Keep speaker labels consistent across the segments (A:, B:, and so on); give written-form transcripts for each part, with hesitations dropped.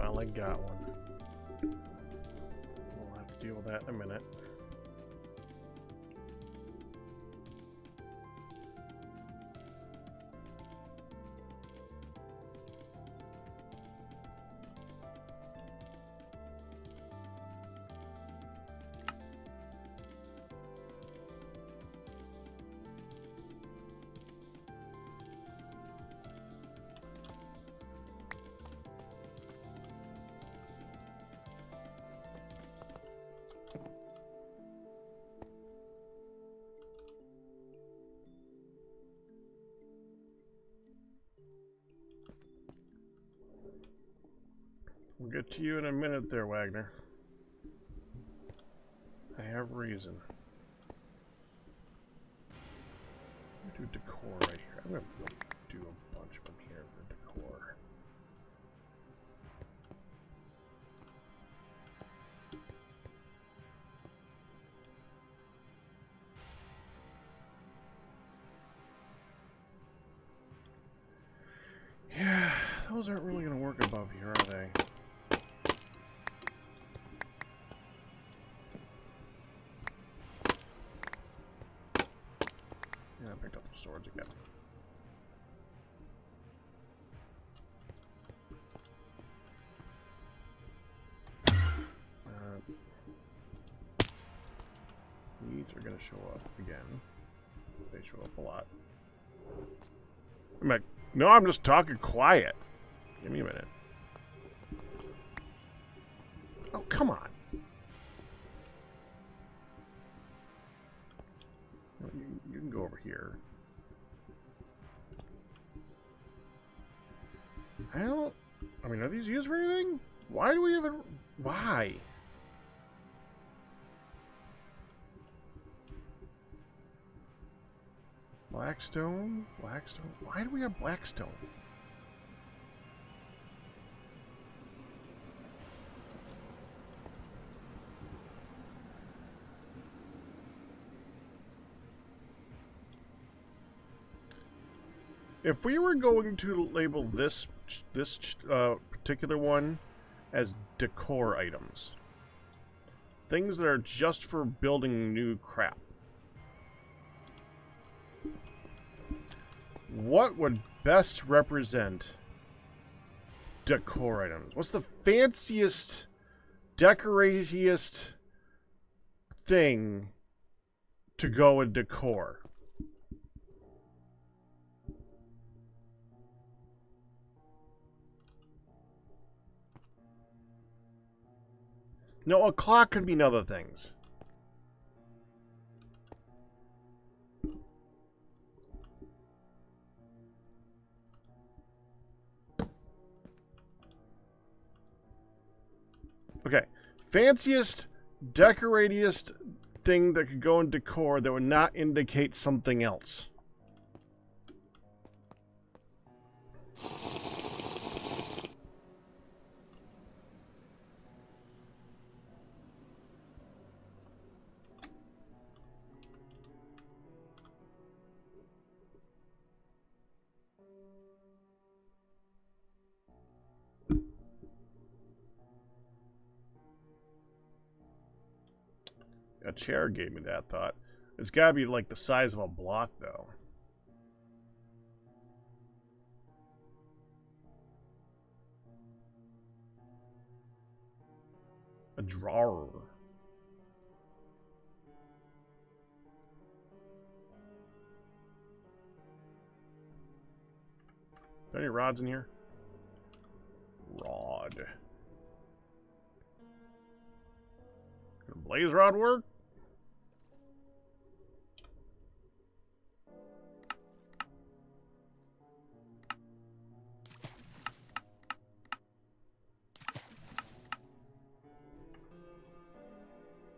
A: finally got one. We'll have to deal with that in a minute. We'll get to you in a minute there, Wagner. I have reason. Do decor right here. I'm going to do a bunch of them here for decor. Yeah, those aren't really going to work above here, are they? Yeah, I picked up the swords again. Needs are going to show up again. They show up a lot. I'm like, no, I'm just talking quiet. Give me a minute. Oh, come on. You can go over here. I mean, are these used for anything? Why do we even... Why? Blackstone? Blackstone? Why do we have Blackstone? If we were going to label this particular one as decor items, things that are just for building new crap, what would best represent decor items? What's the fanciest, decoratiest thing to go in decor? No, a clock could mean other things. Okay, fanciest, decoratiest thing that could go in decor that would not indicate something else. A chair gave me that thought. It's got to be like the size of a block, though. A drawer. Are there any rods in here? Rod. Can a blaze rod work?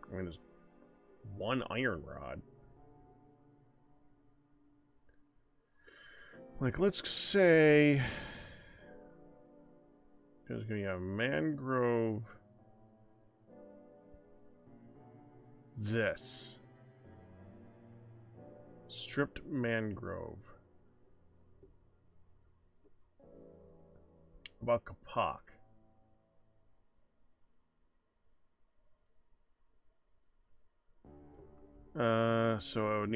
A: I mean, there's one iron rod. Like, let's say there's going to be a mangrove. This. Stripped mangrove. About kapok. So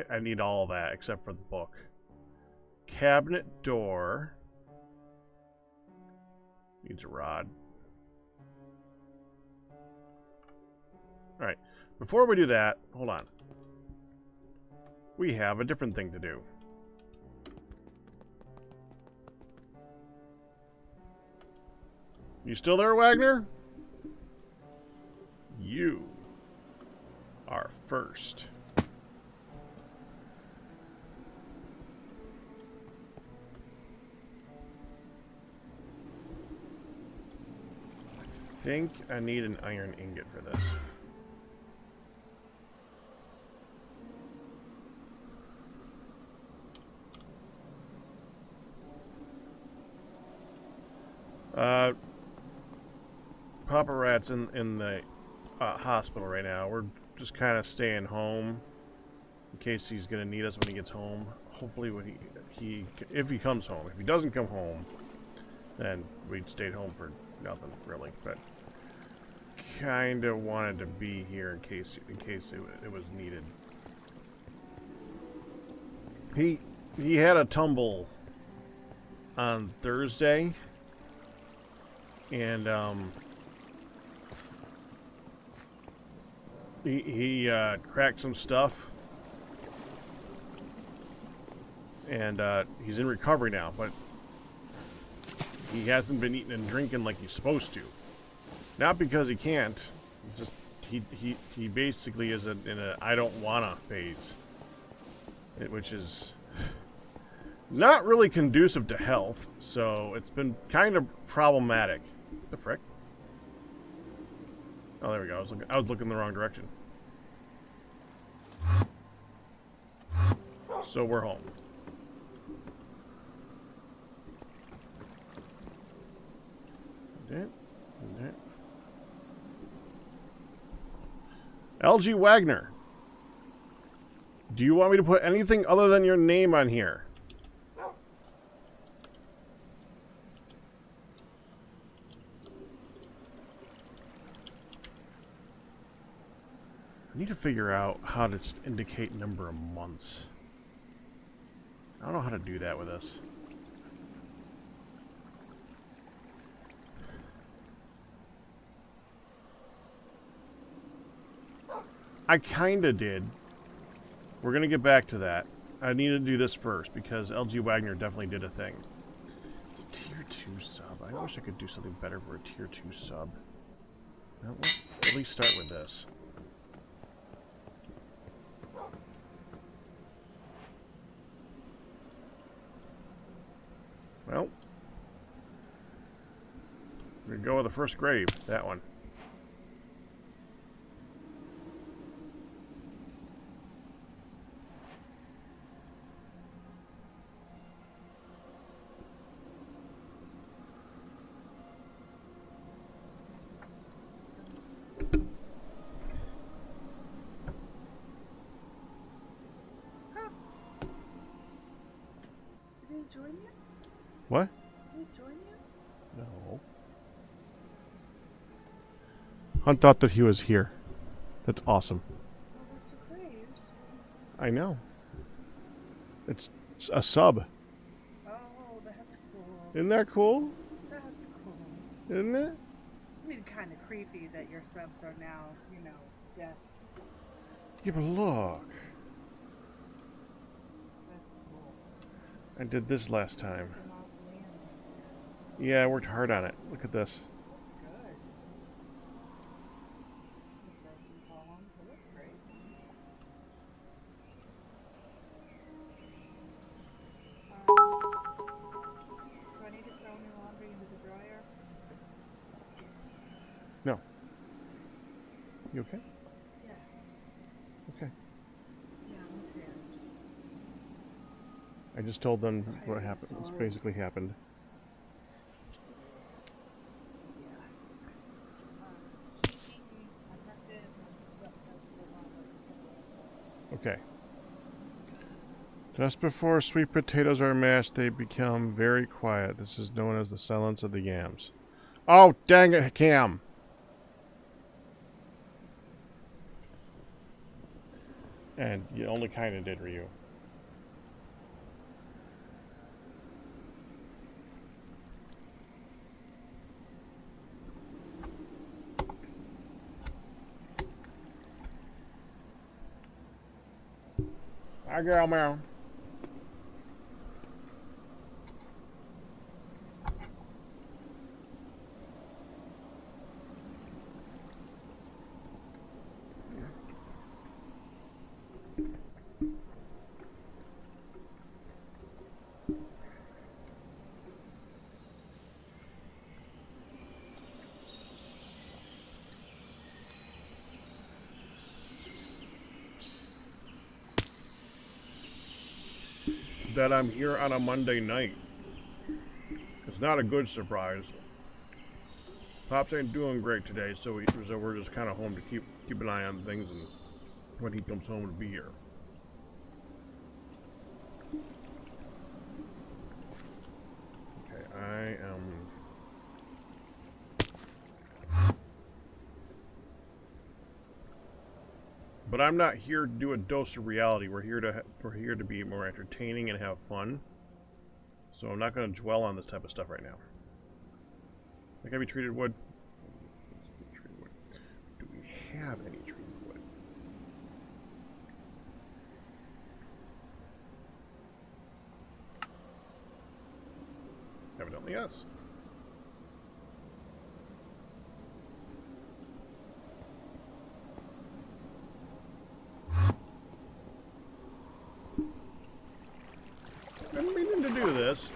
A: I need all that except for the book. Cabinet door needs a rod. All right. Before we do that, hold on. We have a different thing to do. You still there, Wagner? You are first. I think I need an iron ingot for this. Papa Rat's in the hospital right now. We're just kind of staying home in case he's gonna need us when he gets home. Hopefully, when if he comes home. If he doesn't come home, then we'd stayed home for nothing really. But kind of wanted to be here in case it was needed. He had a tumble on Thursday, and he cracked some stuff, and he's in recovery now, but he hasn't been eating and drinking like he's supposed to. Not because he can't, it's just he basically is in a I don't wanna phase, which is not really conducive to health, so it's been kind of problematic. The frick? Oh, there we go. I was looking in the wrong direction. So we're home. LG Wagner, do you want me to put anything other than your name on here? I need to figure out how to indicate number of months. I don't know how to do that with this. I kinda did. We're gonna get back to that. I need to do this first because LG Wagner definitely did a thing. It's a tier 2 sub. I wish I could do something better for a tier 2 sub. Well, let's at least start with this. Well, we're gonna go with the first grave, that one.
B: Did he join you?
A: What?
B: Did he join you?
A: No. Hunt thought that he was here. That's awesome.
B: Oh, that's a graves.
A: I know. It's a sub.
B: Oh, that's cool.
A: Isn't that cool?
B: That's cool.
A: Isn't it?
B: I mean, kind of creepy that your subs are now, you know, death.
A: Yeah, but look.
B: That's cool.
A: I did this last time.
B: They're not landing.
A: Yeah, I worked hard on it. Look at this.
B: Looks good. You've got some columns. It looks great. Do I need to throw your laundry into the dryer?
A: No. You okay?
B: Yeah.
A: Okay.
B: Yeah, I'm okay. I'm just...
A: I just told them what happened. What's basically happened. Okay. Just before sweet potatoes are mashed, they become very quiet. This is known as the silence of the yams. Oh, dang it, Cam! And you only kind of did, Ryu. Hi, girl, meow. That I'm here on a Monday night. It's not a good surprise. Pops ain't doing great today, so we're just kind of home to keep an eye on things, and when he comes home to be here. Okay, I am. But I'm not here to do a dose of reality. We're here to be more entertaining and have fun. So I'm not going to dwell on this type of stuff right now. Like, have you treated wood? Do we have any treated wood? Evidently, yes. Been meaning to do this.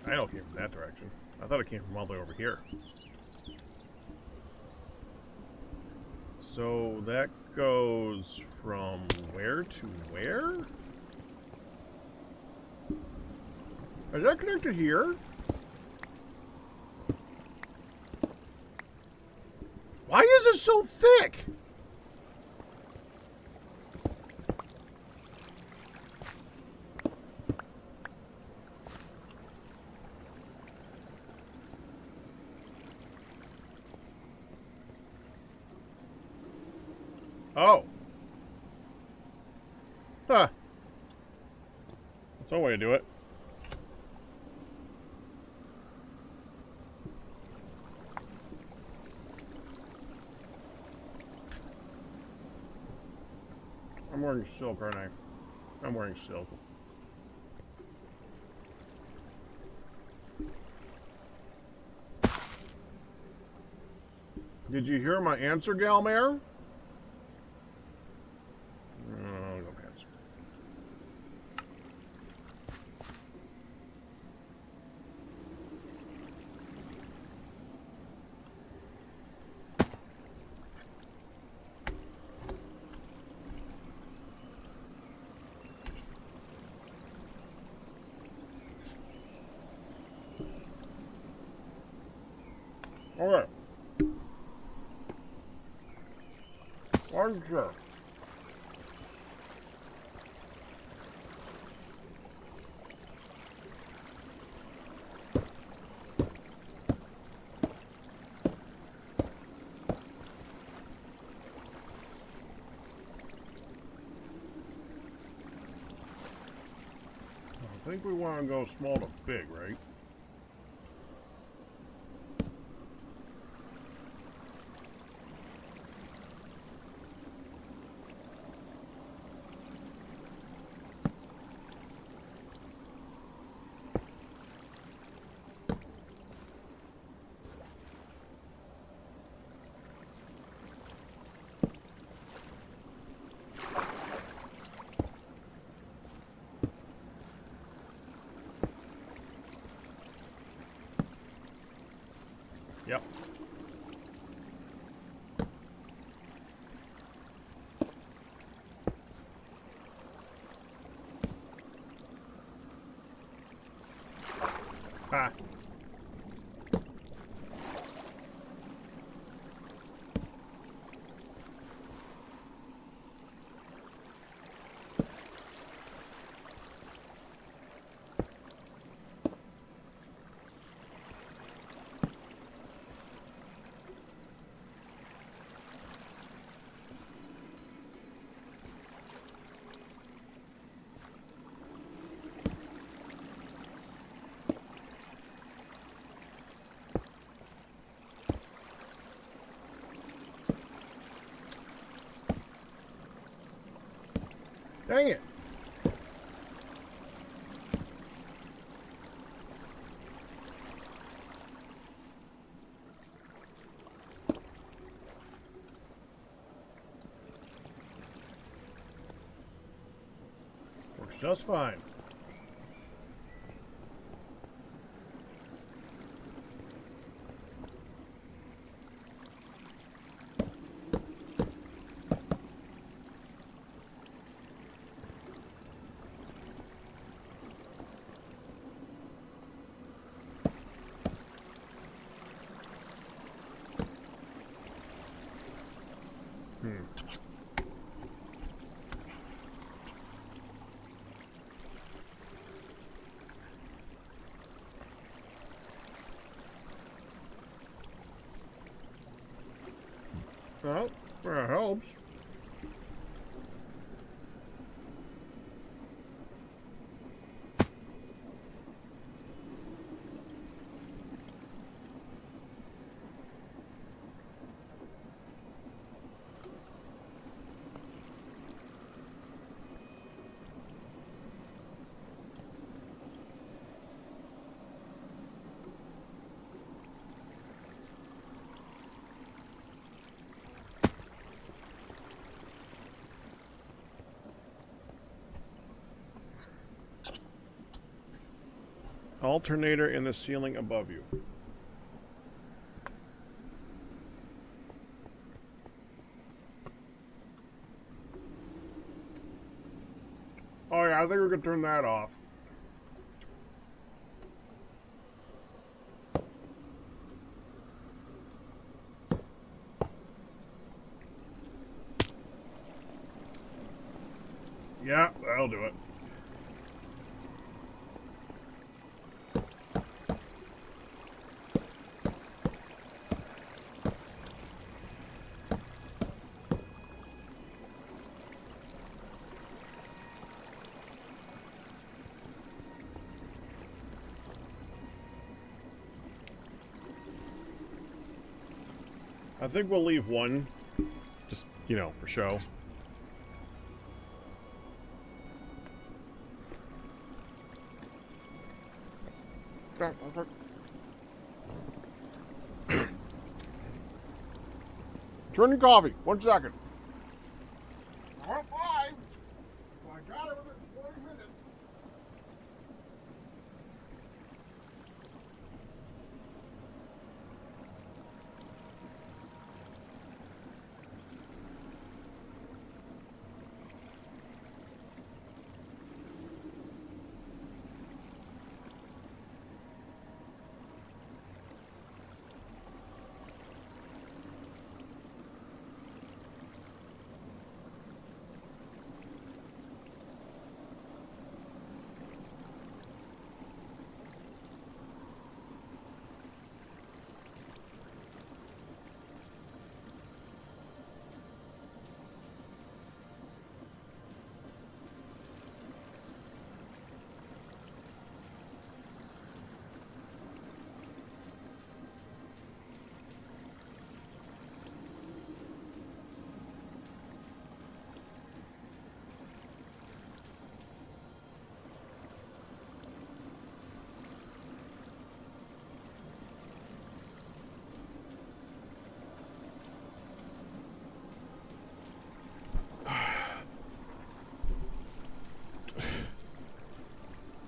A: I know it came from that direction. I thought it came from all the way over here. So that goes from where to where? Is that connected here? Why is it so thick? Oh. Huh. That's one way to do it. I'm wearing silk, aren't I? I'm wearing silk. Did you hear my answer, Galmare? No answer. Okay. Sure. I think we want to go small to big, right? Yep. Ha. Dang it. Works just fine. Well, that helps. Alternator in the ceiling above you. Oh yeah, I think we could turn that off. Yeah, that'll do it. I think we'll leave one, just, you know, for show. Turning coffee. 1 second. All right, fine. I got it within 20 minutes.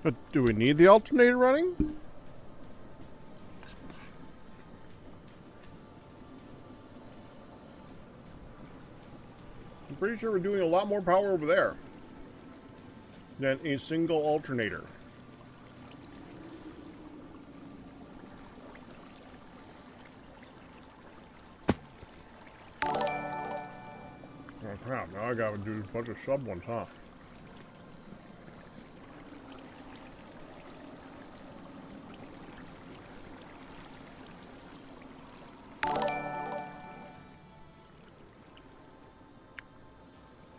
A: But do we need the alternator running? I'm pretty sure we're doing a lot more power over there than a single alternator. Oh crap, now I gotta do a bunch of sub ones, huh?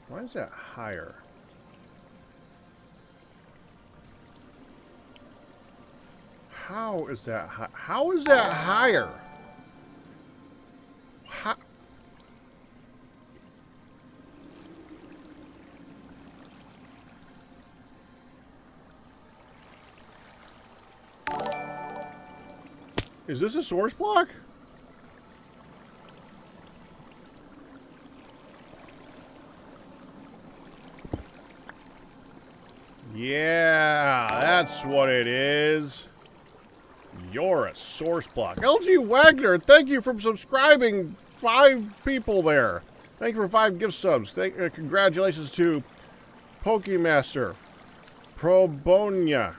A: Why is that higher? How is that high? How is that higher? How? Is this a source block? Yeah, that's what it is. You're a source block. LG Wagner, thank you for subscribing. 5 people there. Thank you for 5 gift subs. Congratulations to Pokemaster, Probonia,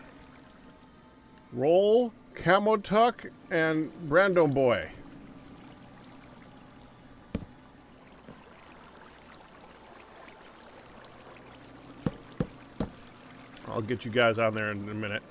A: Roll, Camotuck, and Brando Boy. I'll get you guys on there in a minute.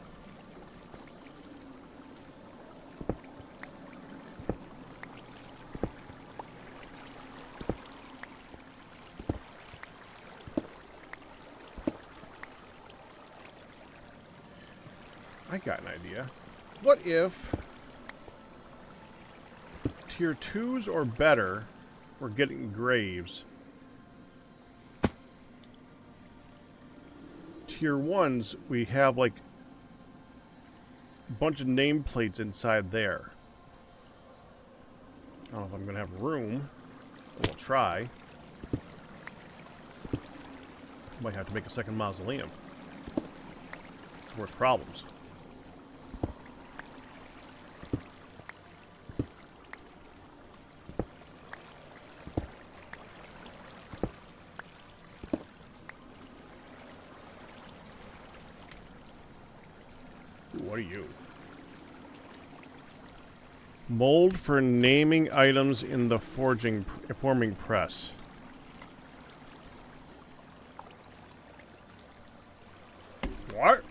A: I got an idea. What if tier 2s or better were getting graves? Tier 1s, we have like a bunch of nameplates inside there. I don't know if I'm going to have room. We'll try. Might have to make a second mausoleum. It's worth problems. What are you? Mold for naming items in the forming press. What?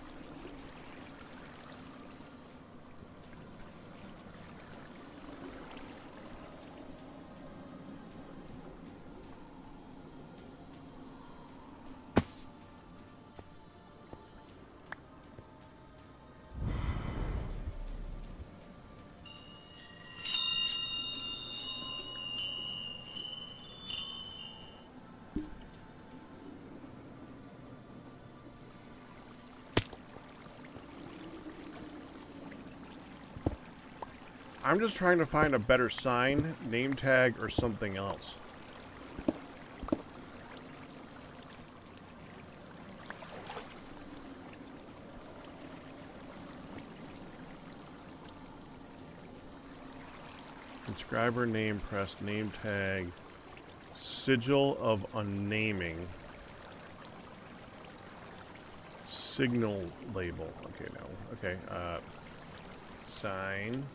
A: I'm just trying to find a better sign, name tag, or something else. Subscriber name press, name tag, sigil of unnaming, signal label. Okay, no. Okay, sign.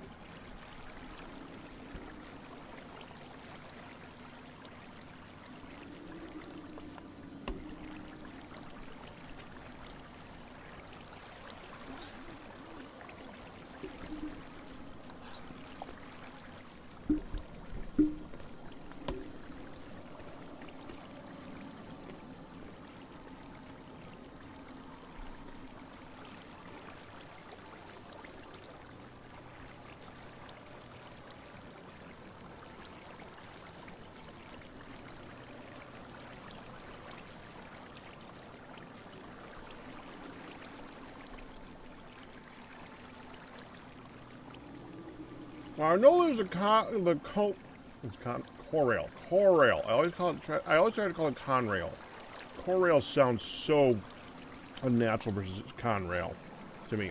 A: Well, I know there's a Corail. Corail. I always try to call it Conrail. Corail sounds so unnatural versus Conrail to me.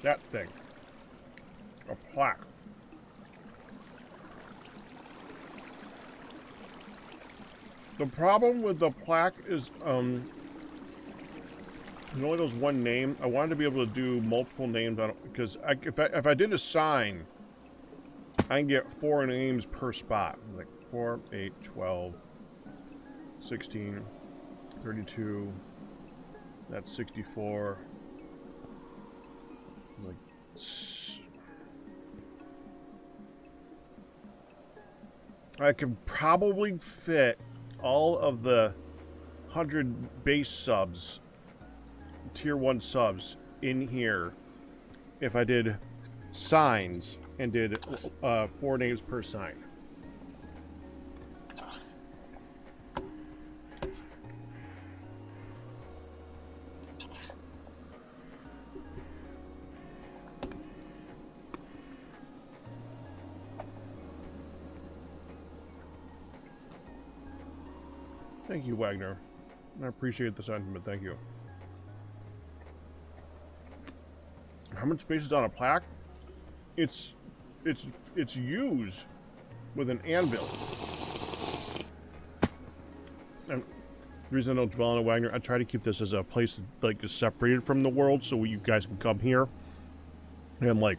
A: That thing. A plaque. The problem with the plaque is, there's only those one name. I wanted to be able to do multiple names on it because if I did a sign, I can get 4 names per spot. Like 4, 8, 12, 16, 32. That's 64. Like. I could probably fit all of the 100 base subs, tier 1 subs, in here if I did signs and did 4 names per sign. Thank you, Wagner. I appreciate the sentiment. Thank you. How much space is on a plaque? It's used with an anvil. And the reason I don't dwell on it, Wagner, I try to keep this as a place that, like, is separated from the world, so you guys can come here and, like,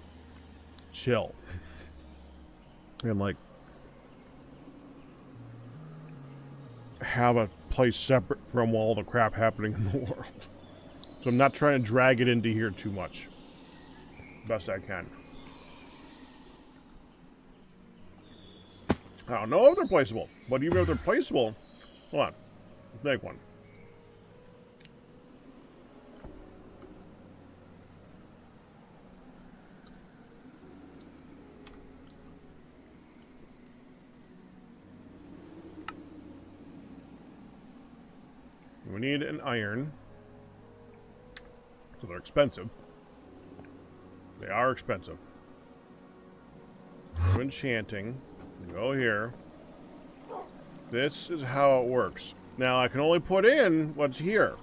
A: chill and, like, have a place separate from all the crap happening in the world. So I'm not trying to drag it into here too much. Best I can. I don't know if they're placeable, but even if they're placeable, hold on, let's make one. We need an iron. So they're expensive. They are expensive. Go enchanting. Go here. This is how it works. Now I can only put in what's here.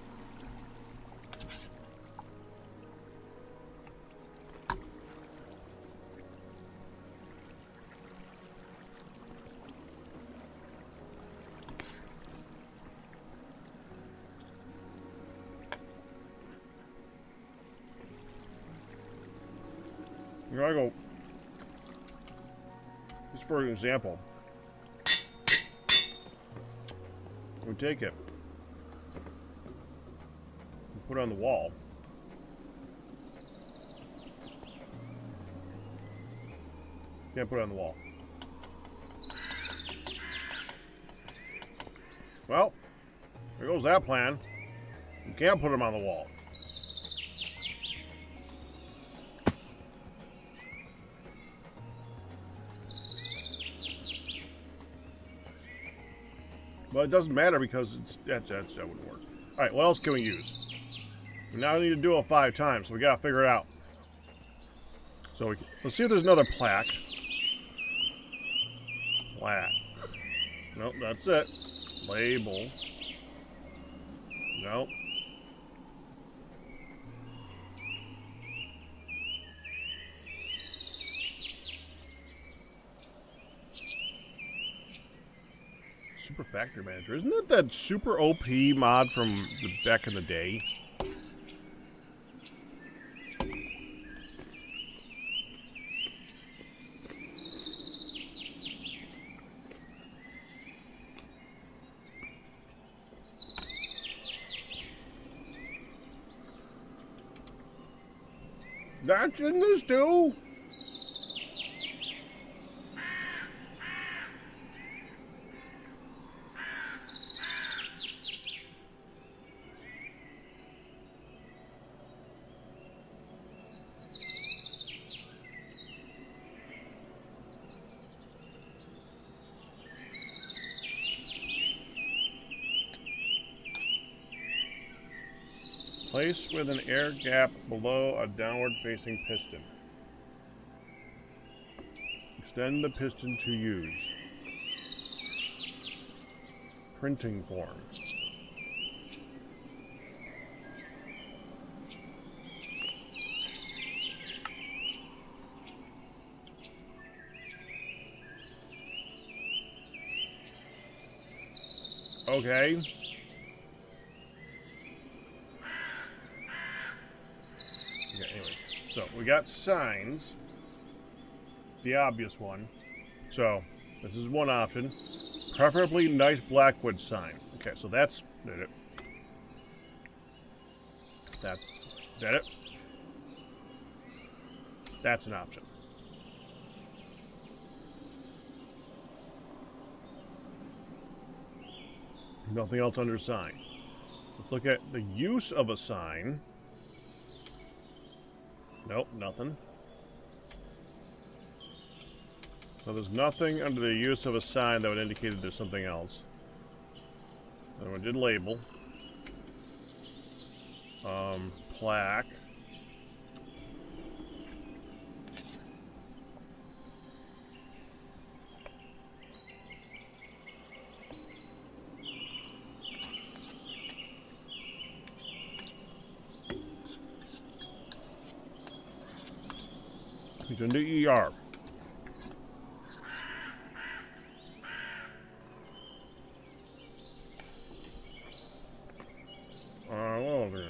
A: Here I go. Just for an example. We take it. We put it on the wall. Can't put it on the wall. Well, there goes that plan. You can't put them on the wall. But it doesn't matter because that wouldn't work. All right, what else can we use? We now need to do it 5 times, so we gotta figure it out. So let's see if there's another plaque. Plaque. Nope, that's it. Label. Nope. Super Factory Manager. Isn't that that super OP mod from back in the day? That's in this too? Place with an air gap below a downward facing piston. Extend the piston to use. Printing form. Okay. Anyway, so we got signs, the obvious one. So this is one option. Preferably nice blackwood sign. Okay, so that's it. That it. That's an option. Nothing else under sign. Let's look at the use of a sign. Nope, nothing. So there's nothing under the use of a sign that would indicate that there's something else. Then we did label. Plaque. He's into ER. Well, then.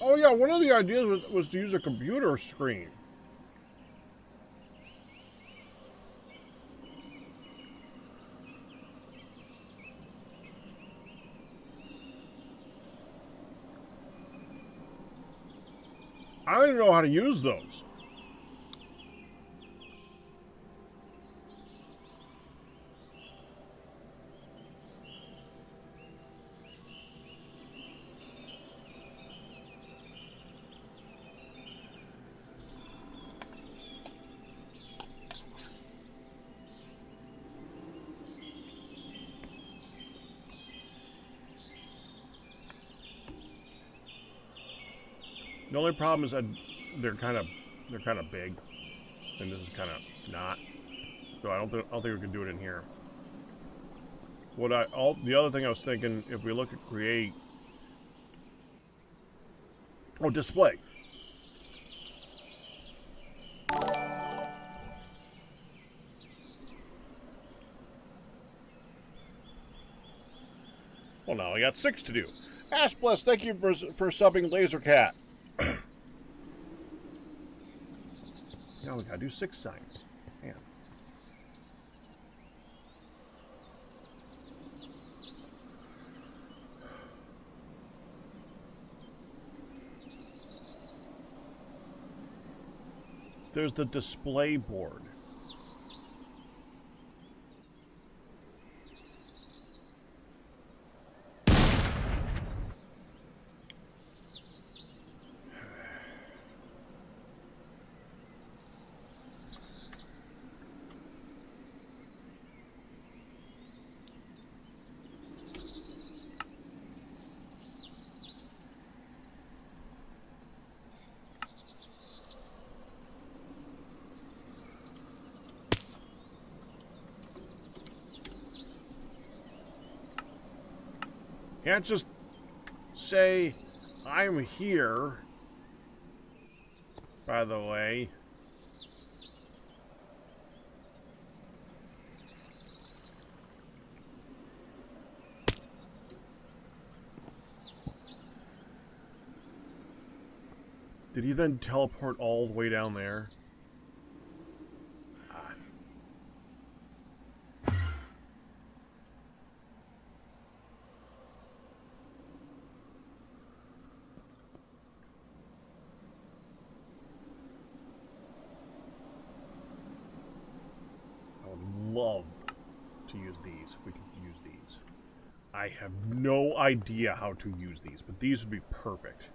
A: Oh yeah, one of the ideas was to use a computer screen. I don't even know how to use those. The only problem is that they're kind of big, and this is kind of not. So I don't think we can do it in here. The other thing I was thinking, if we look at create, display. Well, now I got 6 to do. Ashbless, thank you for subbing Lasercat. Now we gotta do 6 signs. Man. There's the display board. Can't just say, I'm here, by the way. Did he then teleport all the way down there? Love to use these. We can use these. I have no idea how to use these, but these would be perfect.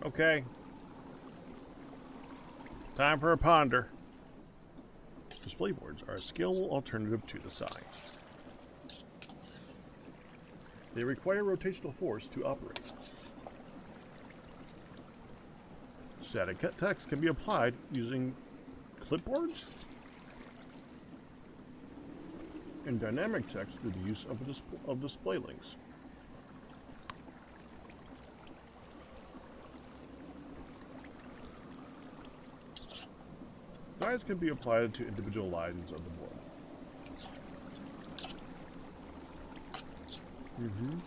A: Okay. Time for a ponder. Display boards are a scalable alternative to the sign. They require rotational force to operate. Static text can be applied using clipboards and dynamic text through the use of display links. Signs can be applied to individual lines of the board. Mm-hmm.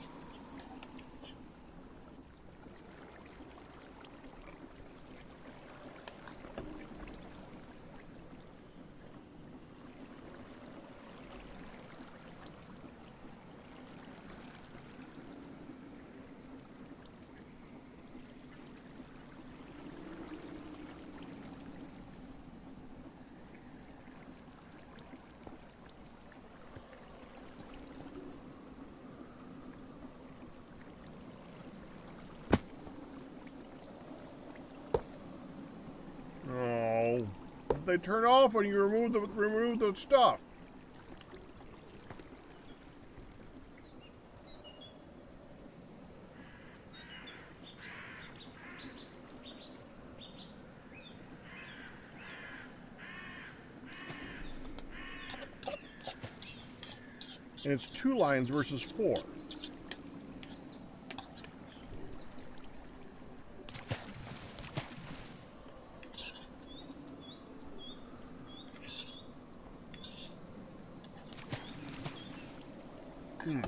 A: Oh, they turn off when you remove the stuff. And it's 2 lines versus 4. Hmm.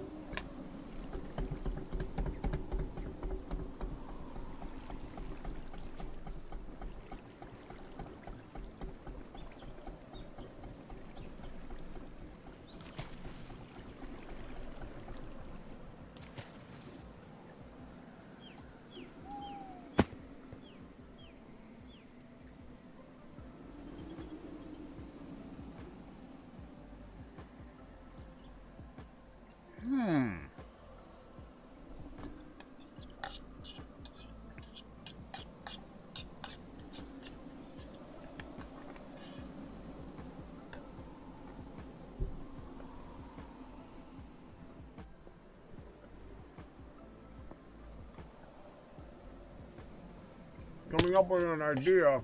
A: Coming up with an idea.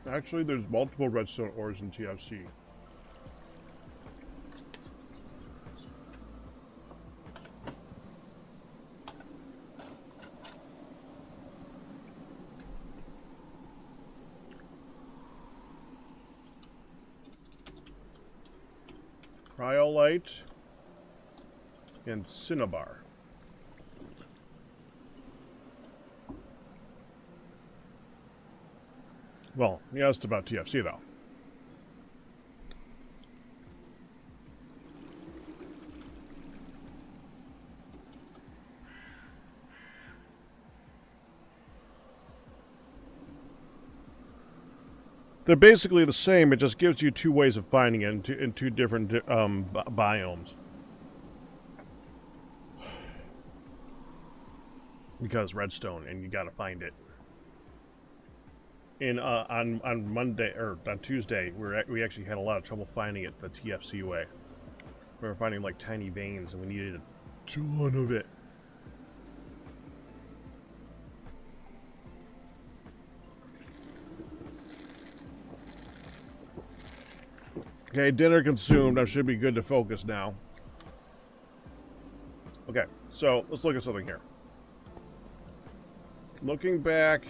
A: Actually, there's multiple redstone ores in TFC. Cryolite and cinnabar. Well, he asked about TFC though. They're basically the same. It just gives you 2 ways of finding it in two different biomes. Because redstone, and you gotta find it. On Monday or on Tuesday, we actually had a lot of trouble finding it the TFC way. We were finding like tiny veins, and we needed a ton of it. Okay, dinner consumed. I should be good to focus now. Okay, so let's look at something here. Looking back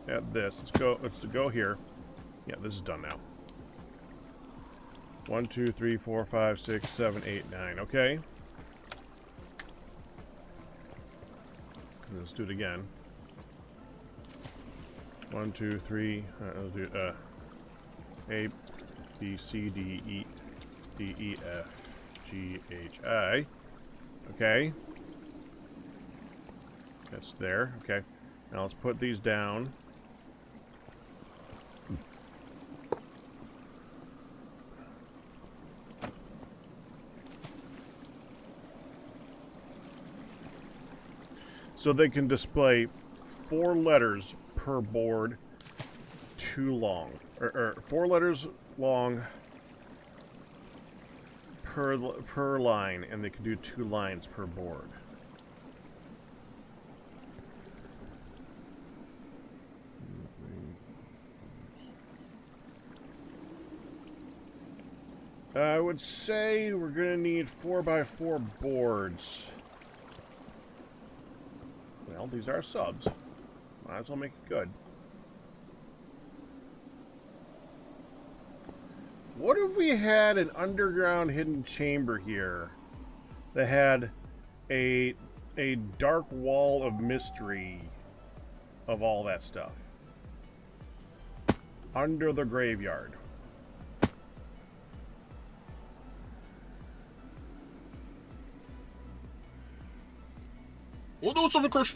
A: at this, let's go here. Yeah, this is done now. 1, 2, 3, 4, 5, 6, 7, 8, 9. Okay. Let's do it again. 1, 2, 3. Let's do A, B, C, D, E, F, G, H, I. Okay. That's there. Okay. Now let's put these down. So they can display 4 letters per board, too long. Or 4 letters long per line, and they can do 2 lines per board. I would say we're going to need 4x4 boards. Well, these are subs. Might as well make it good. What if we had an underground hidden chamber here that had a dark wall of mystery of all that stuff under the graveyard?
C: We'll do something, Chris.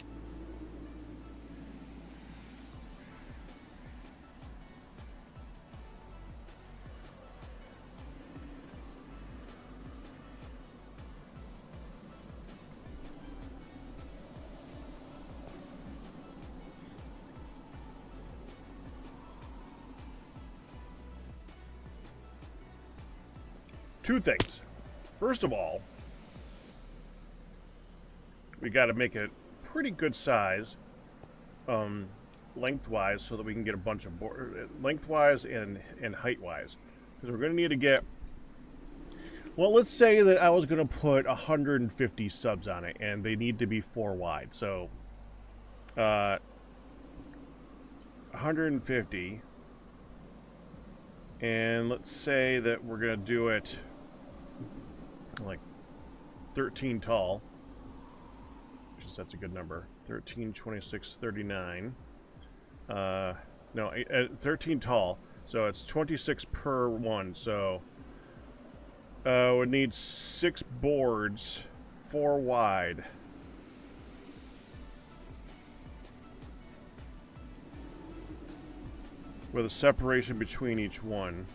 A: Two things. First of all, we got to make it pretty good size, lengthwise, so that we can get a bunch of lengthwise and height-wise, because we're going to need to get. Well, let's say that I was going to put 150 subs on it, and they need to be 4 wide. So, 150, and let's say that we're going to do it like 13 tall. That's a good number. 13, 26, 39. No, 13 tall. So it's 26 per one. So would need 6 boards, 4 wide. With a separation between each one.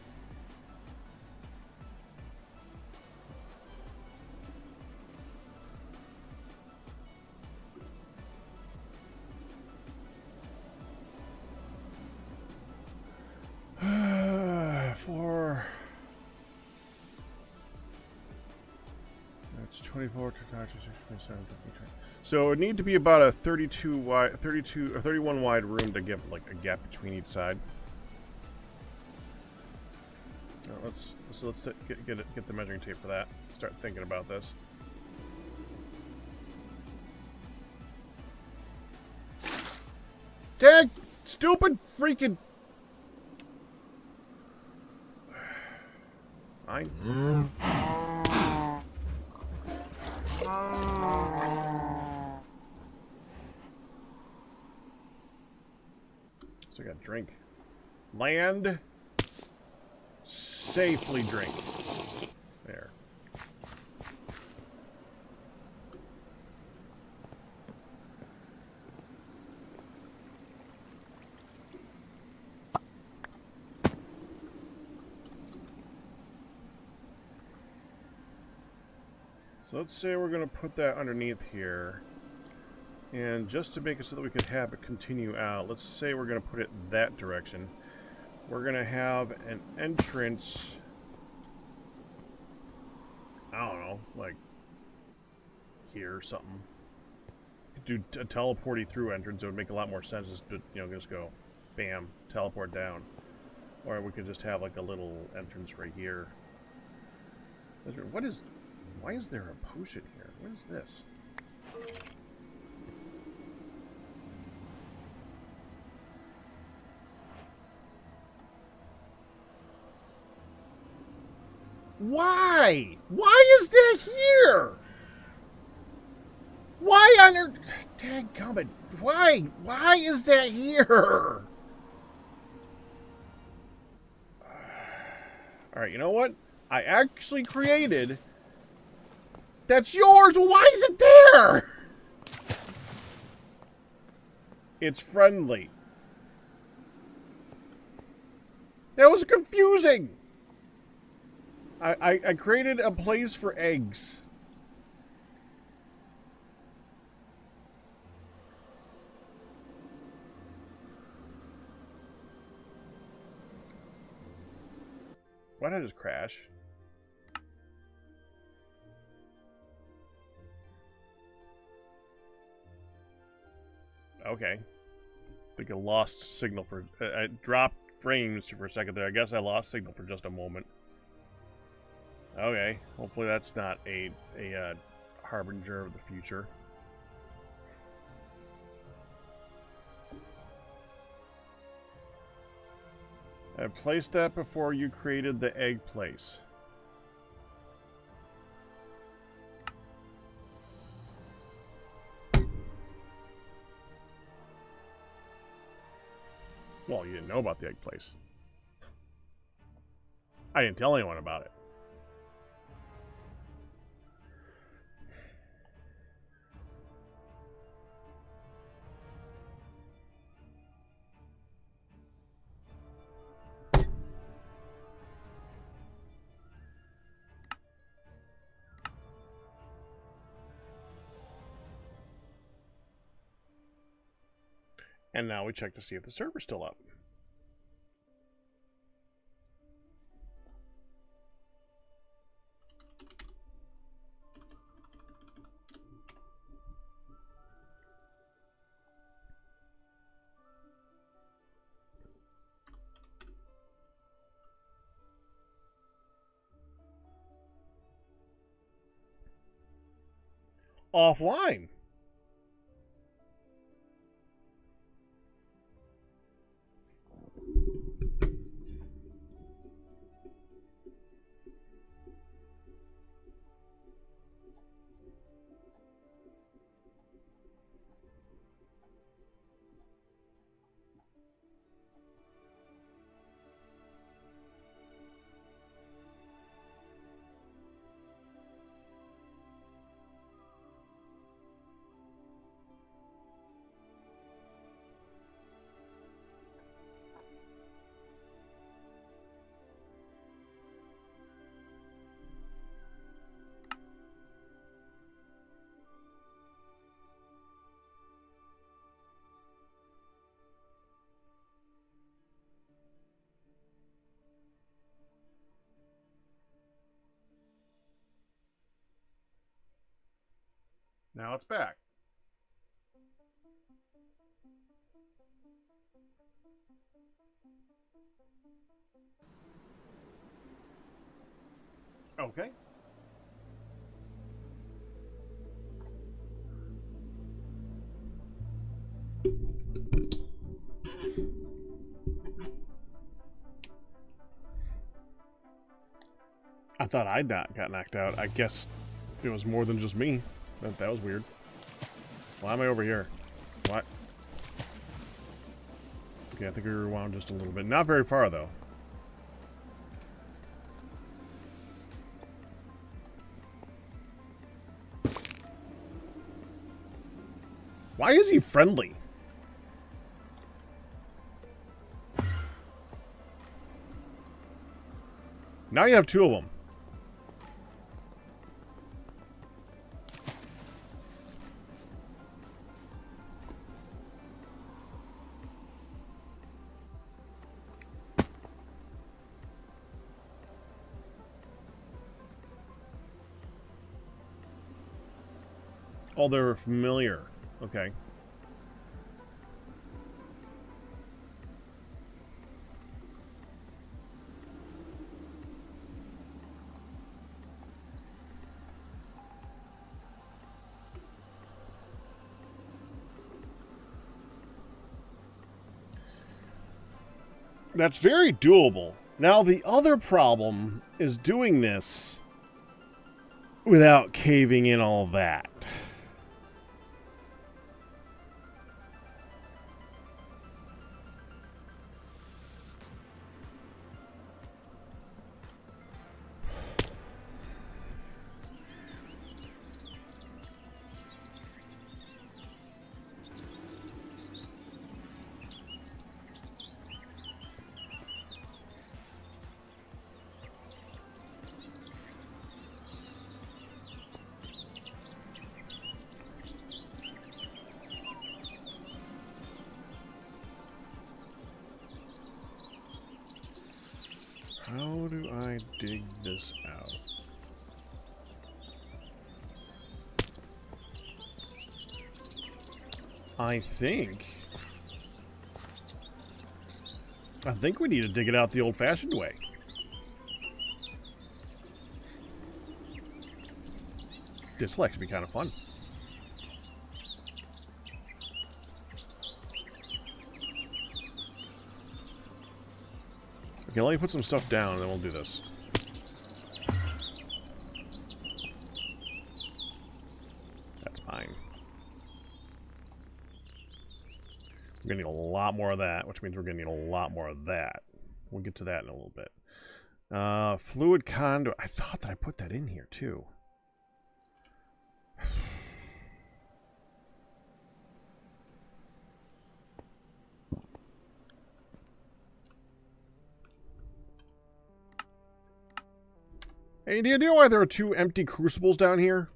A: That's 24, 26, 27, 27. So it would need to be about a 32 wide, 32 or 31 wide room to get like a gap between each side. Let's get the measuring tape for that. Start thinking about this. Dang, stupid freaking. Fine. So I got drink. Land. Safely drink. There. So let's say we're going to put that underneath here. And just to make it so that we can have it continue out, let's say we're going to put it that direction. We're going to have an entrance, I don't know, like here or something. Do a teleporty through entrance. It would make a lot more sense just to, just go, bam, teleport down. Or we could just have like a little entrance right here. Why is there a potion here? What is this? Why? Why is that here? Why on earth? Dadgummit. Why? Why is that here? Alright, you know what? I actually created... That's yours! Well, why is it there? It's friendly. That was confusing! I created a place for eggs. Why did I just crash? Okay. I think I lost signal for... I dropped frames for a second there. I guess I lost signal for just a moment. Okay. Hopefully that's not a harbinger of the future. I placed that before you created the egg place. Well, you didn't know about the egg place. I didn't tell anyone about it. And now we check to see if the server's still up. Offline. Now it's back. Okay. I thought I got knocked out. I guess it was more than just me. That was weird. Why am I over here? What? Okay, I think we rewound just a little bit. Not very far, though. Why is he friendly? Now you have two of them. Oh, they're familiar. Okay. That's very doable. Now, the other problem is doing this without caving in all that. How do I dig this out? I think we need to dig it out the old-fashioned way. This will actually be kind of fun. Okay, let me put some stuff down, and then we'll do this. That's fine. We're gonna need a lot more of that, which means we're gonna need a lot more of that. We'll get to that in a little bit. Fluid conduit. I thought that I put that in here too. Hey, do you know why there are 2 empty crucibles down here?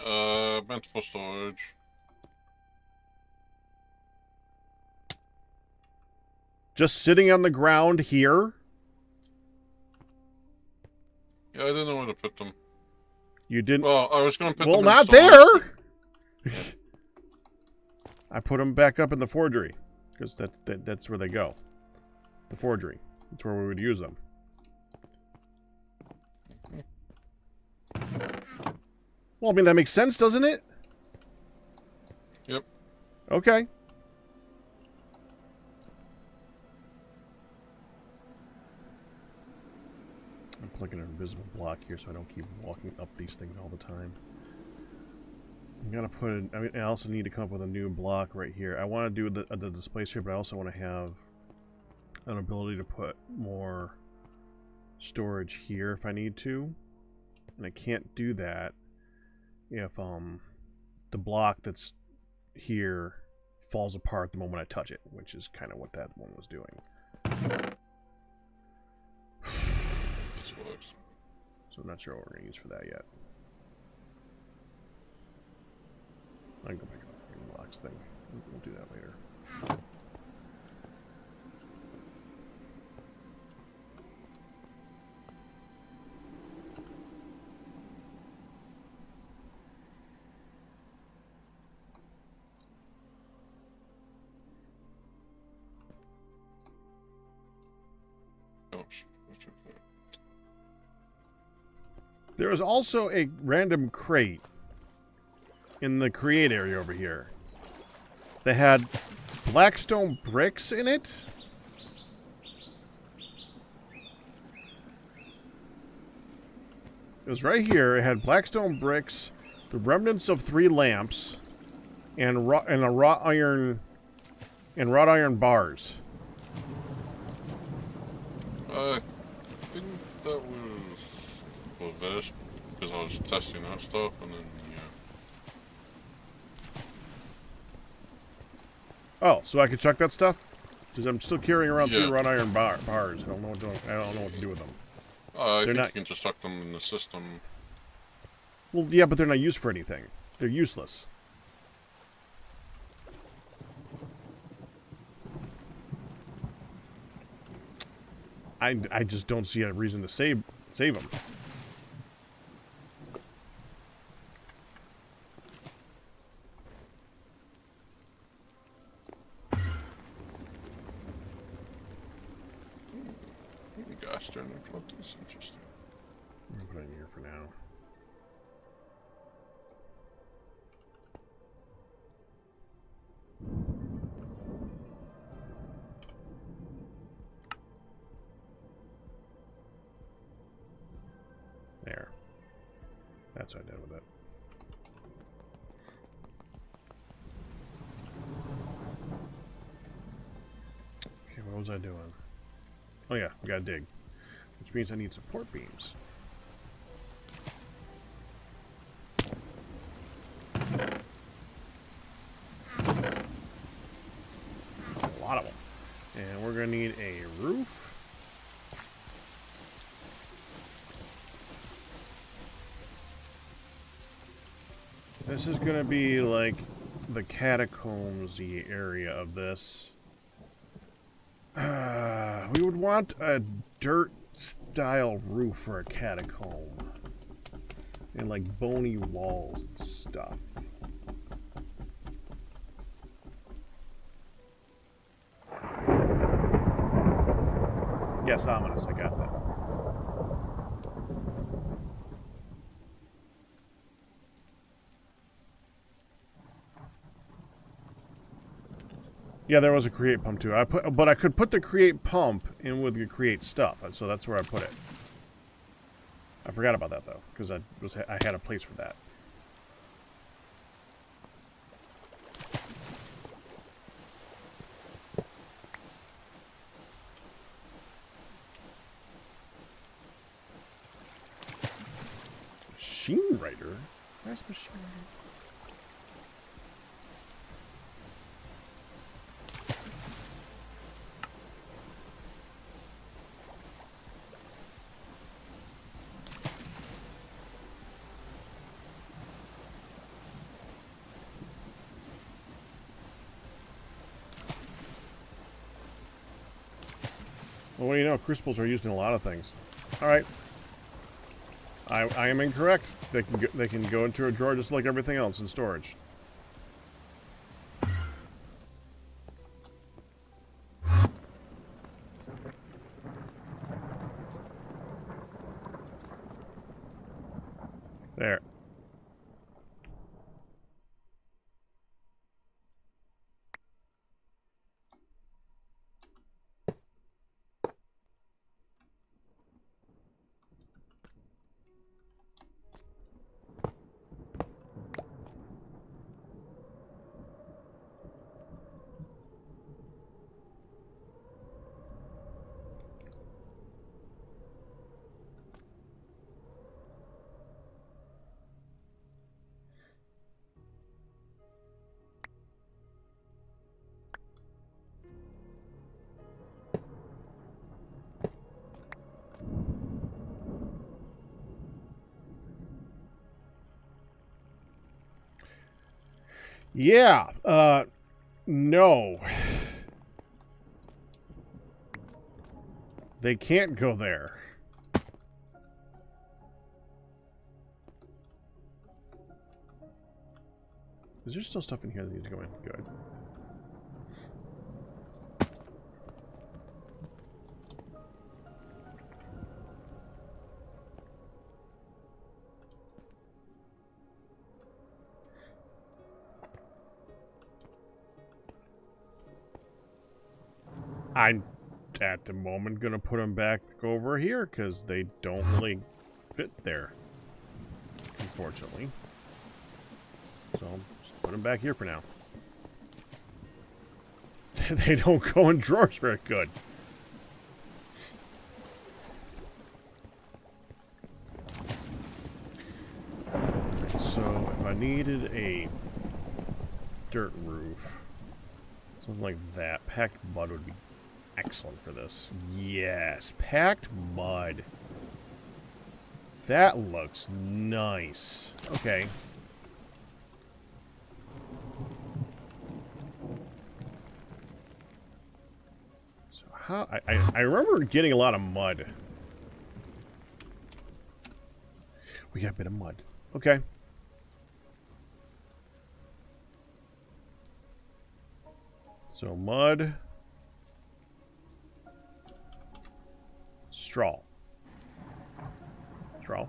C: Meant for storage.
A: Just sitting on the ground here?
C: Yeah, I didn't know where to put them.
A: You didn't...
C: Well, I was going to put
A: well,
C: them in
A: not
C: storage.
A: there! I put them back up in the forgery. Because that's where they go. The forgery. That's where we would use them. Well, I mean, that makes sense, doesn't it?
C: Yep.
A: Okay. I'm plugging an invisible block here so I don't keep walking up these things all the time. I'm gonna put in, I mean, I also need to come up with a new block right here. I want to do the display here, but I also want to have an ability to put more storage here if I need to. And I can't do that if the block that's here falls apart the moment I touch it, which is kind of what that one was doing.
C: This works.
A: So I'm not sure what we're going to use for that yet. I can go back to the blocks thing. We'll do that later. There is also a random crate in the create area over here that had blackstone bricks in it. It was right here. It had blackstone bricks, the remnants of 3 lamps, and wrought iron bars.
C: I think that was for this, because I was testing that stuff, and then, yeah.
A: Oh, so I could chuck that stuff? Because I'm still carrying around 3
C: Yeah.
A: wrought iron bars. I don't know what to do with them.
C: I think
A: not...
C: you can just suck them in the system.
A: Well, yeah, but they're not used for anything. They're useless. I just don't see a reason to save them.
C: Gas generator plug is interesting.
A: I'm gonna put it in here for now. There. That's what I did with it. Okay, what was I doing? Oh yeah, we gotta dig. Which means I need support beams. A lot of them. And we're gonna need a roof. This is gonna be like the catacombs-y area of this. We would want a dirt-style roof for a catacomb. And like bony walls and stuff. Yes, ominous, I got that. Yeah, there was a create pump too. But I could put the create pump in with the create stuff, and so that's where I put it. I forgot about that though, because I had a place for that. Machine writer? Where's machine writer? Well, what do you know? Crucibles are used in a lot of things. All right. I am incorrect. They can go into a drawer just like everything else in storage. There. Yeah, no. They can't go there. Is there still stuff in here that needs to go in? Good. I'm, at the moment, going to put them back over here because they don't really fit there, unfortunately. So, just put them back here for now. They don't go in drawers very good. So, if I needed a dirt roof, something like that, packed mud would be excellent for this. Yes, packed mud. That looks nice. Okay. So how I remember getting a lot of mud. We got a bit of mud. Okay. So mud. Straw. Straw.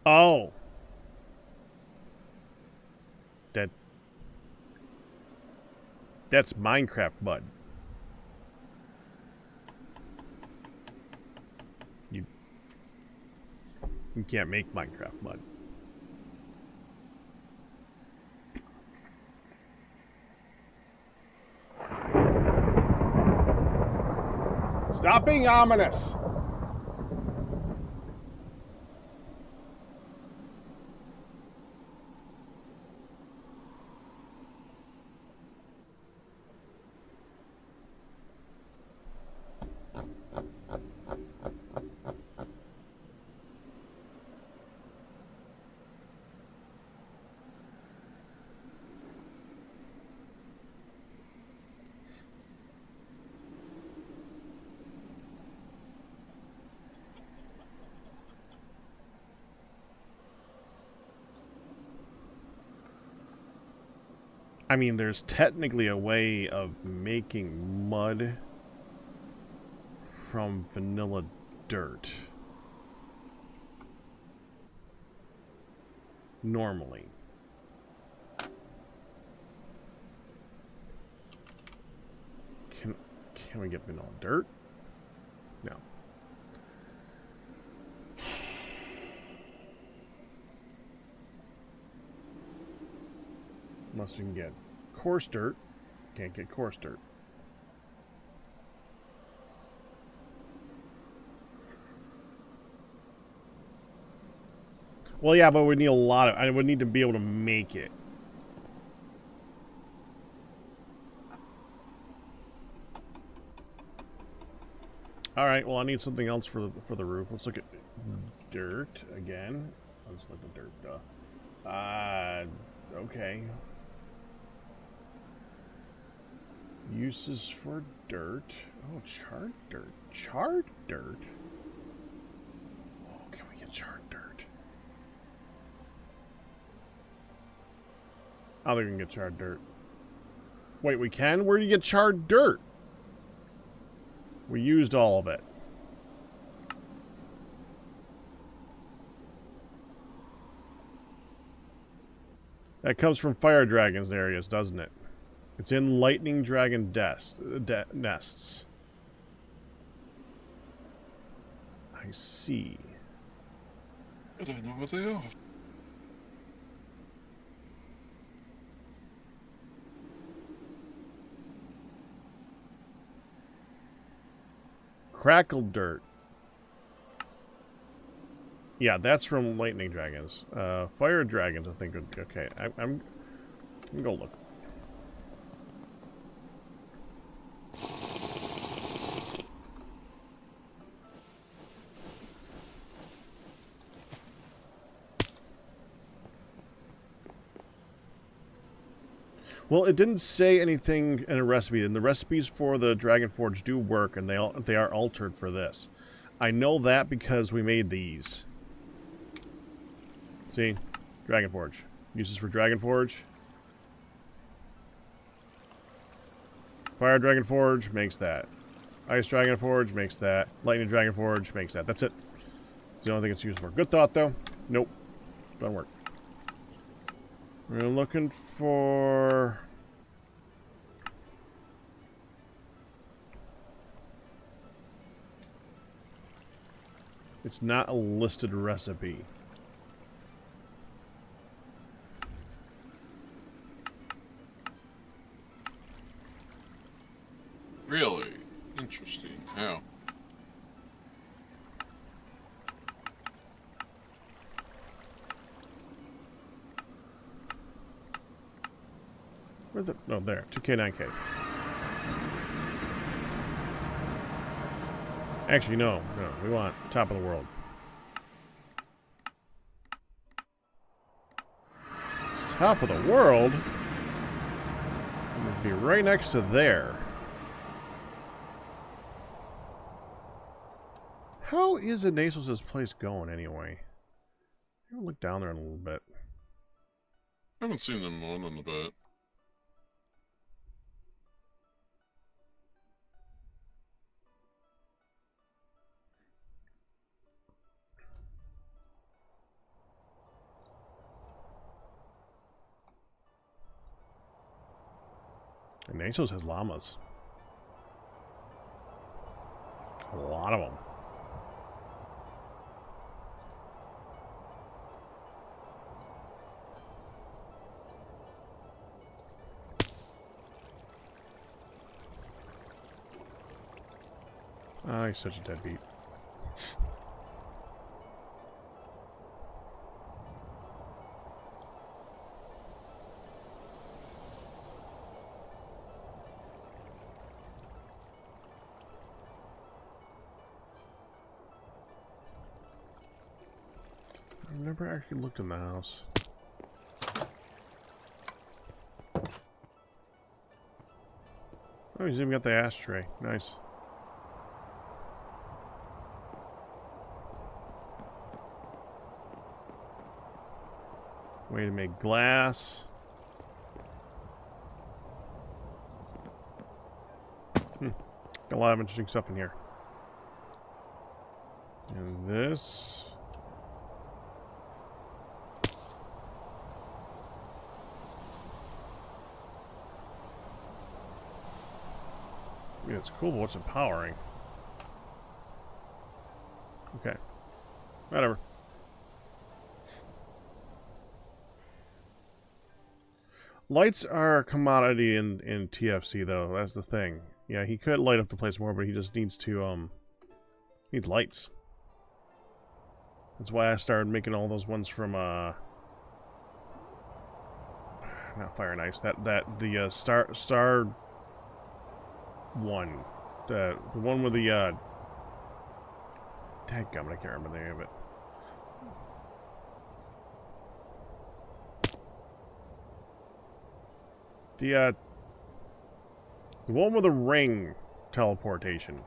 A: Oh. That's Minecraft mud. You can't make Minecraft mud. Stop being ominous. I mean, there's technically a way of making mud from vanilla dirt. Normally. Can we get vanilla dirt? No. Unless we can get coarse dirt. Can't get coarse dirt. Well, yeah, but we need a lot of... I would need to be able to make it. Alright, well, I need something else for the roof. Let's look at dirt again. Let's look at dirt. Okay. Uses for dirt. Oh, charred dirt. Charred dirt? Oh, can we get charred dirt? I don't think we can get charred dirt. Wait, we can? Where do you get charred dirt? We used all of it. That comes from fire dragons areas, doesn't it? It's in lightning dragon nests. I see.
C: I don't know what they are.
A: Crackled dirt. Yeah, that's from lightning dragons. Fire dragons, I think. Okay, I'm gonna go look. Well, it didn't say anything in a recipe, and the recipes for the Dragon Forge do work, and they are altered for this. I know that because we made these. See? Dragon Forge. Uses for Dragon Forge. Fire Dragon Forge makes that. Ice Dragon Forge makes that. Lightning Dragon Forge makes that. That's it. It's the only thing it's used for. Good thought, though. Nope. Doesn't work. We're looking for... It's not a listed recipe.
C: Really? Interesting. How?
A: Where's the... Oh, there. 2K, 9K. Actually, no. No. We want top of the world. It's top of the world? It would be right next to there. How is Inasos' place going, anyway? I'm gonna look down there in a little bit.
C: I haven't seen them on in a bit.
A: Inasos has llamas. A lot of them. Oh, he's such a deadbeat. I've never actually looked in the house. Oh, he's even got the ashtray. Nice. Way to make glass. Got a lot of interesting stuff in here. And this. Yeah, it's cool, but what's it powering? Okay. Whatever. Lights are a commodity in TFC, though. That's the thing. Yeah, he could light up the place more, but he just needs to, needs lights. That's why I started making all those ones from, not Fire and Ice. The Star one. The one with the, dadgummit, I can't remember the name of it. The one with the ring teleportation.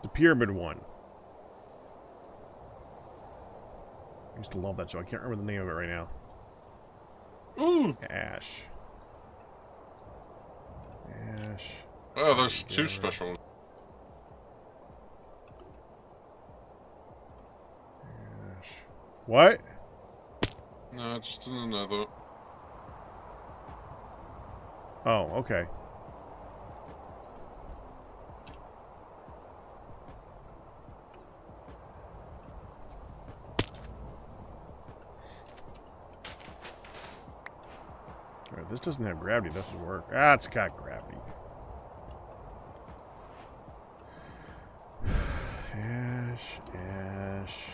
A: The pyramid one. I used to love that show. I can't remember the name of it right now.
C: Ooh!
A: Ash. Ash.
C: Oh, there's two special ones.
A: Ash. What?
C: No, just in another.
A: Oh, okay. Alright, this doesn't have gravity. This doesn't work. Ah, it's got gravity. Ash, ash.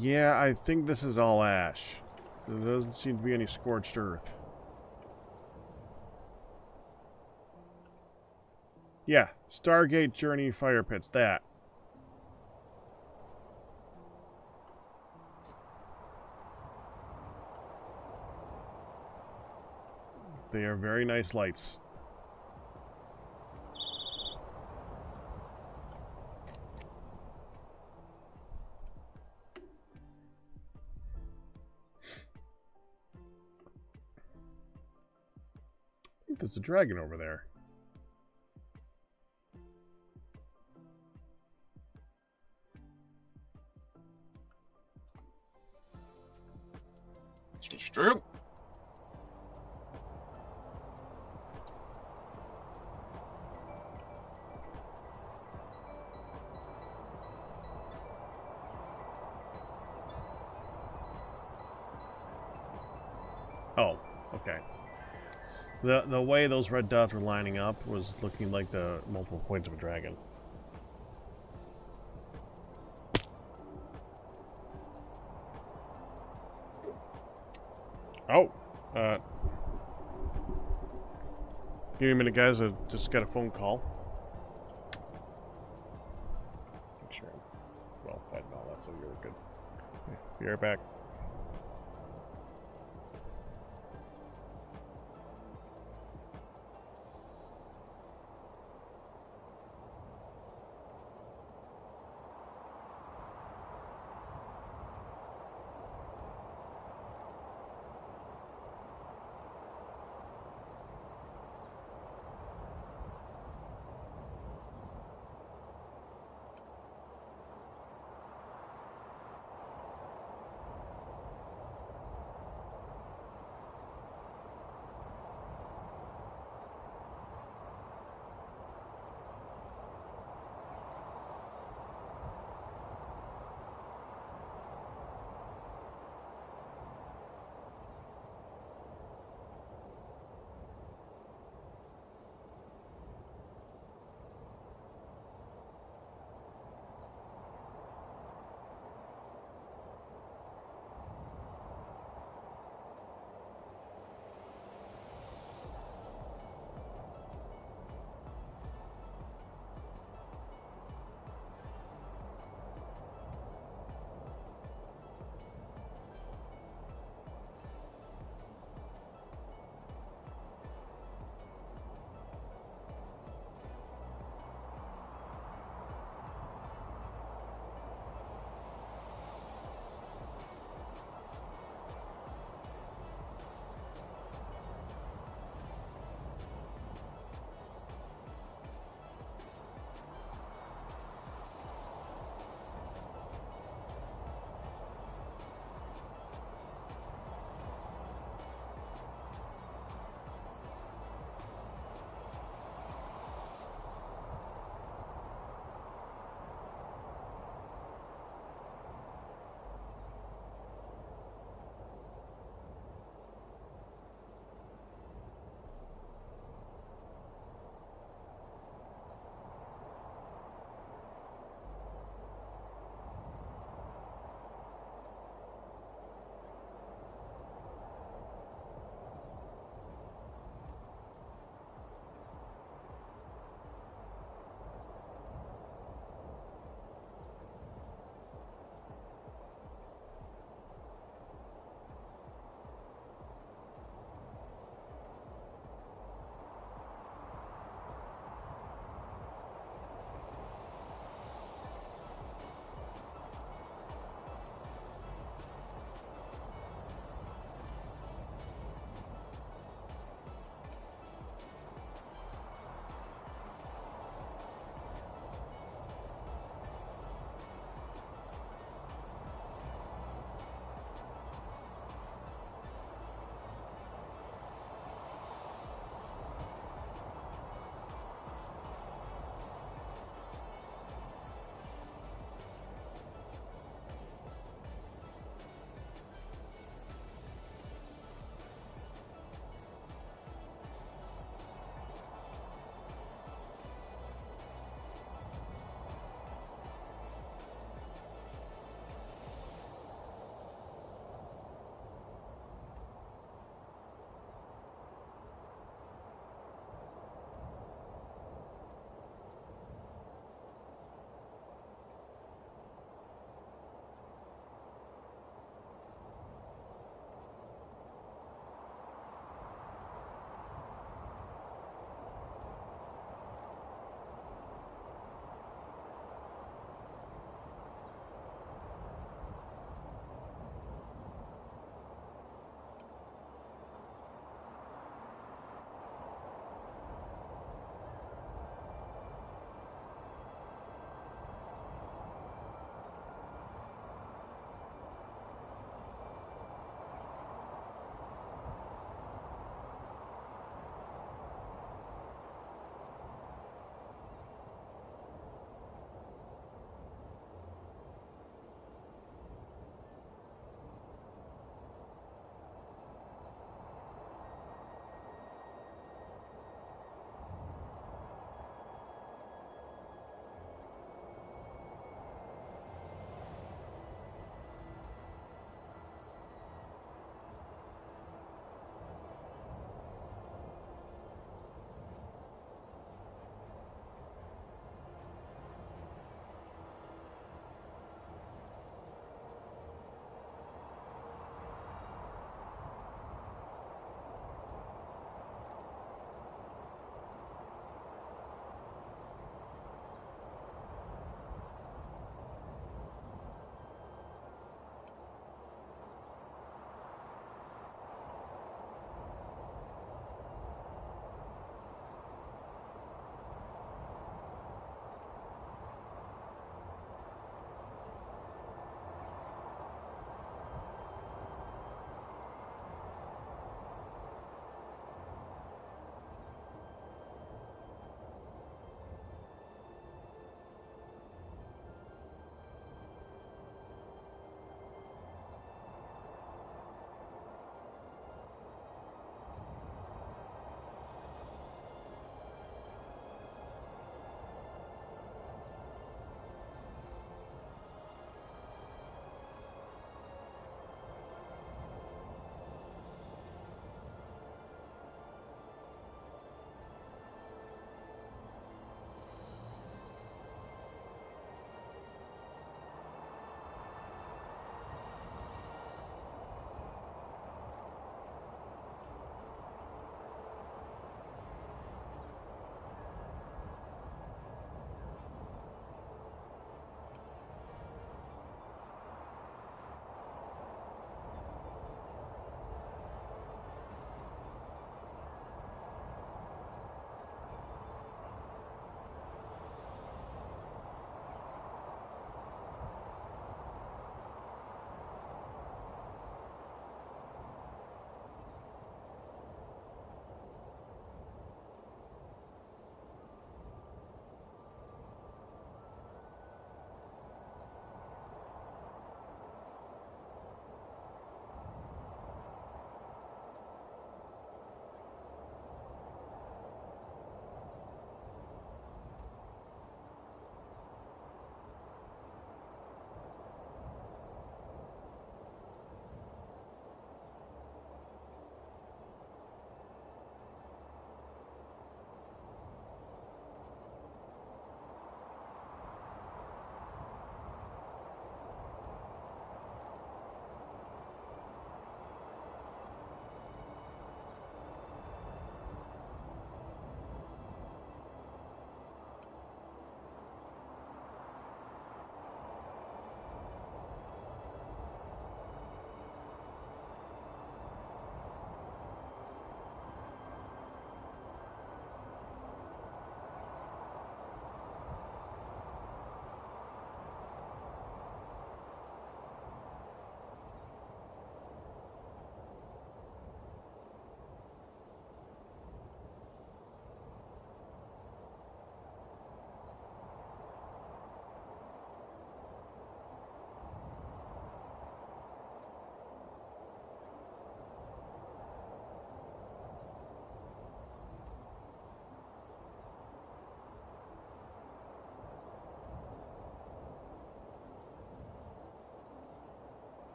A: Yeah, I think this is all ash. There doesn't seem to be any scorched earth. Yeah, Stargate Journey Fire Pits, that. They are very nice lights. I think there's a dragon over there.
C: It's true.
A: Oh, okay. The way those red dots were lining up was looking like the multiple points of a dragon. Oh, give me a minute, guys. I just got a phone call. Make sure I'm well fed and all that, so you're good. Okay, be right back.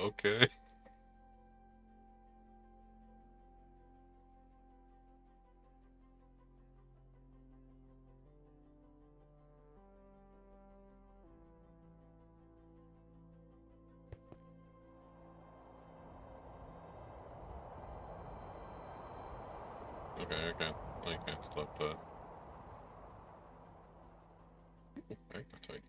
C: Okay. Okay, I can't stop that. Appetite.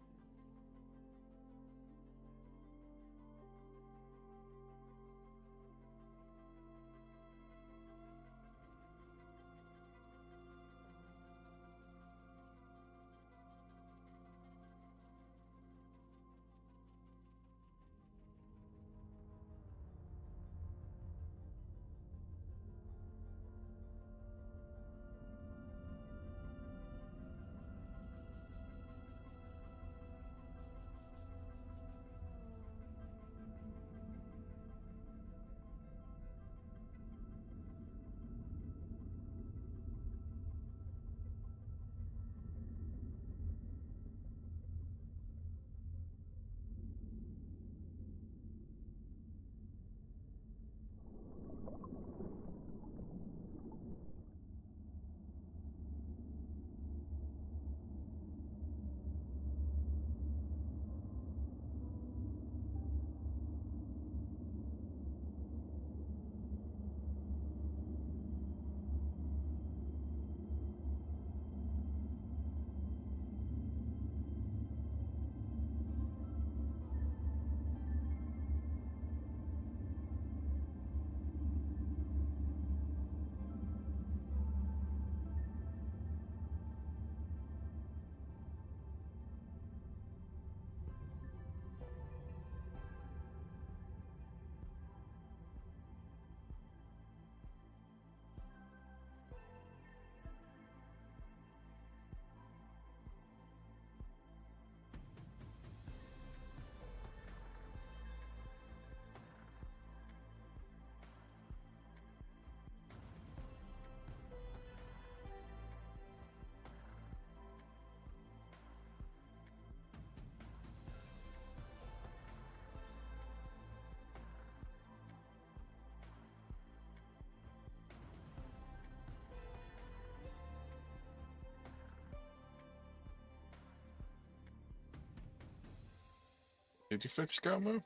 C: Did you fix scout mode?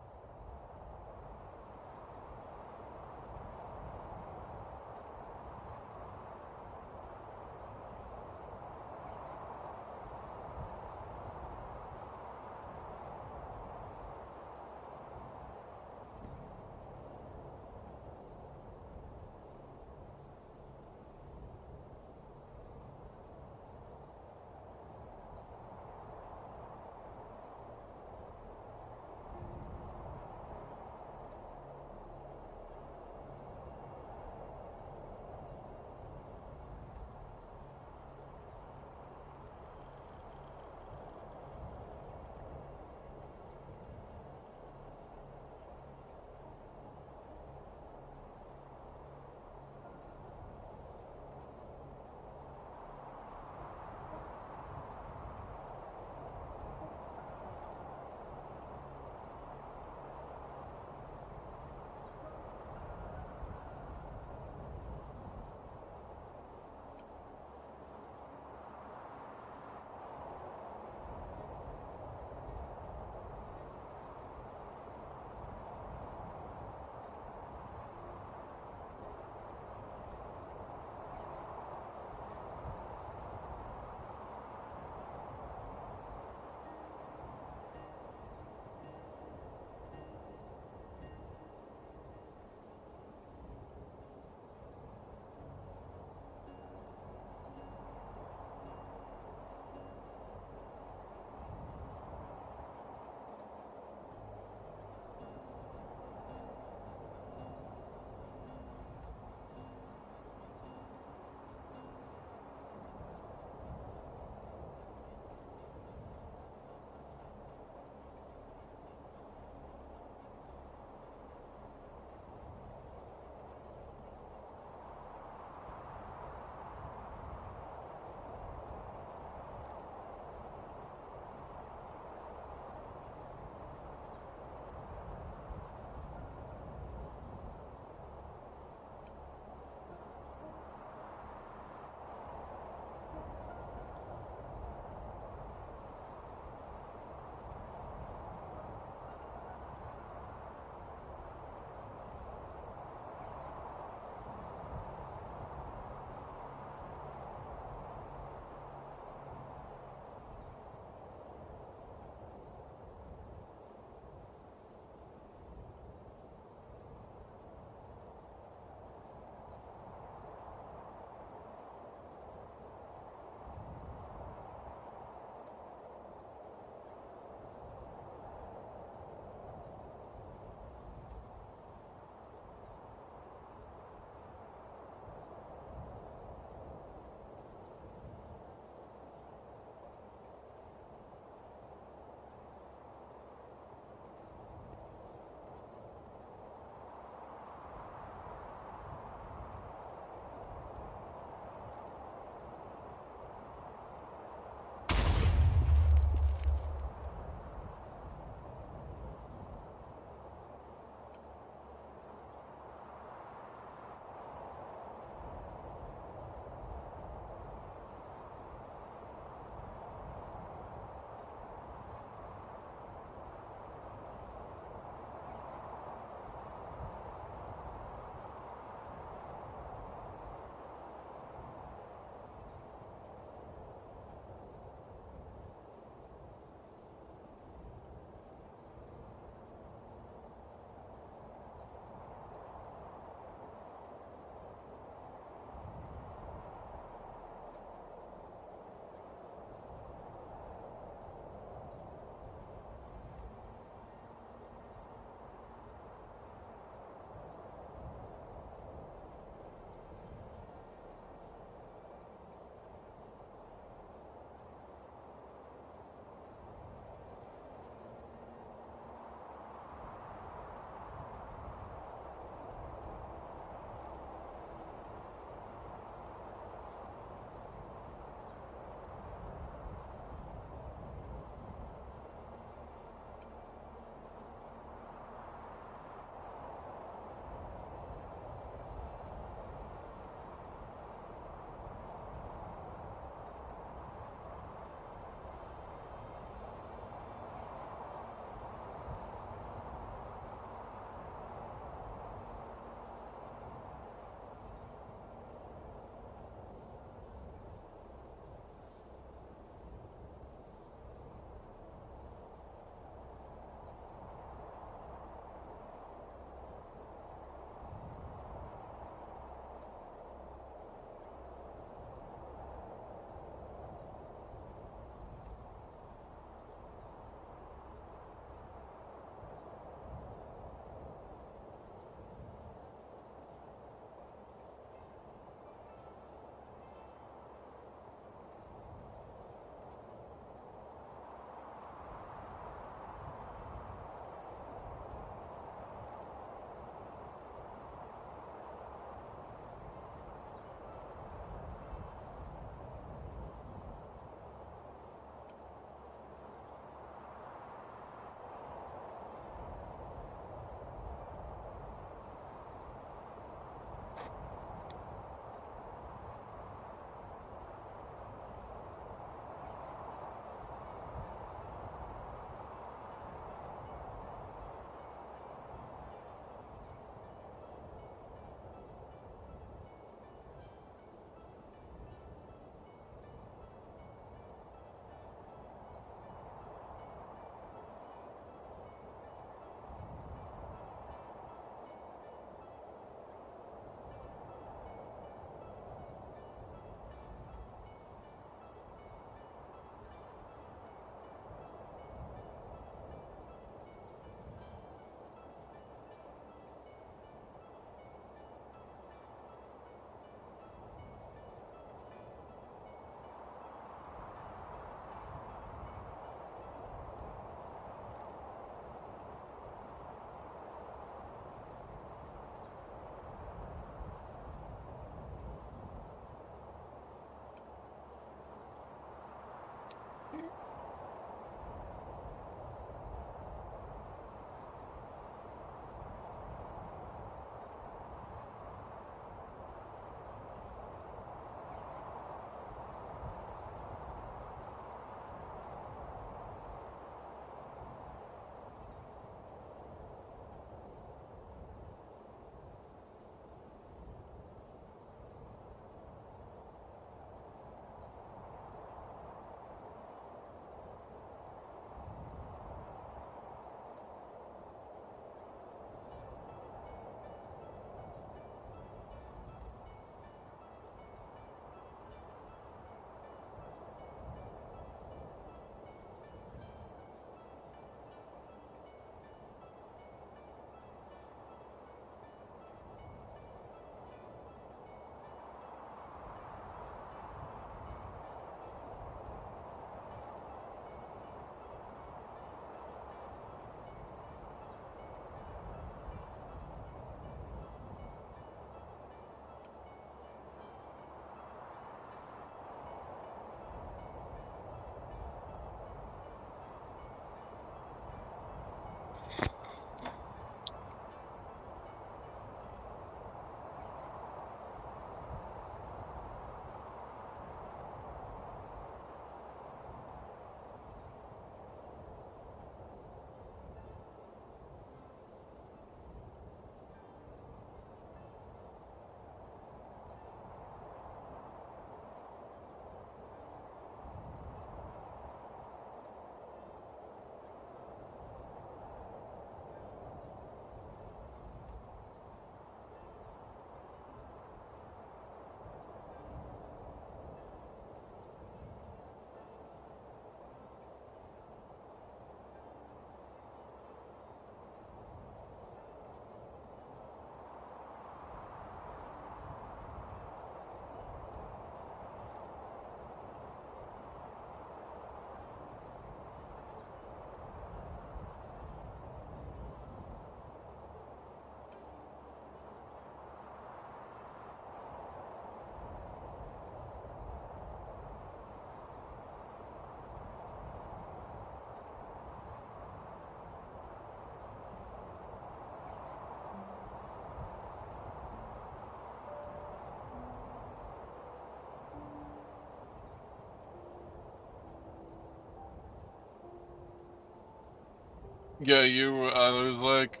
C: Yeah, I was like,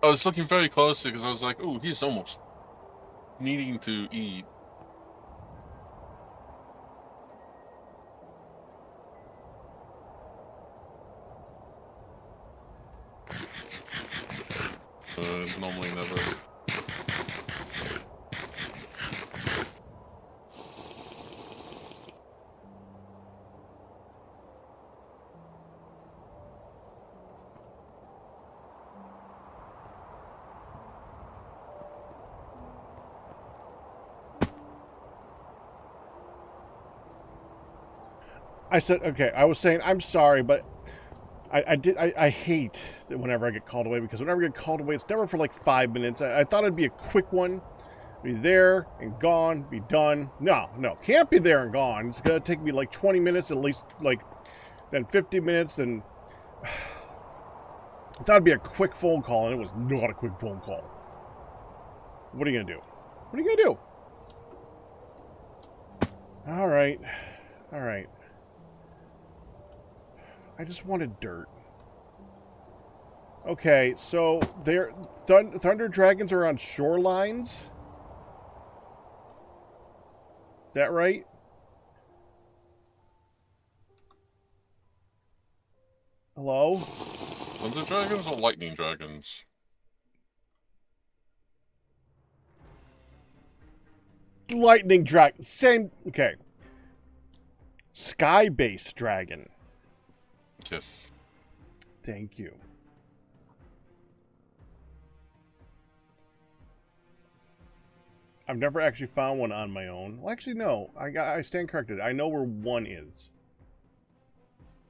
C: I was looking very closely because I was like, ooh, he's almost needing to eat. Normally never.
A: I said, okay, I was saying, I'm sorry, but I hate that whenever I get called away, because whenever I get called away, it's never for like 5 minutes. I thought it'd be a quick one, be there and gone, be done. No, can't be there and gone. It's gonna take me like 20 minutes at least, like, then 50 minutes, and I thought it'd be a quick phone call, and it was not a quick phone call. What are you gonna do? What are you gonna do? All right. I just wanted dirt. Okay, so thunder dragons are on shorelines. Is that right? Hello?
C: Thunder dragons or lightning dragons?
A: Lightning dragon. Same. Okay. Sky-based dragon.
C: Yes.
A: Thank you. I've never actually found one on my own. Well, actually, no. I stand corrected. I know where one is.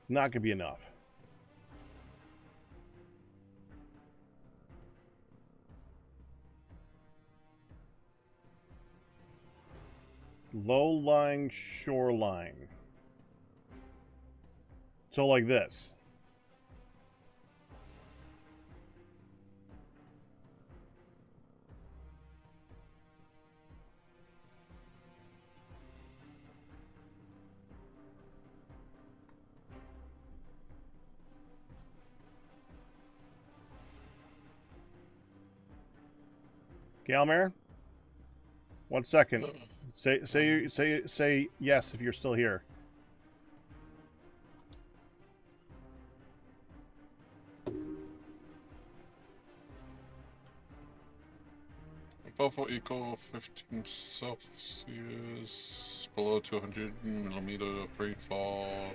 A: Not gonna be enough. Low-lying shoreline. So like this. Galmer? 1 second. Say yes if you're still here.
C: Above what you call 15 Celsius, below 200 millimeter of rainfall.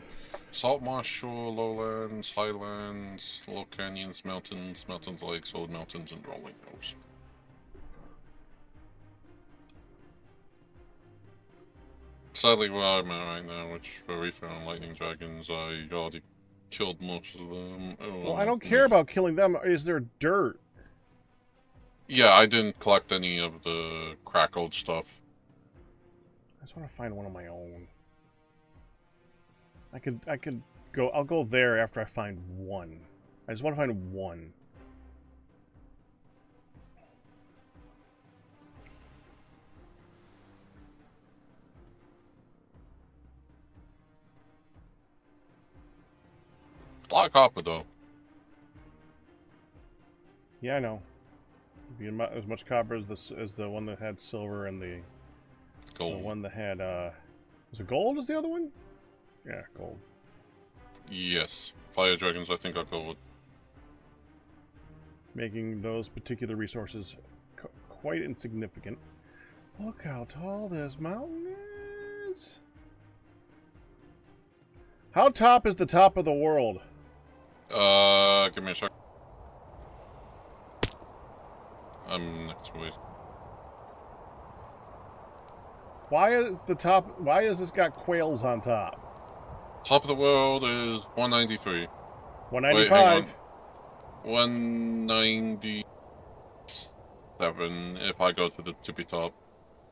C: Salt marsh shore, lowlands, highlands, low canyons, mountains, lakes, old mountains, and rolling hills. Sadly, where I'm at right now, where we found lightning dragons, I already killed most of them.
A: Well, I don't care about killing them. Is there dirt?
C: Yeah, I didn't collect any of the crackled stuff.
A: I just want to find one of my own. I could go. I'll go there after I find one. I just want to find one.
C: Black copper, though.
A: Yeah, I know. Be as much copper as the one that had silver, and the
C: Gold.
A: The one that had was it gold? Is the other one? Yeah, gold.
C: Yes, fire dragons. I think I'll go with.
A: Making those particular resources quite insignificant. Look how tall this mountain is. How top is the top of the world?
C: Give me a sec. I'm next week.
A: Why is the top? Why has this got quails on top?
C: Top of the world is 193.
A: 195.
C: Wait, 197 if I go to the tippy top.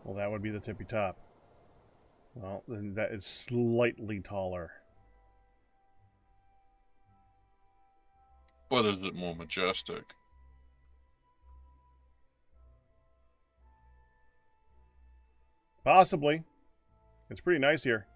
A: Well, that would be the tippy top. Well, then that is slightly taller.
C: But is it more majestic?
A: Possibly. It's pretty nice here.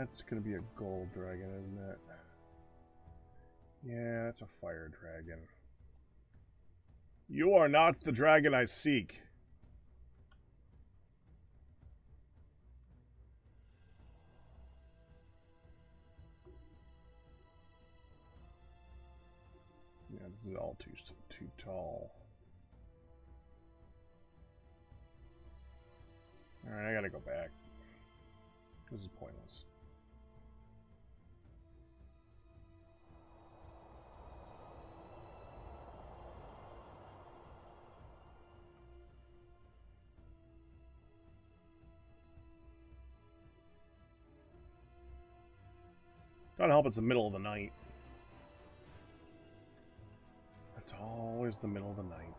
A: That's gonna be a gold dragon, isn't it? Yeah, that's a fire dragon. You are not the dragon I seek. Yeah, this is all too tall. Alright, I gotta go back. This is pointless. Gotta help it's the middle of the night. It's always the middle of the night.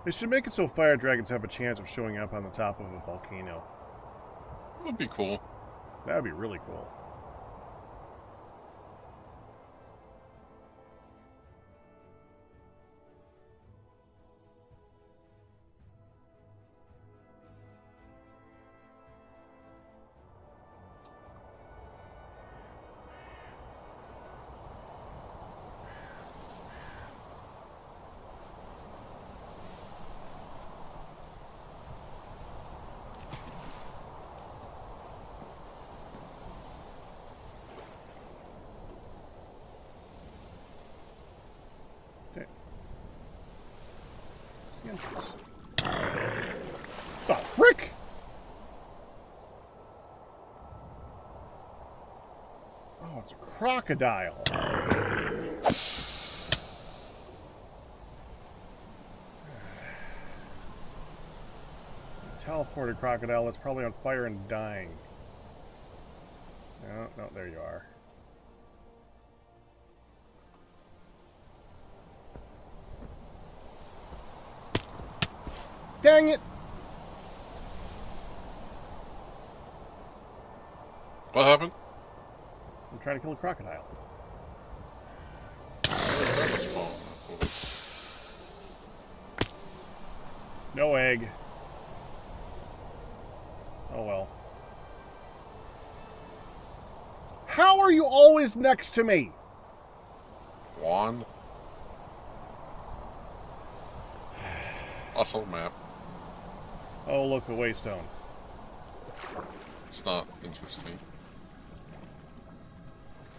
A: They should make it so fire dragons have a chance of showing up on the top of a volcano.
C: That would be cool.
A: That would be really cool. The frick? Oh, it's a crocodile. Teleported crocodile that's probably on fire and dying. No, no, there you are. Dang it!
C: What happened?
A: I'm trying to kill a crocodile. No egg. Oh well. How are you always next to me?
C: Wand. Also map.
A: Oh, look, a waystone.
C: It's not interesting.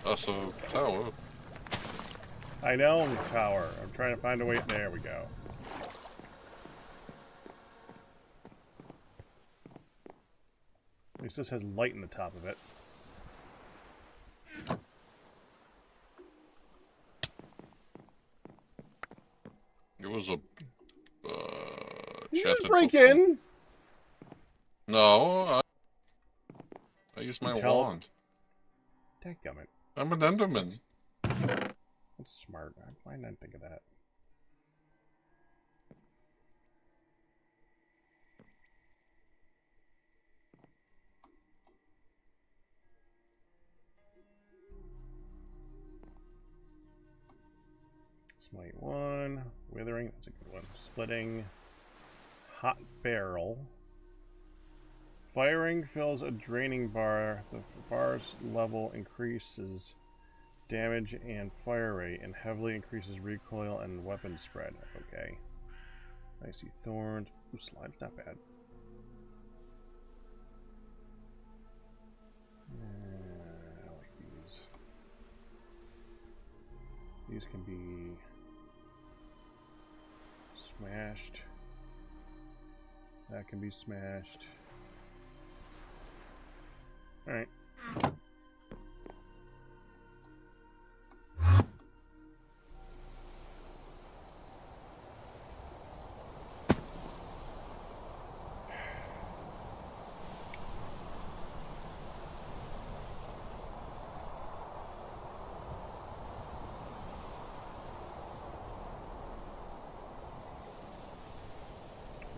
C: Also, tower.
A: I know, tower. I'm trying to find a way. There we go. At least this has light in the top of it.
C: It was a
A: You just break in.
C: No, I use my wand.
A: Dadgummit.
C: I'm an Enderman.
A: That's smart. Why didn't I think of that? Smite 1. Withering. That's a good one. Splitting. Hot barrel. Firing fills a draining bar. The bar's level increases damage and fire rate and heavily increases recoil and weapon spread. Okay. I see thorns. Ooh, slime's not bad. I like these. These can be smashed. That can be smashed. Alright.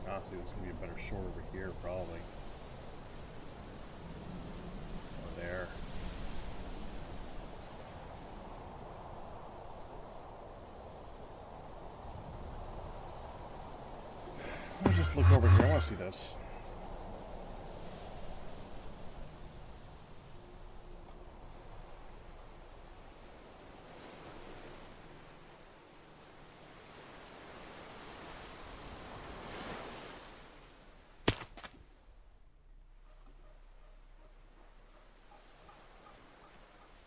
A: Honestly, this is going to be a better shore over here, probably. Or there. Where's look over here. I want to see this.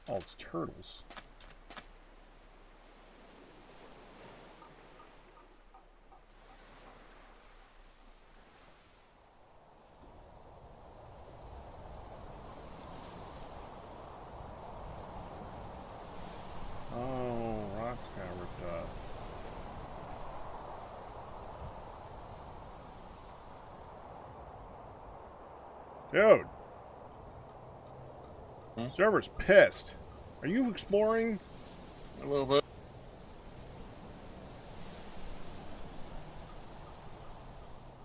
A: Oh, it's turtles. Oh, rocks got ripped up. Dude!
C: Hmm?
A: Server's pissed. Are you exploring?
C: A little bit.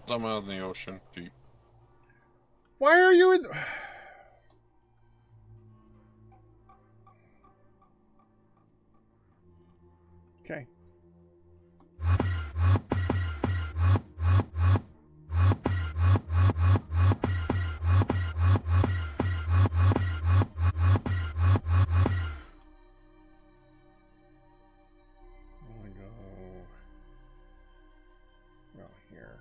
C: I'm out in the ocean, deep.
A: Why are you in... Okay. I'm gonna go here.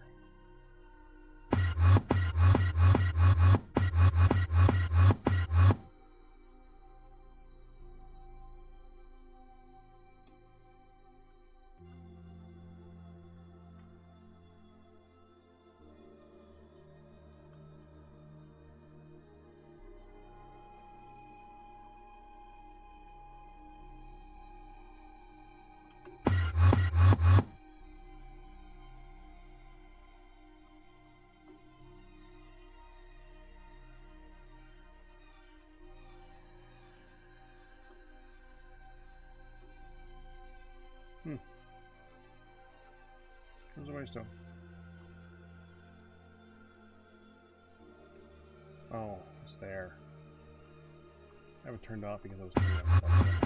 A: Where's the waystone? Oh, it's there. I have it turned off because I was turning off.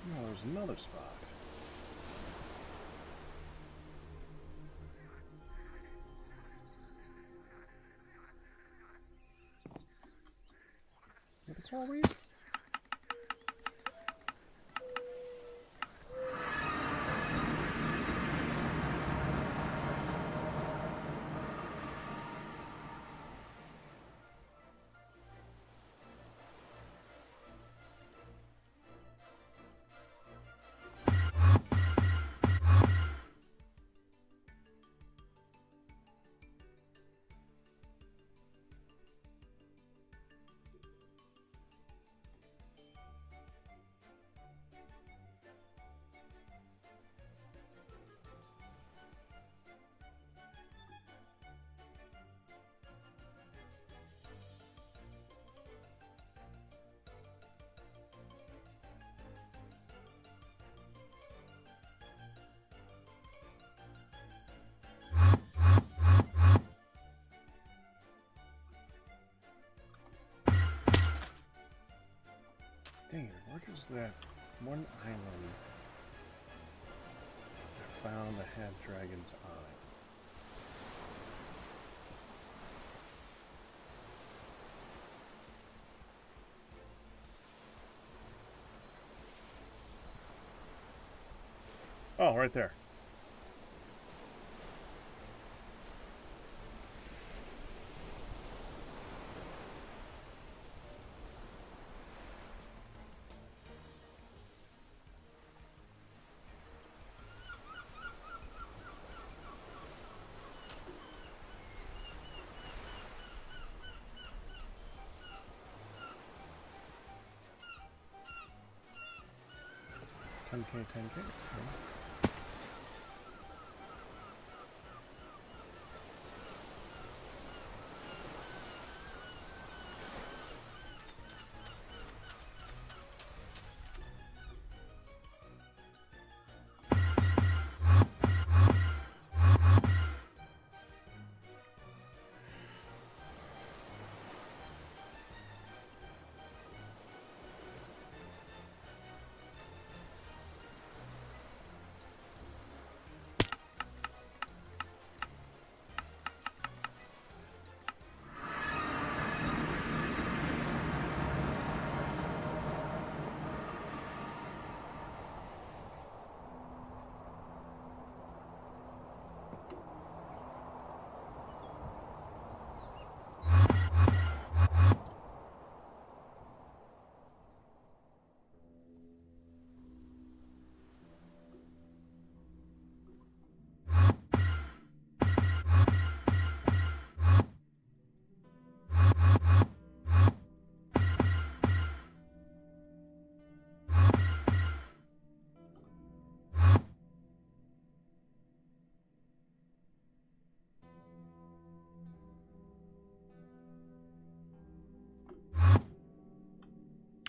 A: No, there's another spot. What the coral reef? Dang it, where does that one island I found that had dragon's eye? Oh, right there. 10K, 10K. Okay.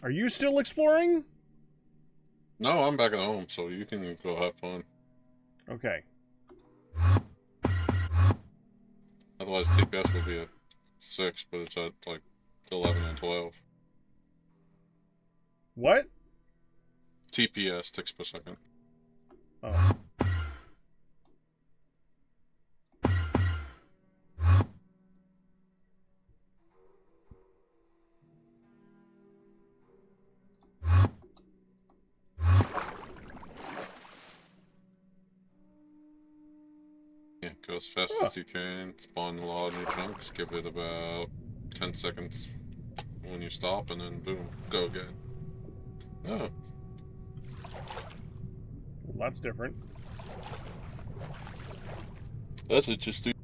A: Are you still exploring?
C: No, I'm back at home, so you can go have fun.
A: Okay.
C: Otherwise, TPS will be at 6, but it's at like 11 and 12.
A: What?
C: TPS, ticks per second.
A: Oh.
C: Yeah, go as fast as you can, spawn a lot of new chunks, give it about 10 seconds when you stop, and then boom, go again. Oh.
A: Well, that's different.
C: That's interesting.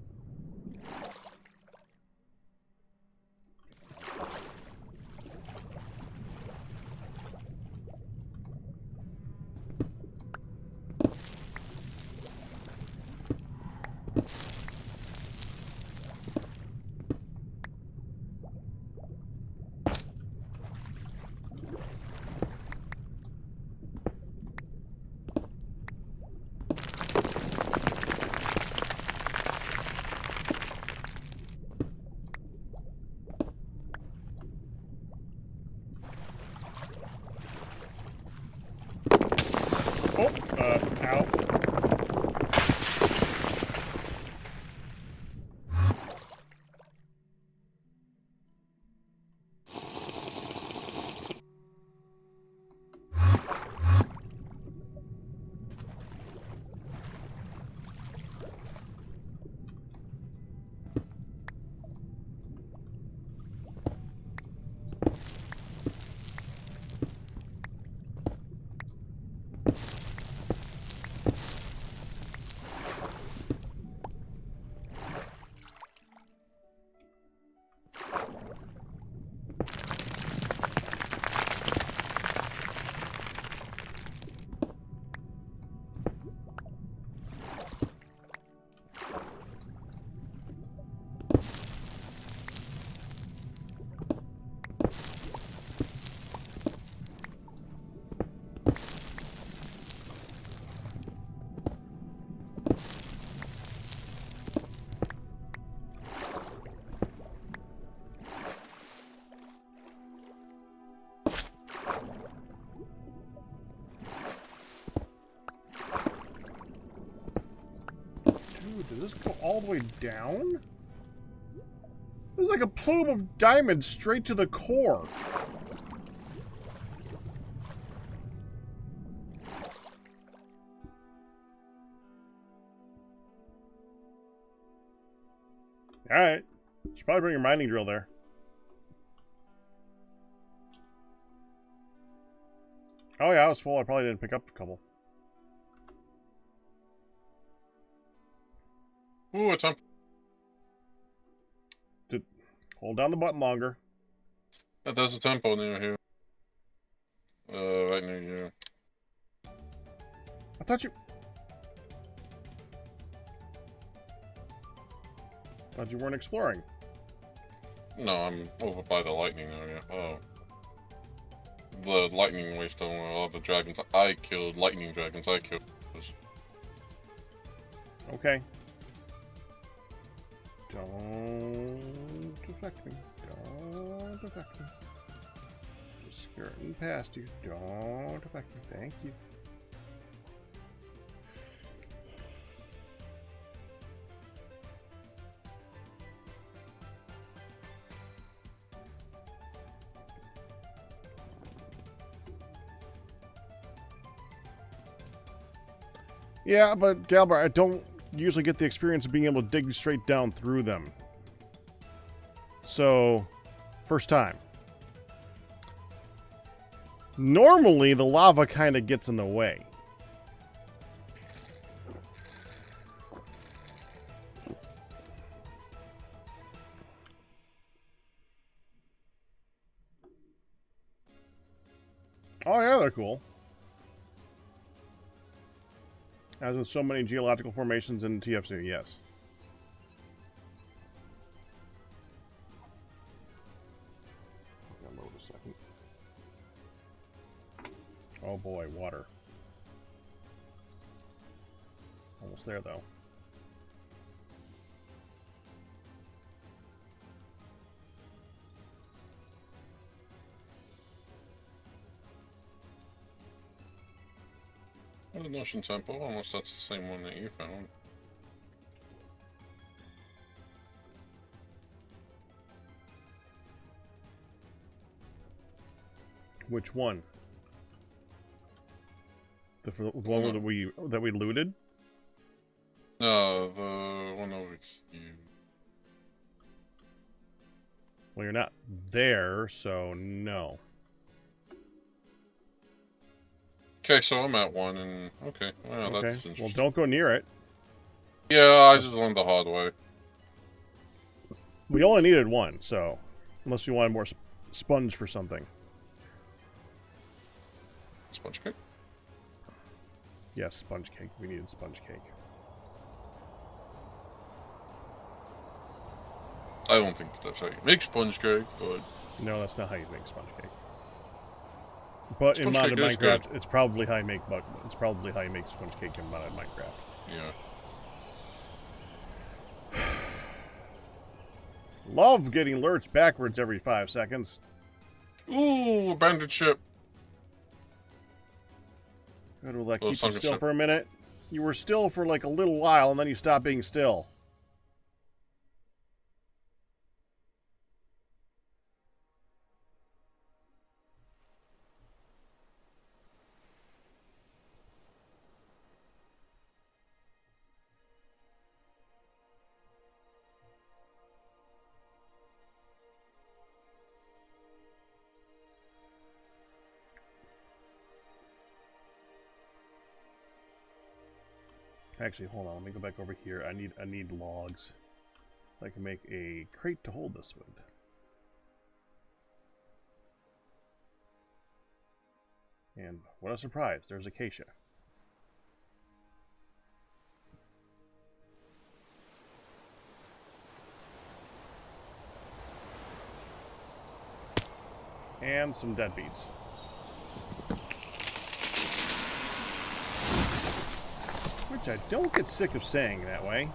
A: Oh, ow. Dude, does this go all the way down? There's like a plume of diamonds straight to the core. Alright. Should probably bring your mining drill there. Oh yeah, I was full. I probably didn't pick up a couple.
C: Ooh, it's on.
A: Hold down the button longer.
C: There's a tempo near here. Right near you.
A: I thought you weren't exploring.
C: No, I'm over by the lightning area. Oh. The lightning waystone where all the dragons I killed, lightning dragons I killed.
A: Okay. Don't affect me. Don't affect me. Just skirting past you. Don't affect me. Thank you. Yeah, but Galbar, I don't usually get the experience of being able to dig straight down through them. So, first time. Normally, the lava kind of gets in the way. Oh yeah, they're cool. As with so many geological formations in TFC, yes. Load a second. Oh boy, water. Almost there though.
C: What an ocean temple, almost that's the same one that you found.
A: Which one? The one that we looted?
C: No, the one over here.
A: Well, you're not there, so no.
C: Okay, so I'm at one, and okay, well,
A: Okay.
C: that's interesting.
A: Well, don't go near it.
C: Yeah, I just learned the hard way.
A: We only needed one, so unless you wanted more sponge for something.
C: Sponge cake?
A: Yes, sponge cake. We needed sponge cake.
C: I don't think that's how you make sponge cake, but...
A: No, that's not how you make sponge cake. But
C: Sponge
A: in
C: cake
A: modded
C: is
A: Minecraft,
C: good.
A: it's probably how you make it's probably how you make sponge cake in modded Minecraft.
C: Yeah.
A: Love getting lurched backwards every 5 seconds.
C: Ooh, abandoned ship.
A: Good, will that
C: Well,
A: keep you
C: sunken
A: still
C: ship.
A: for a minute? You were still for like a little while, and then you stopped being still. Actually, hold on. Let me go back over here. I need logs. I can make a crate to hold this with. And what a surprise! There's acacia. And some deadbeats. Which I don't get sick of saying that way.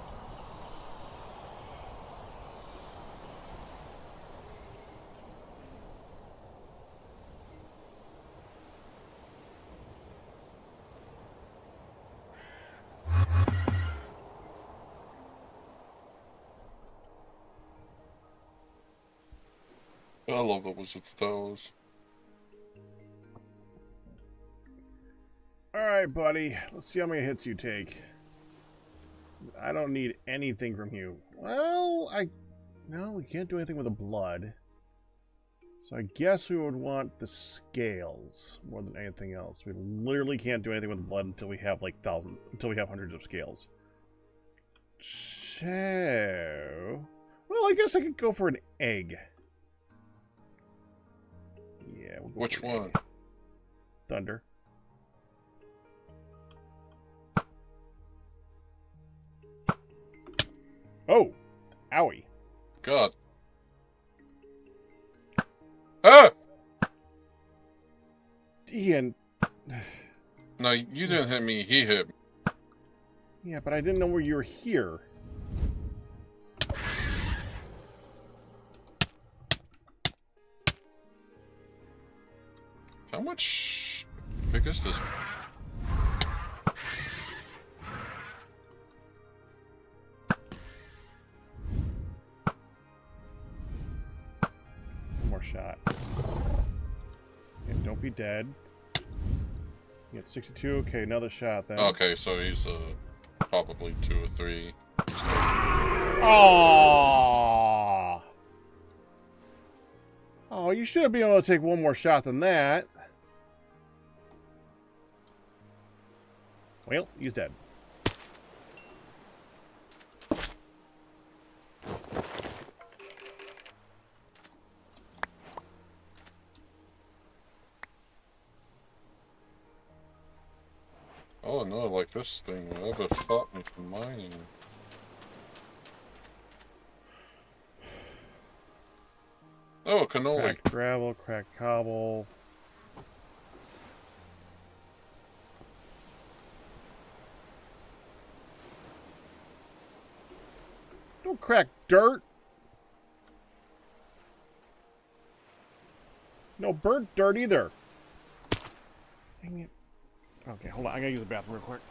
C: I love the wizard's towers.
A: Alright, buddy. Let's see how many hits you take. I don't need anything from you. Well, no, we can't do anything with the blood. So I guess we would want the scales more than anything else. We literally can't do anything with the blood until we have like until we have hundreds of scales. So, well, I guess I could go for an egg. Yeah, we'll go
C: Which
A: for an
C: one?
A: egg. Thunder. Oh! Owie.
C: God. Ah!
A: Ian.
C: No, you didn't hit me. He hit me.
A: Yeah, but I didn't know where you were here.
C: How much big is this?
A: One more shot. Yeah, don't be dead. You got 62. Okay, another shot then.
C: Okay, so he's probably 2 or 3.
A: Oh! Oh, you should have been able to take one more shot than that. Well, he's dead.
C: Oh no, like this thing will ever stop me from mining. Oh, cannoli.
A: Cracked gravel, cracked cobble. Don't crack dirt. No burnt dirt either. Dang it. Okay, hold on. I gotta use the bathroom real quick.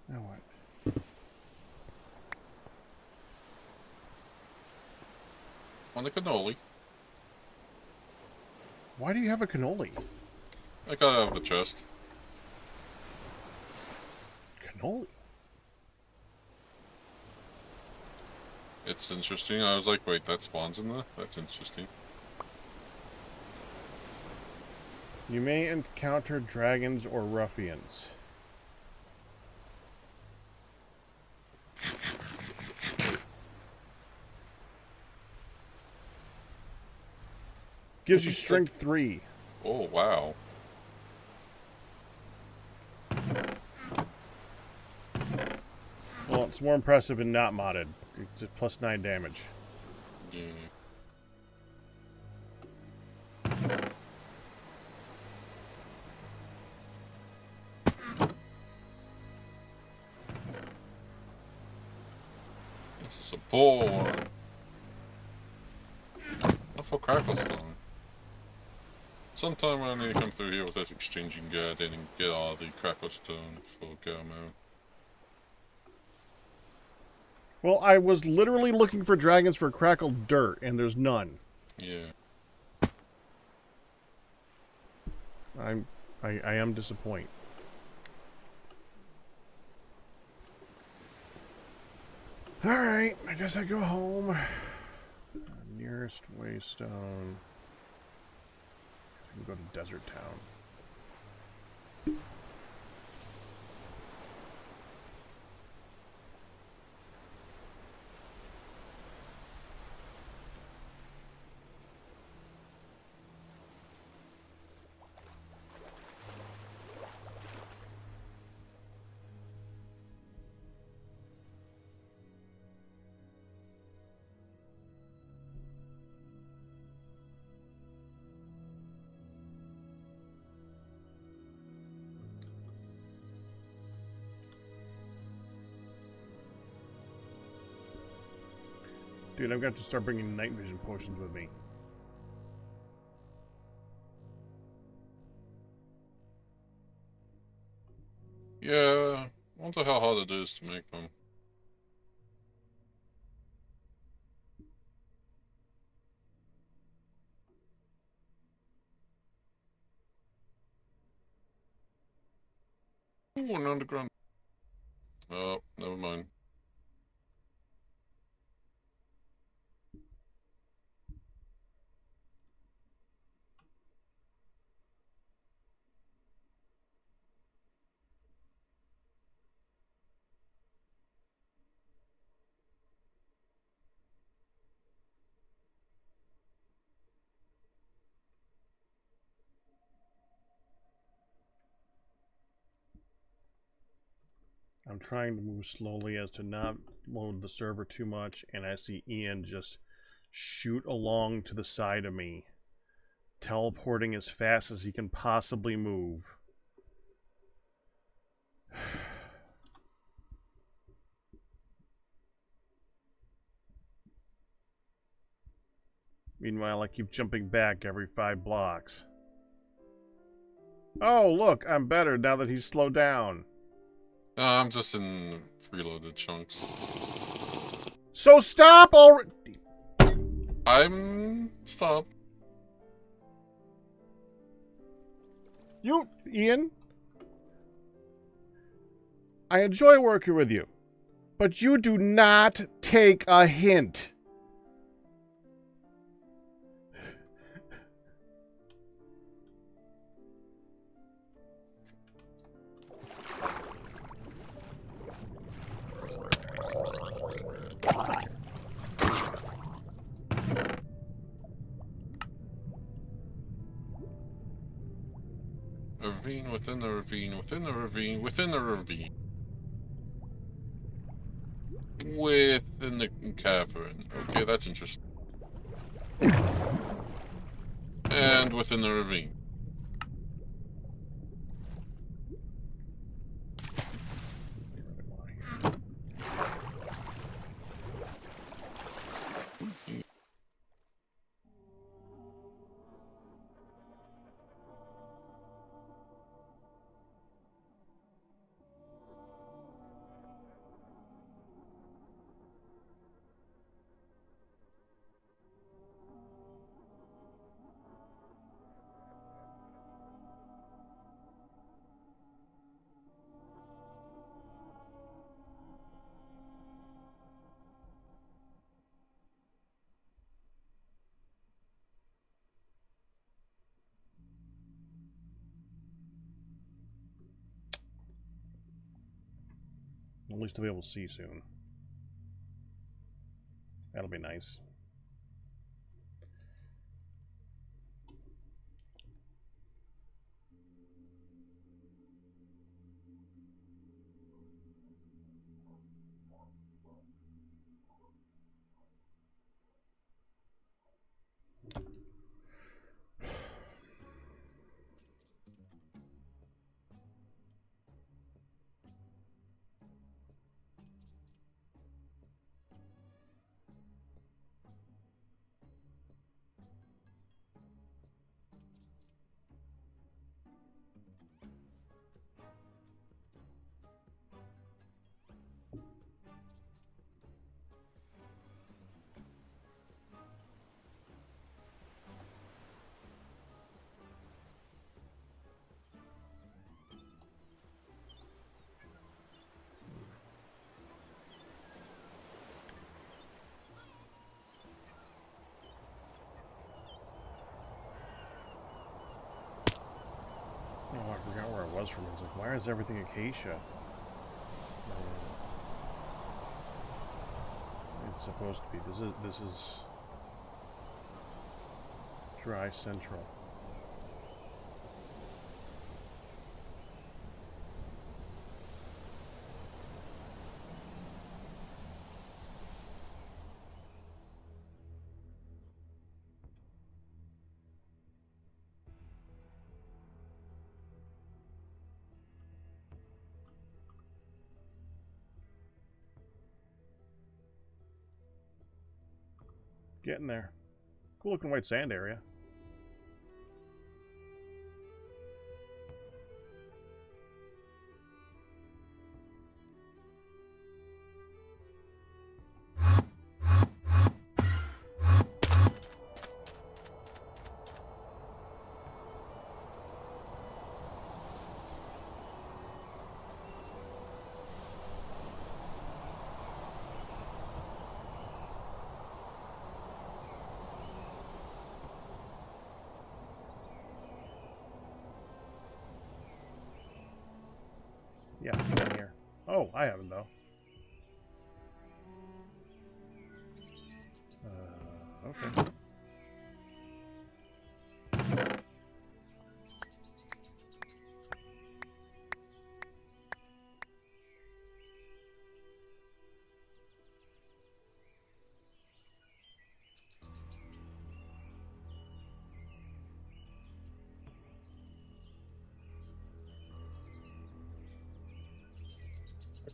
A: Now what?
C: On the cannoli.
A: Why do you have a cannoli?
C: I gotta have the chest.
A: Cannoli?
C: It's interesting. I was like, wait, that spawns in there? That's interesting.
A: You may encounter dragons or ruffians. Gives you strength 3.
C: Oh, wow.
A: Well, it's more impressive and not modded. It's just plus 9 damage.
C: Yeah. This is a bull. Not for Cracklestone. Sometime I need to come through here with this exchanging garden and get all the Cracklestone for Garmo.
A: Well, I was literally looking for dragons for crackled dirt, and there's none.
C: Yeah.
A: I am disappointed. Alright, I guess I go home. Nearest waystone. I can go to Desert Town. Dude, I've got to start bringing night vision potions with me.
C: Yeah, wonder how hard it is to make them. Ooh, an underground. Oh, never mind.
A: I'm trying to move slowly as to not load the server too much, and I see Ian just shoot along to the side of me, teleporting as fast as he can possibly move. Meanwhile, I keep jumping back every 5 blocks. Oh, look, I'm better now that he's slowed down.
C: I'm just in preloaded chunks.
A: So stop already!
C: Stop.
A: Ian, I enjoy working with you, but you do not take a hint.
C: A ravine within the ravine, within the ravine, within the ravine. Within the cavern. Okay, that's interesting. And within the ravine.
A: At least I'll be able to see soon. That'll be nice. Oh, I forgot where I was from. I was like, why is everything acacia? It's supposed to be. This is dry central. Getting there. Cool looking white sand area. Yeah, down here. Oh, I haven't though. Okay.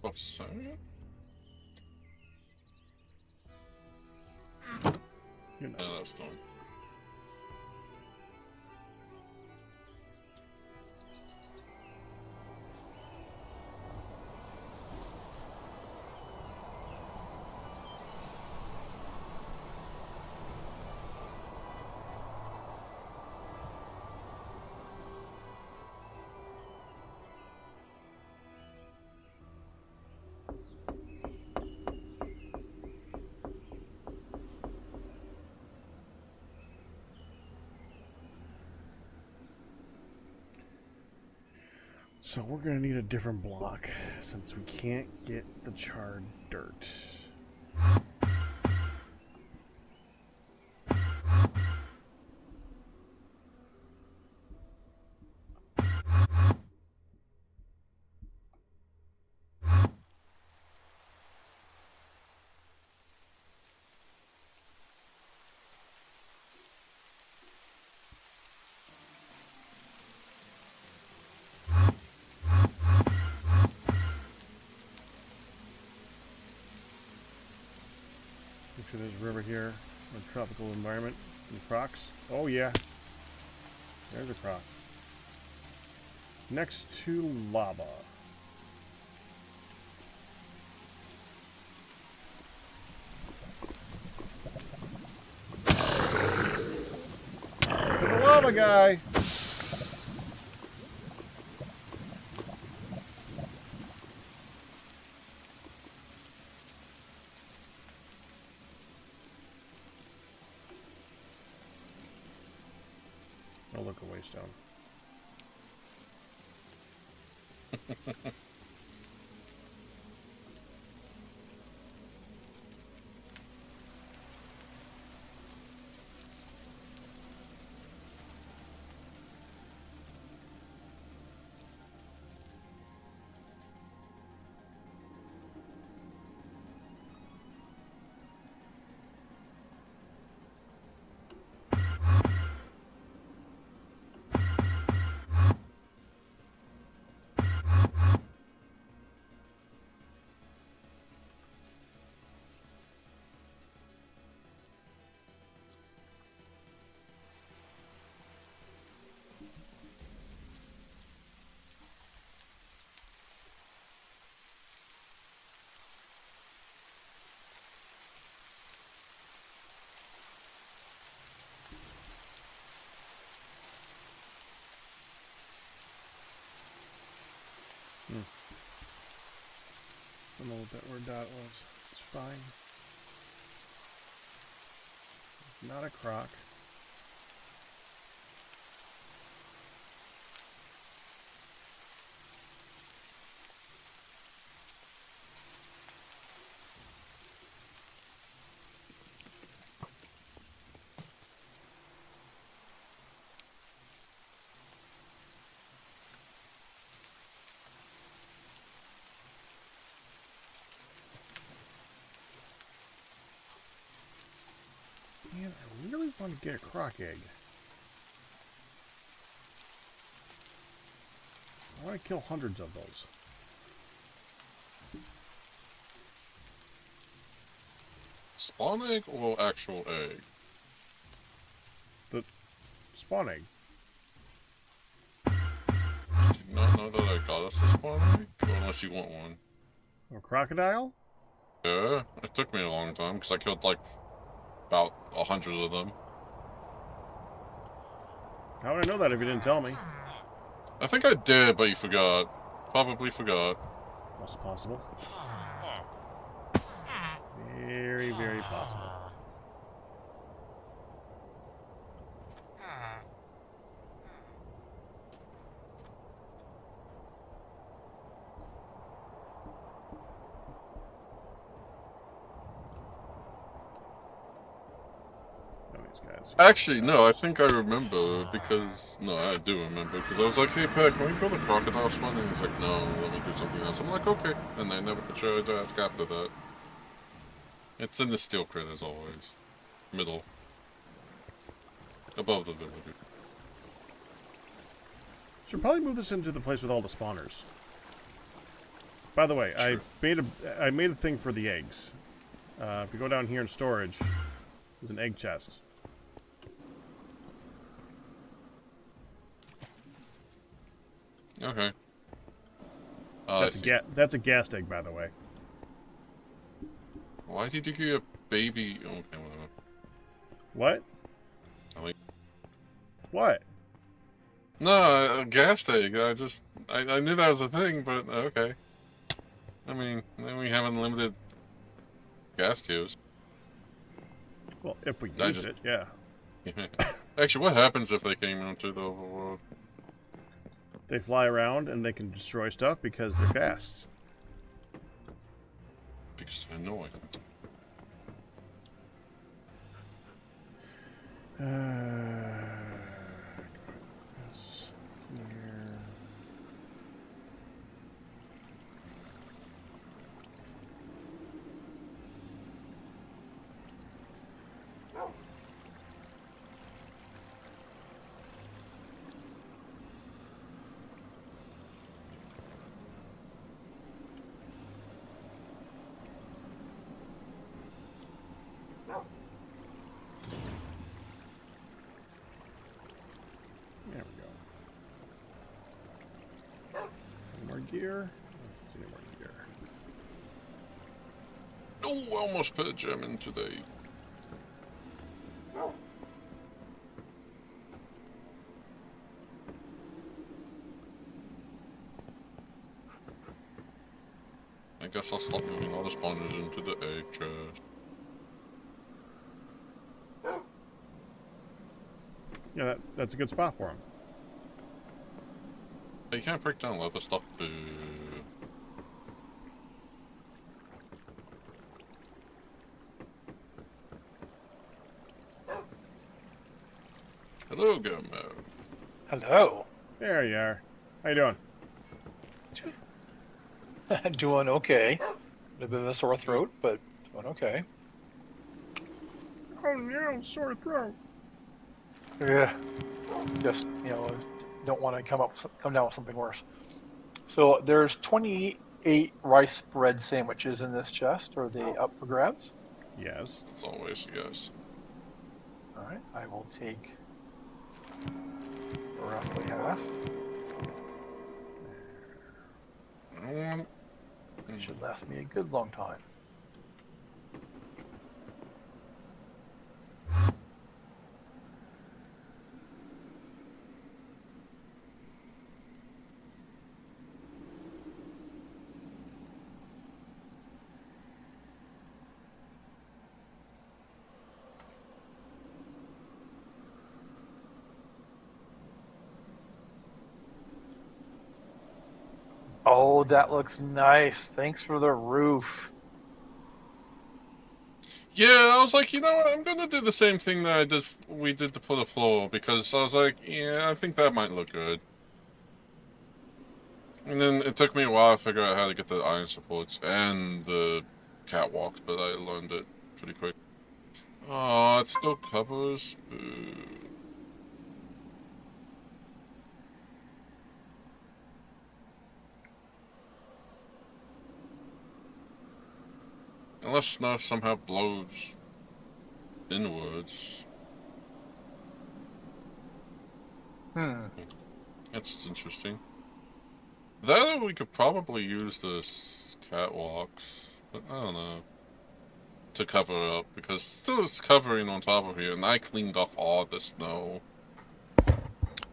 C: What's sand?
A: You know.
C: Yeah, that's done.
A: So we're gonna need a different block since we can't get the charred dirt. Picture this river here, a tropical environment, and crocs. Oh yeah, there's a croc. Next to lava. The lava guy! Oh, look, a waystone. I don't know what that word dot was. It's fine. Not a croc. Man, I really want to get a croc egg. I want to kill hundreds of those.
C: Spawn egg or actual egg?
A: Spawn egg.
C: Did you not know that I got us a spawn egg? Unless you want one.
A: A crocodile?
C: Yeah, it took me a long time because I killed like about 100 of them.
A: How would I know that if you didn't tell me?
C: I think I did, but you forgot. Probably forgot.
A: That's possible. Very, very possible.
C: Actually, no, I think I remember because... No, I do remember because I was like, hey, Pat, can we build a crocodile spawn? And he's like, no, let me do something else. I'm like, okay. And I never tried to ask after that. It's in the steel crate as always. Middle. Above the villager.
A: Should probably move this into the place with all the spawners. By the way,
C: Sure.
A: I made a thing for the eggs. If you go down here in storage, there's an egg chest.
C: Okay.
A: That's a ghast egg, by the way.
C: Why did you give a baby... Okay, whatever.
A: What?
C: I like...
A: What?
C: No, a gas egg. I knew that was a thing, but okay. I mean, then we have unlimited gas tubes.
A: Well, if we
C: I
A: use
C: just-
A: it, yeah.
C: Actually, what happens if they came into the overworld?
A: They fly around and they can destroy stuff because they're ghasts.
C: Because they're annoying.
A: Yes, here. There we go. Any more gear? Let's see, any more gear.
C: Oh, I almost put a gem in today. I guess I'll stop moving all the spawners into the egg chest.
A: Yeah, that's a good spot for them.
C: You can't break down leather stuff, boo. Hello, Gummo.
D: Hello.
A: There you are. How you doing?
D: Doing okay. A bit of a sore throat, but doing okay.
A: Oh no, sore throat.
D: Yeah. Just, don't want to come down with something worse. So there's 28 rice bread sandwiches in this chest. Are they up for grabs?
A: Yes.
C: As always, yes.
D: All right. I will take roughly half. It should last me a good long time. Oh, that looks nice. Thanks for the roof.
C: Yeah, I was like, you know what, I'm gonna do the same thing that we did for the floor, because I was like, yeah, I think that might look good. And then it took me a while to figure out how to get the iron supports and the catwalks, but I learned it pretty quick. Oh, it still covers? Boo. Unless snow somehow blows inwards.
D: Hmm.
C: That's interesting. That we could probably use the catwalks, but I don't know, to cover up, because it still is covering on top of here, and I cleaned off all the snow.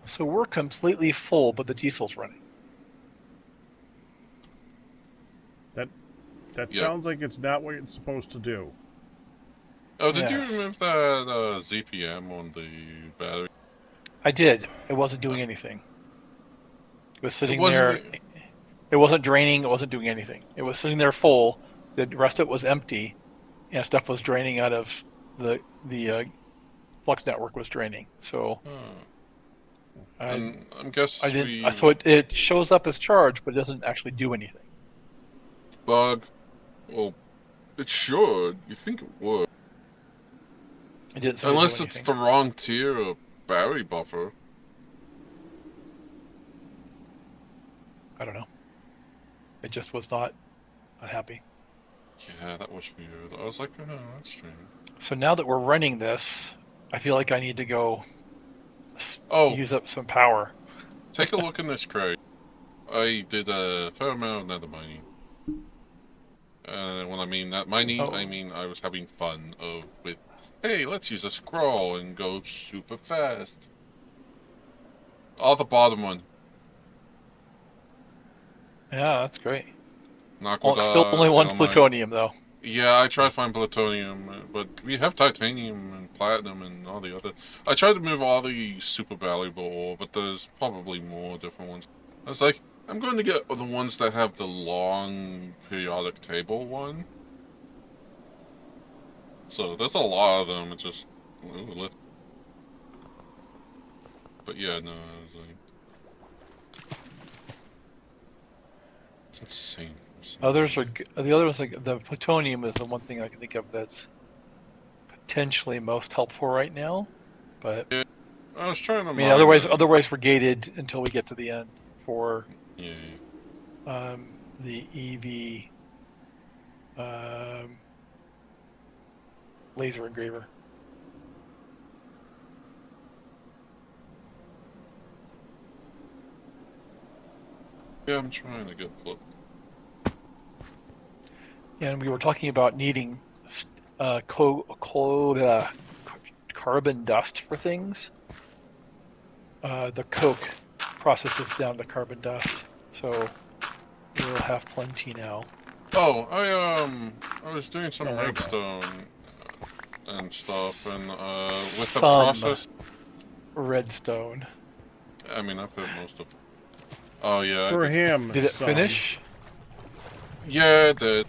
D: So we're completely full, but the diesel's running.
A: That
C: Yep.
A: sounds like it's not what it's supposed to do.
C: Oh, did you
D: Yes.
C: remove that ZPM on the battery?
D: I did. It wasn't doing anything. It was sitting there.
C: wasn't.
D: It wasn't draining. It wasn't doing anything. It was sitting there full. The rest of it was empty, and stuff was draining out of the flux network was draining. So
C: I'm guessing
D: I didn't. So it shows up as charged, but it doesn't actually do anything.
C: bug. Well, it should. You think it would?
D: It didn't.
C: Unless it's the wrong tier of battery buffer.
D: I don't know. It just was not happy.
C: Yeah, that was weird. I was like, oh, that's strange.
D: So now that we're running this, I feel like I need to go use up some power.
C: Take a look in this crate. I did a fair amount of nether mining. When I mean that mining, I mean I was having fun with, hey, let's use a scroll and go super fast. Oh, the bottom one.
D: Yeah, that's great.
C: Still
D: only one plutonium, though.
C: Yeah, I tried to find plutonium, but we have titanium and platinum and all the other. I tried to move all the super valuable ore, but there's probably more different ones. I was like, I'm going to get the ones that have the long periodic table one. So there's a lot of them. It's just, but yeah, no, I was like, it's insane.
D: The others, like the plutonium is the one thing I can think of that's potentially most helpful right now. But
C: yeah, I was trying to.
D: I mean, otherwise we're gated until we get to the end for the EV laser engraver.
C: Yeah, I'm trying to get plug.
D: And we were talking about needing carbon dust for things. The coke processes down the carbon dust, so we'll have plenty now.
C: Oh, I was doing some redstone and stuff, and with the process.
D: Redstone.
C: I mean, I put most of. Oh yeah.
A: For him.
D: Did it finish?
C: Yeah, it did.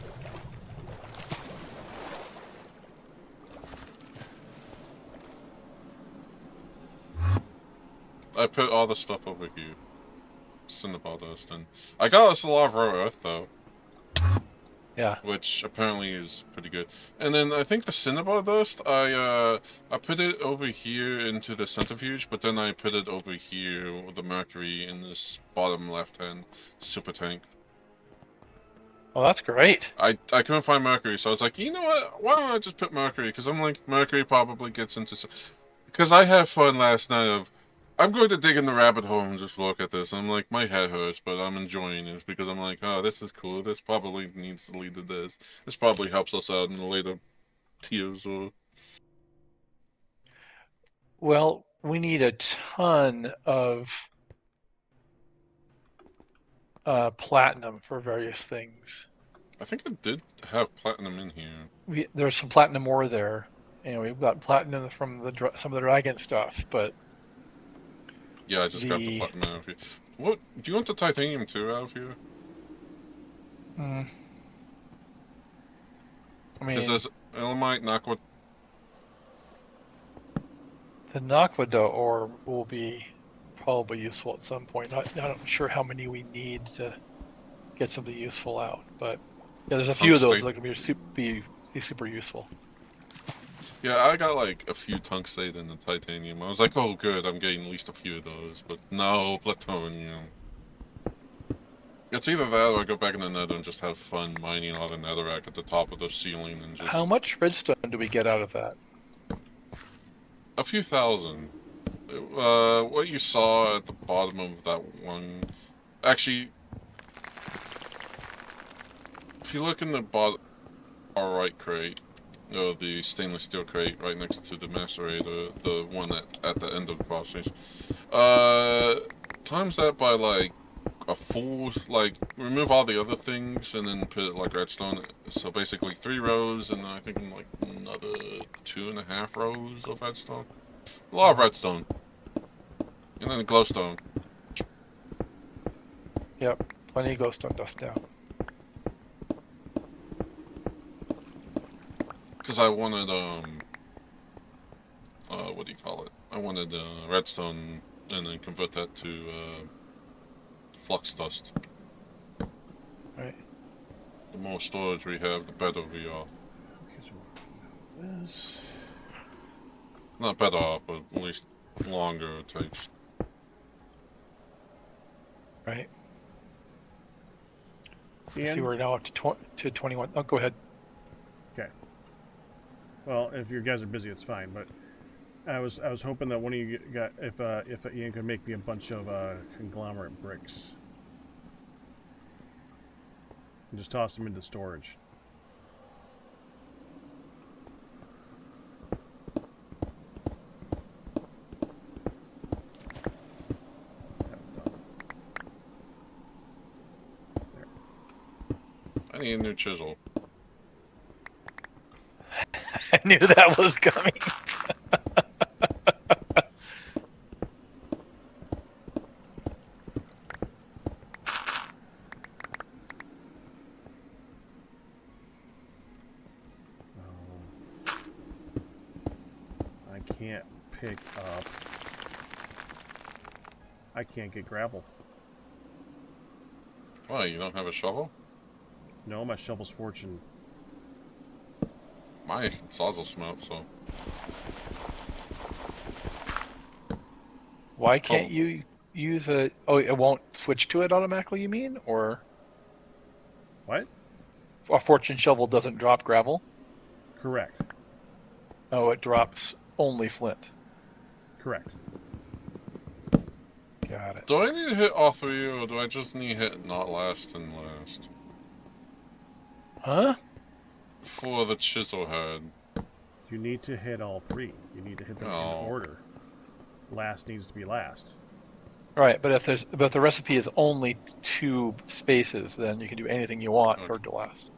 C: I put all the stuff over here. Cinnabar dust, and I got us a lot of raw earth though.
D: Yeah.
C: Which apparently is pretty good. And then I think the cinnabar dust, I put it over here into the centrifuge, but then I put it over here with the mercury in this bottom left-hand super tank.
D: Oh, that's great.
C: I couldn't find mercury, so I was like, you know what? Why don't I just put mercury? Because I'm like, mercury probably gets into. Because I had fun last night of, I'm going to dig in the rabbit hole and just look at this. I'm like, my head hurts, but I'm enjoying this because I'm like, oh, this is cool. This probably needs to lead to this. This probably helps us out in the later tiers or.
D: Well, we need a ton of platinum for various things.
C: I think it did have platinum in here.
D: There's some platinum ore there, and we've got platinum from some of the dragon stuff, but.
C: Yeah, I just got the platinum out of here. What? Do you want the titanium too out of here?
D: I mean,
C: because there's Elamite, Nakwa.
D: The Nakwado ore will be probably useful at some point. Not sure how many we need to get something useful out, but yeah, there's a few of those that can be super useful.
C: Yeah, I got like a few tungstate and the titanium. I was like, oh good, I'm getting at least a few of those. But no, plutonium. It's either that or I go back in the nether and just have fun mining all the netherrack at the top of the ceiling and just...
D: How much redstone do we get out of that?
C: A few thousand. what you saw at the bottom of that one... Actually, if you look in the bottom right crate, the stainless steel crate right next to the macerator, the one at the end of the process, times that by like a full, like, remove all the other things and then put it like redstone. So basically 3 rows, and then I think like another 2.5 rows of redstone. A lot of redstone. And then glowstone.
D: Yep, plenty of glowstone dust down.
C: Because I wanted, what do you call it? I wanted redstone and then convert that to flux dust.
D: Right.
C: The more storage we have, the better we are.
A: Okay, so we'll do this.
C: Not better off, but at least longer it takes.
D: Right.
A: And,
D: See, we're now up to 21. Oh, go ahead.
A: okay. Well, if you guys are busy, it's fine. But I was hoping that one of you got if Ian could make me a bunch of conglomerate bricks and just toss them into storage.
C: I need a new chisel.
D: I knew that was coming.
A: I can't pick up. I can't get gravel.
C: Why, you don't have a shovel?
A: No, my shovel's fortune.
C: My sawzall smelt, so...
D: Why can't you use a... Oh, it won't switch to it automatically, you mean? Or
A: What?
D: a fortune shovel doesn't drop gravel?
A: Correct.
D: Oh, it drops only flint.
A: Correct.
D: Got it.
C: Do I need to hit all 3, or do I just need to hit not last and last?
D: Huh?
C: For the chisel head.
A: You need to hit all 3. You need to hit them in
C: Oh.
A: order. Last needs to be last.
D: Right, but if the recipe is only 2 spaces, then you can do anything you want
C: Okay.
D: to last.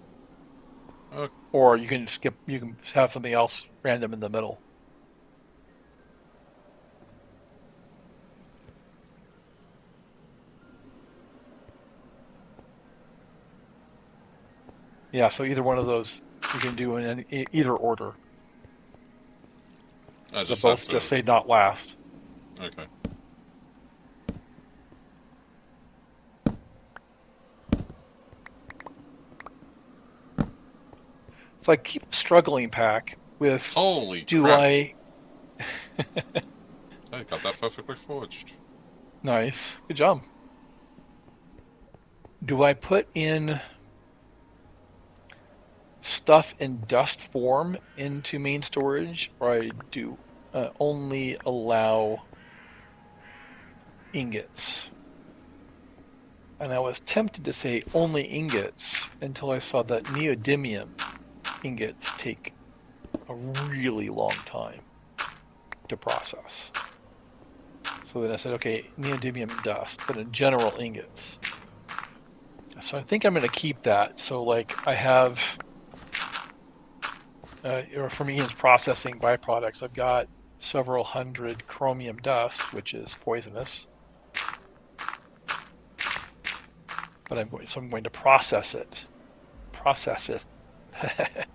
C: Okay.
D: Or you can skip. You can have something else random in the middle. Yeah, so either one of those you can do in either order.
C: I
D: So
C: just
D: both
C: have to...
D: just say not last.
C: Okay.
D: So I keep struggling, Pack, with
C: Holy
D: do
C: crap.
D: I...
C: I got that perfectly forged.
D: Nice. Good job. Do I put in stuff in dust form into main storage, or I do only allow ingots? And I was tempted to say only ingots until I saw that neodymium ingots take a really long time to process. So then I said, okay, neodymium dust, but in general ingots. So I think I'm going to keep that. So like I have, from Ian's processing byproducts, I've got several hundred chromium dust, which is poisonous. But I'm going to process it.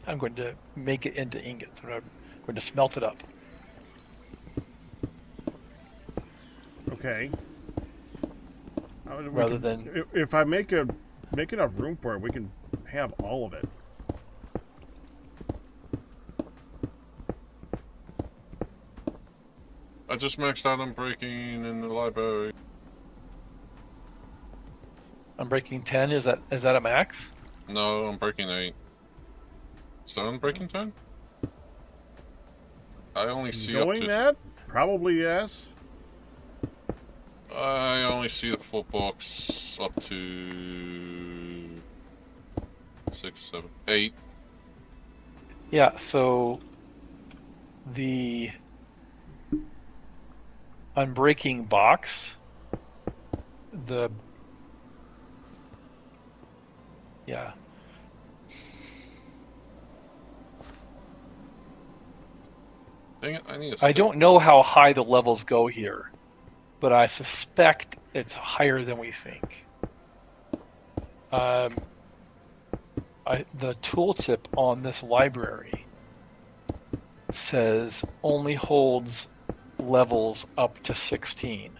D: I'm going to make it into ingots. I'm going to smelt it up.
A: Okay.
D: Rather than...
A: If I make enough room for it, we can have all of it.
C: I just maxed out on breaking in the library.
D: I'm breaking 10. Is that a max?
C: No, I'm breaking 8. Is that on breaking 10? I only see up
A: Going
C: to...
A: that? Probably yes.
C: I only see the full box up to 6, 7, 8.
D: Yeah, so the unbreaking box, yeah.
C: Dang it, I need a
D: I
C: stick.
D: don't know how high the levels go here, but I suspect it's higher than we think. The tooltip on this library says only holds levels up to 16.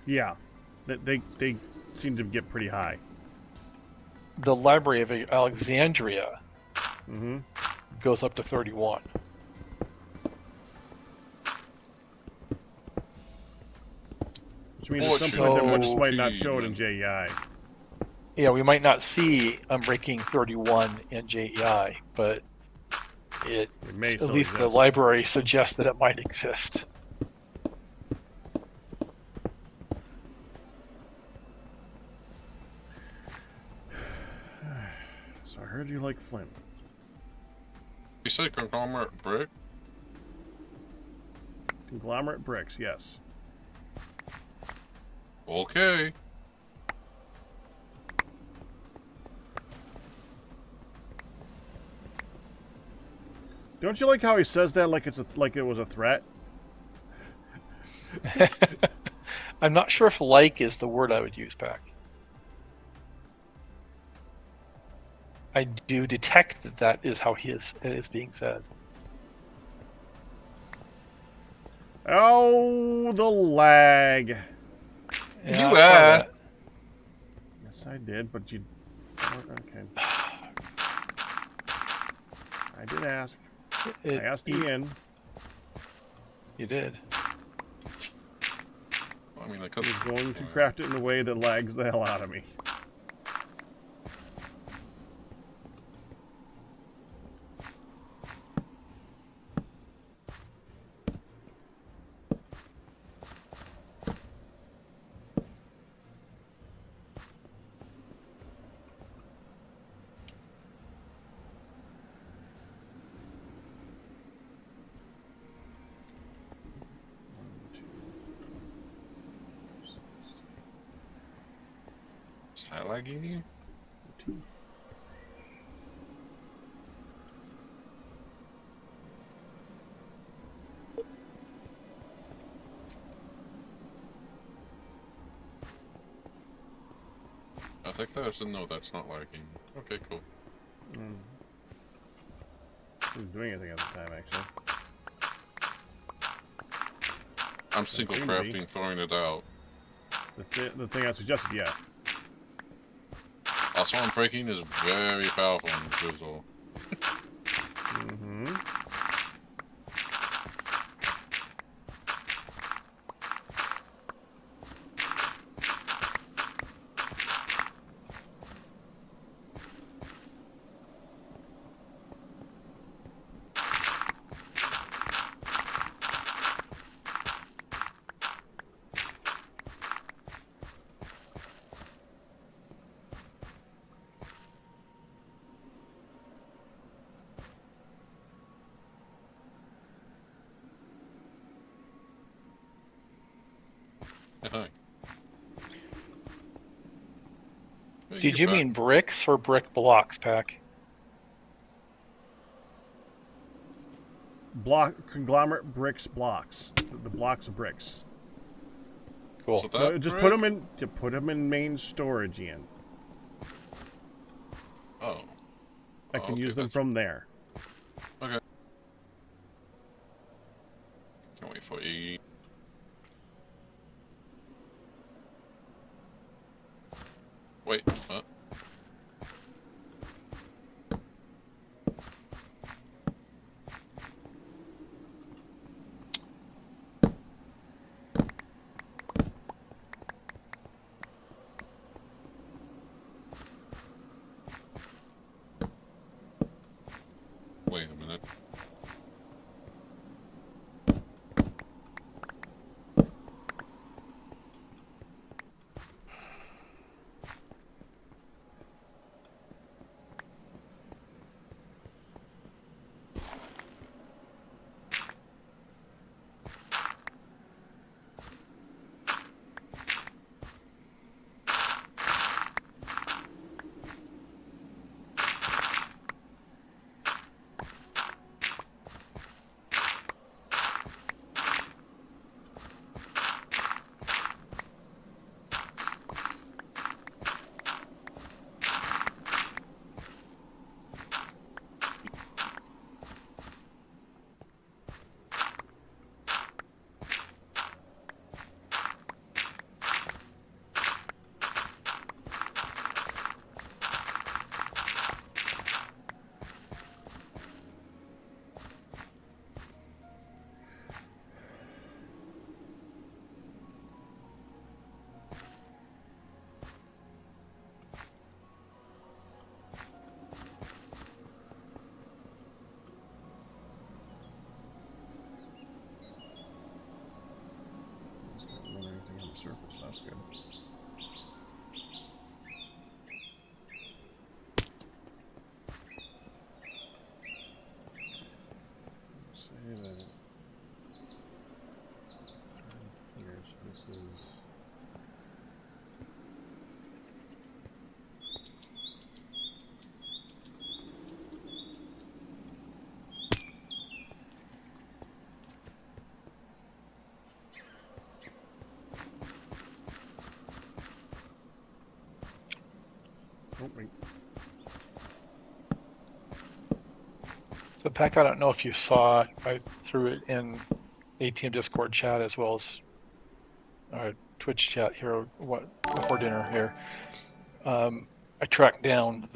A: Yeah, they seem to get pretty high.
D: The Library of Alexandria
A: Mm-hmm.
D: goes up to 31.
A: Which means at some point that just might not show it in
C: So-
A: JEI.
D: Yeah, we might not see Unbreaking 31 in JEI, but
A: It may
D: at
A: still
D: least the
A: exist.
D: library suggests that it might exist.
A: So I heard you like Flint.
C: You say conglomerate brick?
A: Conglomerate bricks, yes.
C: Okay.
A: Don't you like how he says that like it was a threat?
D: I'm not sure if like is the word I would use, Pack. I do detect that that is how it is being said.
A: Oh, the lag.
D: Yeah,
C: You
D: I saw
C: asked.
D: that.
A: Yes, I did, but you. Okay. I did ask. I asked Ian.
D: You did.
C: I mean, I could.
A: He's going to craft it in a way that lags the hell out of me.
C: Is that lagging you? I think that's a no, that's not lagging. Okay, cool.
A: I wasn't doing anything at the time, actually.
C: I'm single
A: seem to be.
C: crafting, throwing it out.
A: The thing I suggested, yeah.
C: Also, unbreaking is very powerful in Drizzle.
A: Mm-hmm.
C: Hi. Hey,
D: Did
C: you're
D: you
C: back.
D: mean bricks or brick blocks, Pack?
A: Conglomerate bricks blocks. The blocks of bricks.
D: Cool.
C: So that
A: No, just
C: brick?
A: put them in main storage, Ian.
C: Oh.
A: I can
C: okay,
A: use them
C: that's-
A: from there.
C: Okay. Can't wait for you. Wait, what? Wait a minute.
A: That's good. Say that. Here's this is. Oh, wait.
D: So, Pack, I don't know if you saw, I threw it in ATM Discord chat as well as our Twitch chat here before dinner here. I tracked down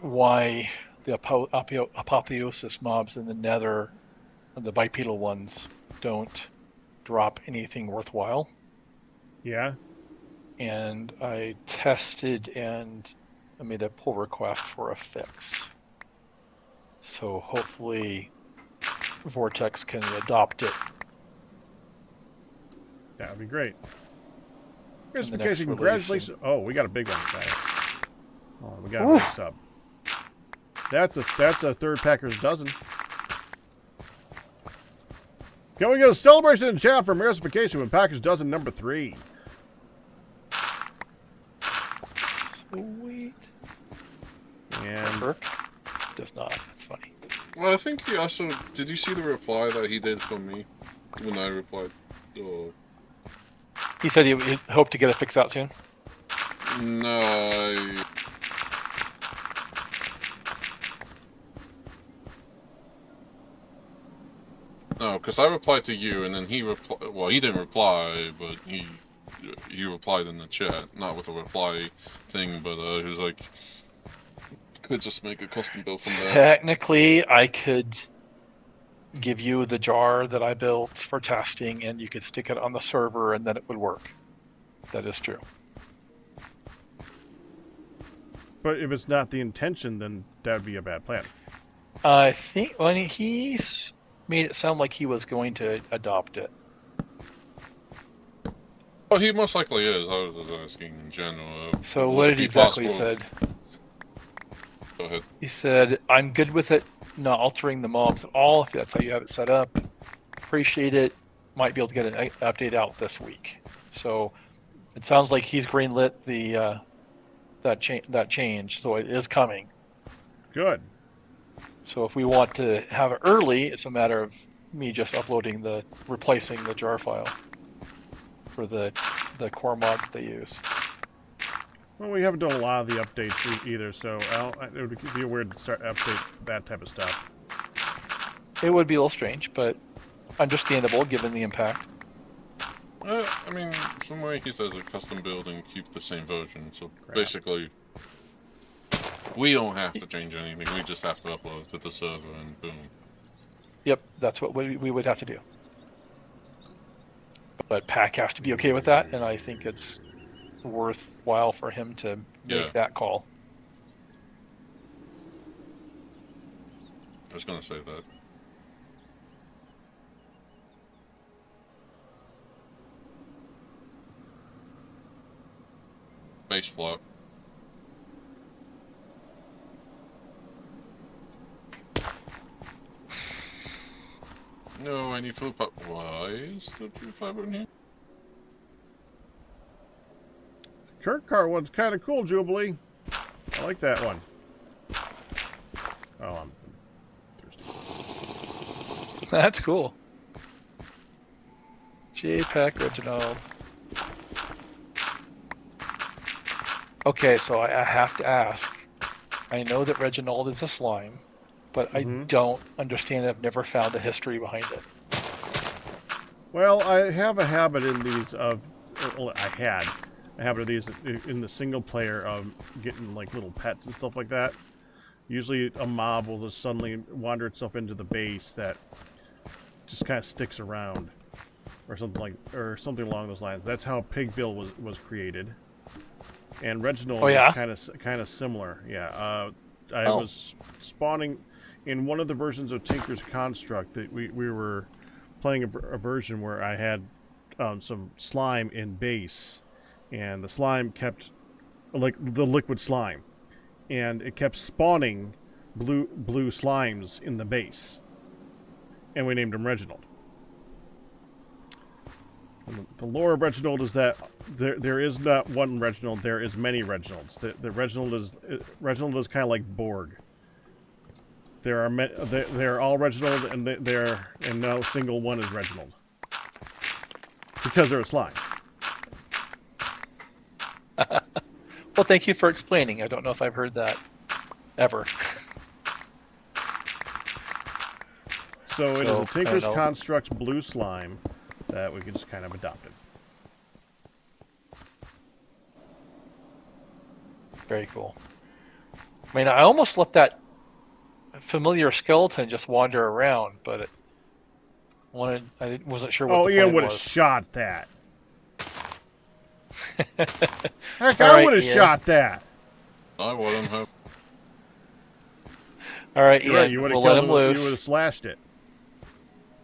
D: why the apotheosis mobs in the Nether, the bipedal ones, don't drop anything worthwhile.
A: Yeah.
D: And I tested and I made a pull request for a fix. So hopefully Vortex can adopt it.
A: That would be great.
D: In the next
A: Clarification,
D: release.
A: congratulations. Oh, we got a big one, guys. Oh, we got a big sub. That's a third Packer's dozen. Can we get a celebration in chat for emerification with Packer's dozen number 3?
D: Sweet.
A: And
D: Burke does not. That's funny.
C: Well, I think he also... Did you see the reply that he did from me? When I replied? Oh.
D: He said he hoped to get a fix out soon.
C: No, No, because I replied to you, and then he replied... Well, he didn't reply, but he replied in the chat. Not with a reply thing, but he was like... Could just make a custom build from there.
D: Technically, I could give you the jar that I built for testing, and you could stick it on the server, and then it would work. That is true.
A: but if it's not the intention, then that would be a bad plan.
D: I think he's made it sound like he was going to adopt it.
C: Oh, he most likely is. I was just asking in general.
D: So what did he exactly said?
C: Go ahead.
D: He said, I'm good with it not altering the mobs at all, if that's how you have it set up. Appreciate it. Might be able to get an update out this week. So it sounds like he's greenlit the that change, so it is coming.
A: Good.
D: So if we want to have it early, it's a matter of me just replacing the jar file for the core mod that they use.
A: Well, we haven't done a lot of the updates either, so it would be weird to start update that type of stuff.
D: It would be a little strange, but understandable given the impact.
C: I mean, some way he says a custom build and keep the same version, so basically, we don't have to change anything, we just have to upload to the server and boom.
D: Yep, that's what we would have to do. But Pack has to be okay with that, and I think it's worthwhile for him to make that call.
C: I was gonna say that. Base flop. No, I need flip up. Why is the 2.5 in here?
A: Kurt car one's kind of cool, Jubilee. I like that one. Oh, I'm thirsty.
D: That's cool. JPEG Reginald. Okay, so I have to ask. I know that Reginald is a slime, but I don't understand it. I've never found a history behind it.
A: Well, I have a habit in these of... Well, I had a habit of these in the single player of getting like little pets and stuff like that. Usually a mob will just suddenly wander itself into the base that just kind of sticks around, or something along those lines. That's how Pigville was created, and Reginald was kind of similar. Yeah, I was spawning in one of the versions of Tinker's Construct that we were playing a version where I had some slime in base, and the slime kept, like the liquid slime, and it kept spawning blue slimes in the base, and we named him Reginald. And the lore of Reginald is that there is not one Reginald, there is many Reginalds. The Reginald is kind of like Borg. They're all Reginald, and no single one is Reginald because they're a slime.
D: Well, thank you for explaining. I don't know if I've heard that ever.
A: So it is
D: So,
A: a Tinker's
D: I don't know.
A: Construct blue slime that we can just kind of adopted.
D: Very cool. I mean, I almost let that familiar skeleton just wander around, but I wasn't sure what
A: Oh,
D: the
A: Ian
D: plan
A: would have
D: was.
A: shot that. Heck,
D: All
A: I
D: right,
A: would have
D: Ian.
A: shot that.
C: I wouldn't have.
D: All right,
A: You're
D: Ian,
A: right, you would have
D: we'll let
A: killed
D: him
A: him.
D: loose.
A: You would have slashed it.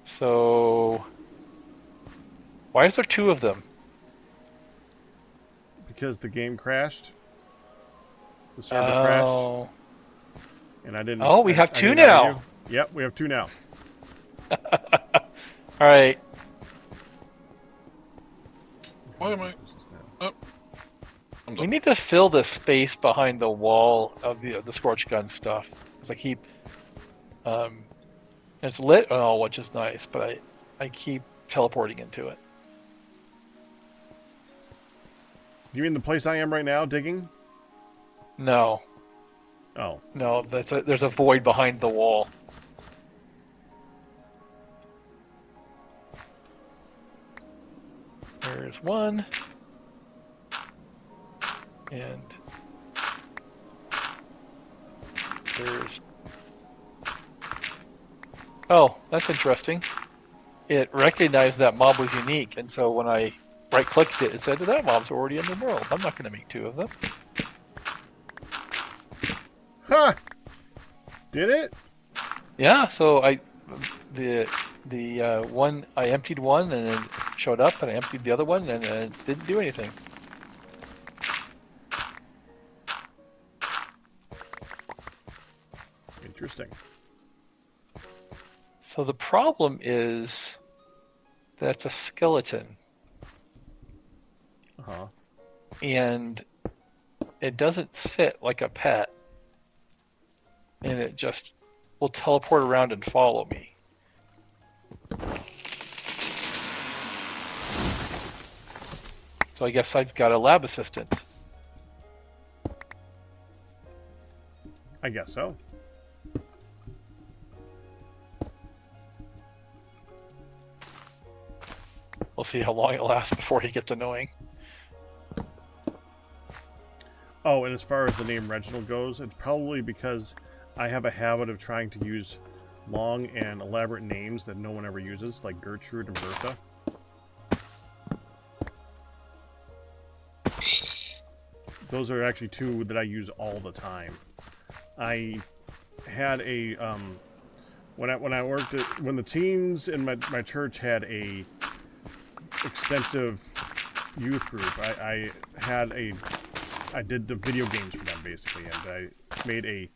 D: So, why is there two of them?
A: Because the game crashed. The server crashed.
D: Oh,
A: And I didn't.
D: Oh, we have
A: I
D: two
A: didn't
D: now.
A: argue. Yep, we have two now.
D: all right.
C: Why am I? Oh. I'm
D: We
C: done.
D: need to fill the space behind the wall of the scorch gun stuff because I keep it's lit and all, which is nice, but I keep teleporting into it.
A: You mean the place I am right now, digging?
D: No,
A: Oh,
D: no, there's a void behind the wall. There's one, and there's. Oh, that's interesting. It recognized that mob was unique, and so when I right-clicked it, it said that mob's already in the world. I'm not going to make two of them.
A: huh? Did it?
D: Yeah, so the one I emptied one and then showed up, and I emptied the other one and it didn't do anything.
A: Interesting.
D: So the problem is that it's a skeleton,
A: Uh huh.
D: and it doesn't sit like a pet, and it just will teleport around and follow me. So I guess I've got a lab assistant.
A: I guess so.
D: We'll see how long it lasts before he gets annoying.
A: Oh, and as far as the name Reginald goes, it's probably because I have a habit of trying to use long and elaborate names that no one ever uses, like Gertrude and Bertha. Those are actually two that I use all the time. I had a when I worked at, when the teens in my church had a extensive youth group, I did the video games for them basically, and I made a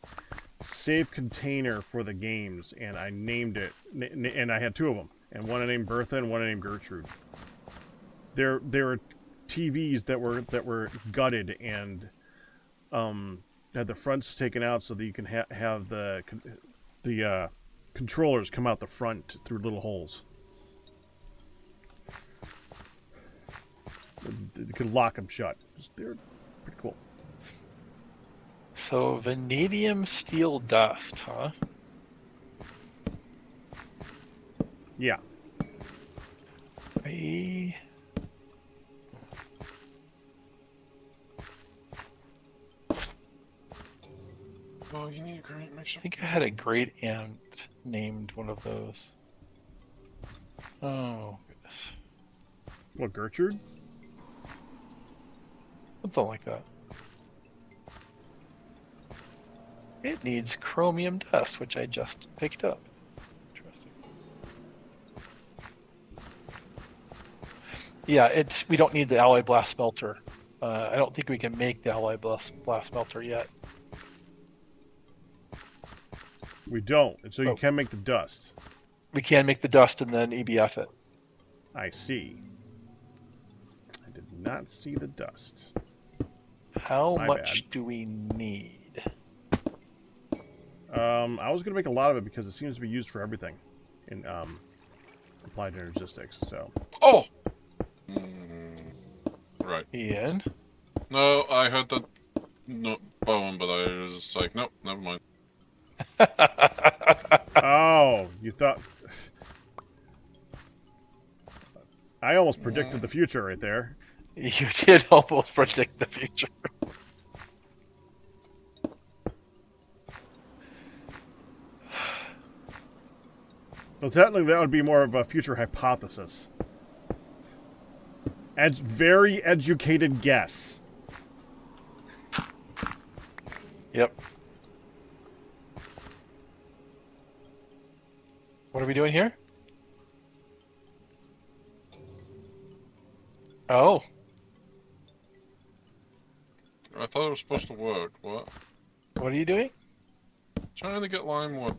A: save container for the games, and I named it, and I had two of them, and one I named Bertha and one I named Gertrude. There were TVs that were gutted and had the fronts taken out so that you can have the controllers come out the front through little holes. You could lock them shut. They're pretty cool.
D: So vanadium steel dust, huh?
A: Yeah.
C: Oh, you need a great mixture.
D: I think I had a great aunt named one of those. Oh, goodness.
A: What, Gertrude?
D: Something like that. It needs chromium dust, which I just picked up. Interesting. Yeah, we don't need the alloy blast smelter I don't think we can make the alloy blast smelter yet.
A: We don't. And so you
D: Oh.
A: can make the dust.
D: We can make the dust and then EBF it.
A: I see. I did not see the dust.
D: How
A: My
D: much
A: bad.
D: do we need?
A: I was going to make a lot of it because it seems to be used for everything in applied energistics. So.
C: Oh! Right.
D: Ian?
C: No, I heard that bone, but I was just like, nope, never mind.
A: Oh, you thought... I almost predicted the future right there.
D: You did almost predict the future.
A: Well, technically, that would be more of a future hypothesis. Very educated guess.
D: Yep. What are we doing here? Oh.
C: I thought it was supposed to work. What?
D: What are you doing?
C: Trying to get lime wood.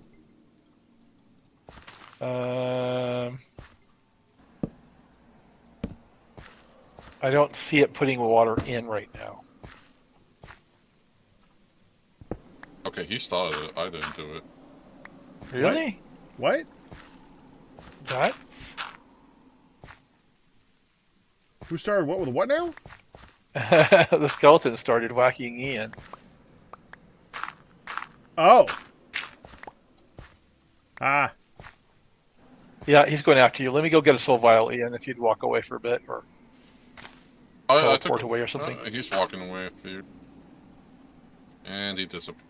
D: I don't see it putting water in right now.
C: Okay, he started it. I didn't do it.
D: Really?
A: What?
D: That?
A: Who started what with what now?
D: The skeleton started whacking Ian.
A: Oh. Ah.
D: Yeah, he's going after you. Let me go get a soul vial, Ian, if you'd walk away for a bit, or
C: I
D: teleport
C: took
D: away or something.
C: He's walking away with you. And he disappeared.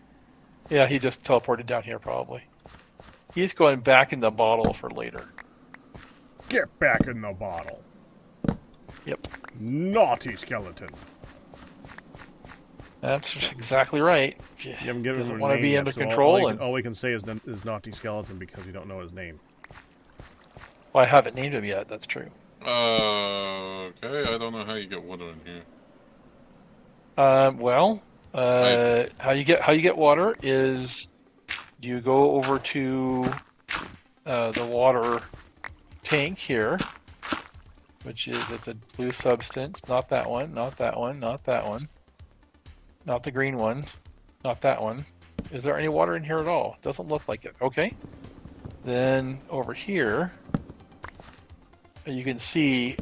D: Yeah, he just teleported down here, probably. He's going back in the bottle for later.
A: Get back in the bottle.
D: Yep.
A: Naughty skeleton.
D: That's exactly right.
A: You haven't given
D: Doesn't
A: him a
D: want to
A: name
D: be
A: yet,
D: under
A: so
D: control.
A: all we can say is naughty skeleton because you don't know his name.
D: Well, I haven't named him yet. That's true.
C: Okay, I don't know how you get water in here.
D: How you get water is you go over to the water tank here, which is it's a blue substance. Not that one. Not that one. Not that one. Not the green one. Not that one. Is there any water in here at all? Doesn't look like it. Okay. Then over here, you can see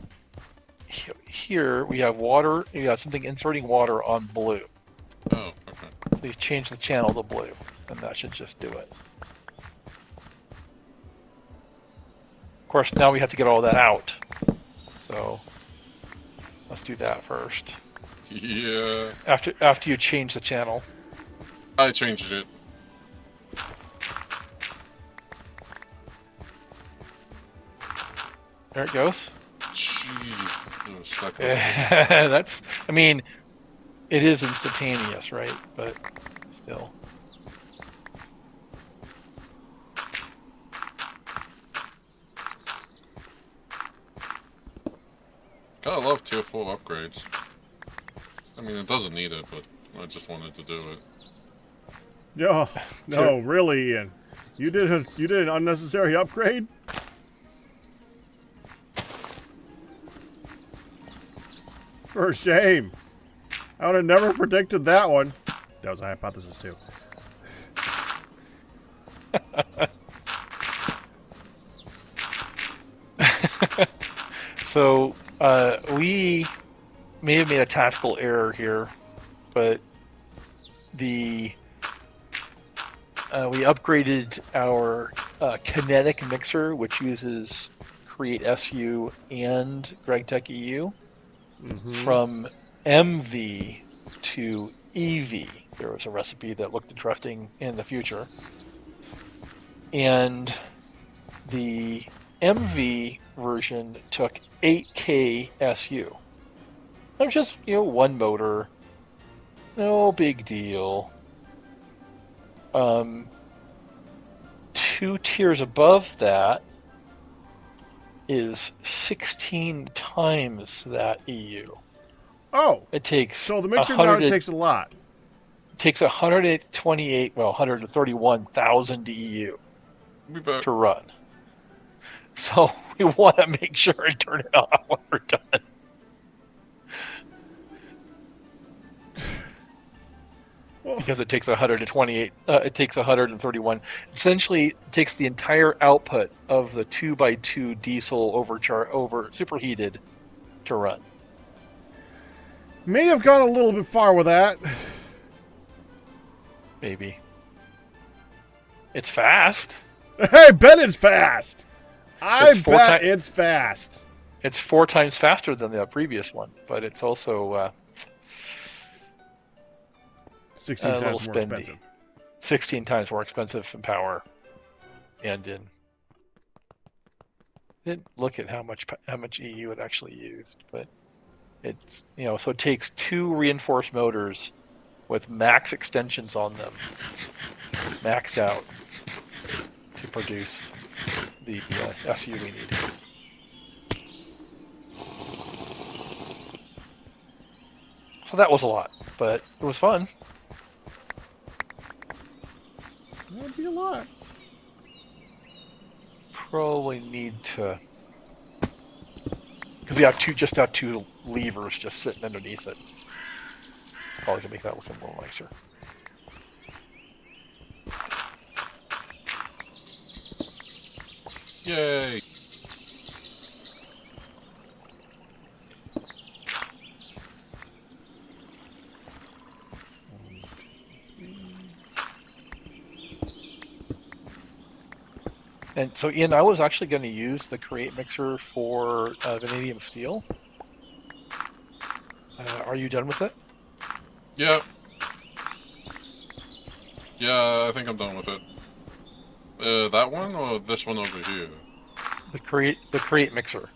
D: here we have water. You got something inserting water on blue.
C: Oh, okay.
D: So you change the channel to blue, and that should just do it. Of course, now we have to get all that out. So let's do that first.
C: Yeah.
D: After you change the channel.
C: I changed it.
D: There it goes.
C: Jeez. It was stuck.
D: That's, I mean, it is instantaneous, right? But still.
C: Gotta love tier 4 upgrades. I mean, it doesn't need it, but I just wanted to do it.
A: No, no, really, Ian. You did an unnecessary upgrade? For shame. I would have never predicted that one. That was a hypothesis too.
D: So we may have made a tactical error here, but we upgraded our kinetic mixer, which uses Create SU and Gregtech EU, from MV to EV. There was a recipe that looked interesting in the future, and the MV version took 8K SU. That's just, one motor. No big deal. 2 tiers above that is 16 times that EU.
A: Oh,
D: It takes
A: so the mixer now takes a lot.
D: takes 131,000 EU
C: Be back.
D: to run. So we want to make sure and turn it off when we're done.
A: Well,
D: Because it takes 128, it takes 131. Essentially, it takes the entire output of the 2x2 diesel over superheated to run.
A: may have gone a little bit far with that.
D: Maybe. It's fast.
A: Hey, bet it's fast. I
D: It's
A: bet it's fast.
D: It's 4 times faster than the previous one, but it's also
A: 16
D: a
A: times
D: little
A: more
D: spendy.
A: expensive.
D: 16 times more expensive in power, and in. Didn't look at how much EU it actually used, but it's so it takes 2 reinforced motors with max extensions on them, maxed out, to produce the SU we need. So that was a lot, but it was fun.
A: That'd be a lot.
D: Probably need to, because we have two levers just sitting underneath it. Probably can make that look a little nicer.
C: Yay!
D: And so, Ian, I was actually going to use the Create mixer for vanadium steel. Are you done with it?
C: Yeah. Yeah, I think I'm done with it. That one or this one over here?
D: The Create mixer.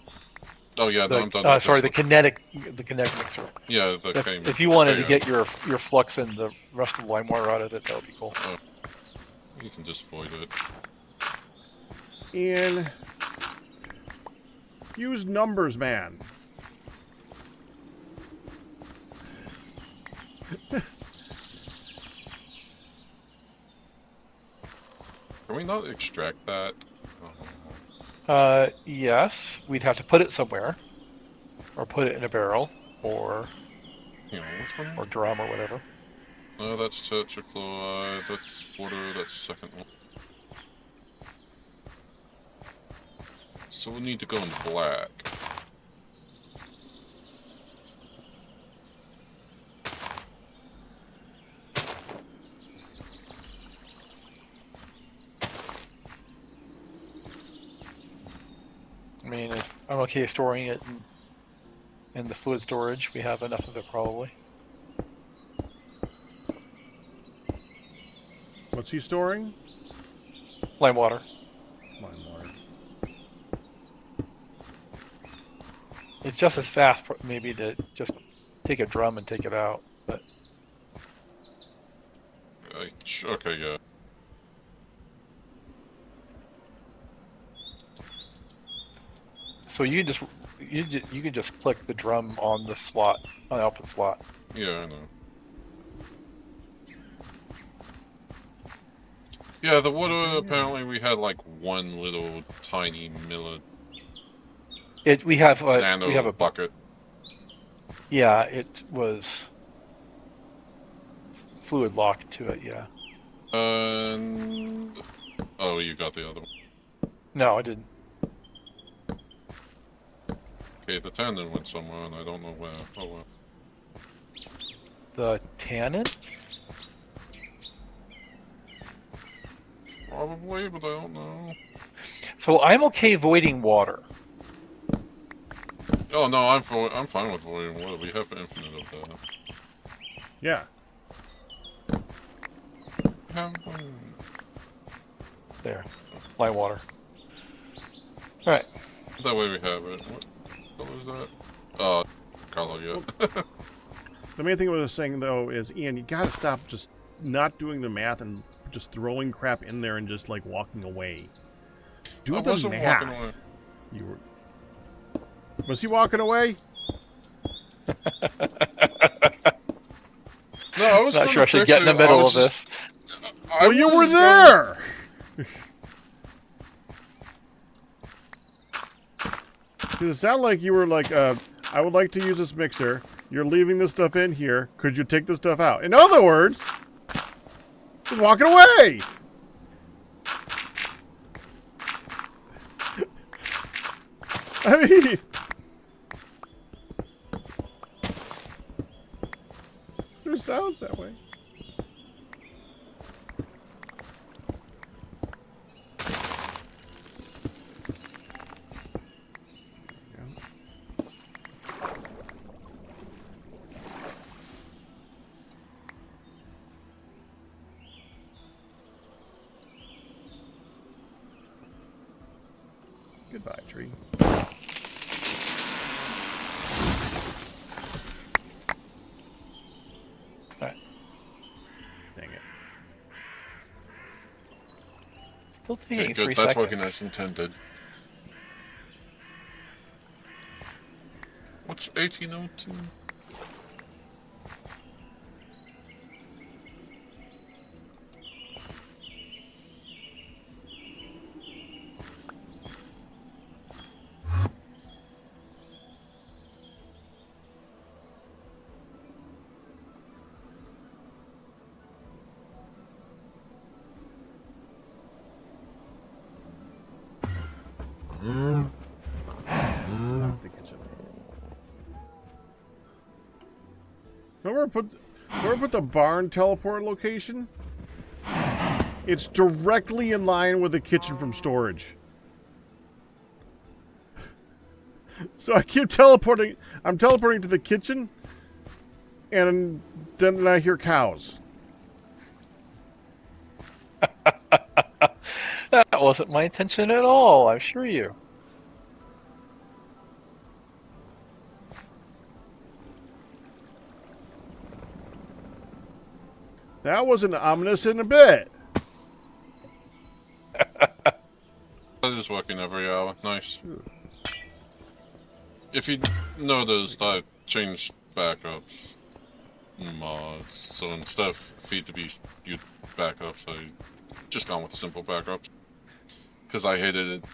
C: Oh yeah, no, I'm done. With
D: Sorry,
C: this
D: the kinetic mixer.
C: Yeah, the
D: If you wanted to get your flux and the rest of the LimeWire out of it, that would be cool.
C: You can just void it.
A: And use numbers, man.
C: Can we not extract that?
D: Yes, we'd have to put it somewhere, or put it in a barrel, or
C: Which one?
D: or drum or whatever.
C: No, that's tetrachloride. That's water. That's the second one. So we need to go in black.
D: I mean, if I'm okay storing it in the fluid storage. We have enough of it probably.
A: What's he storing?
D: Lime water.
A: Lime water.
D: It's just as fast, maybe, to just take a drum and take it out, but
C: Okay, yeah.
D: so you can just click the drum on the slot, on the output slot.
C: Yeah, I know. Yeah, the water, apparently we had like one little tiny
D: We have
C: nano
D: a
C: bucket.
D: Yeah, it was fluid locked to it. Yeah.
C: And oh, you got the other one.
D: No, I didn't.
C: Okay, the tandem went somewhere, and I don't know where. Oh well.
D: The tannin?
C: Probably, but I don't know.
D: So I'm okay voiding water.
C: Oh no, I'm fine with voiding water. We have infinite of that.
A: Yeah.
D: There, lime water. All right.
C: That way we have it. What was that? Oh, Carlo, yeah.
A: The main thing I was saying, though, is, Ian, you gotta stop just not doing the math and just throwing crap in there and just, like, walking away. Do
C: I
A: the
C: wasn't
A: math.
C: walking away.
A: You were... Was he walking away?
C: No, I was
D: Not
C: going
D: sure I
C: to
D: should
C: fix
D: get in the
C: it.
D: middle of this.
A: Well, you were there! Does it sound like you were like, I would like to use this mixer. You're leaving this stuff in here. Could you take this stuff out? In other words, he's walking away! I mean... It sounds that way. Goodbye, tree.
D: Alright.
A: Dang it.
D: Still taking
C: Okay,
D: 3
C: good.
D: seconds.
C: That's working as intended. What's 1802?
A: Not the kitchen. Remember put the barn teleport location? It's directly in line with the kitchen from storage. So I keep teleporting. I'm teleporting to the kitchen, and then I hear cows.
D: That wasn't my intention at all, I assure you.
A: That wasn't ominous in a bit.
C: That is working every hour. Nice. If you noticed, I changed backups mods. So instead of feed to be used backups, I just gone with simple backups. Because I hated it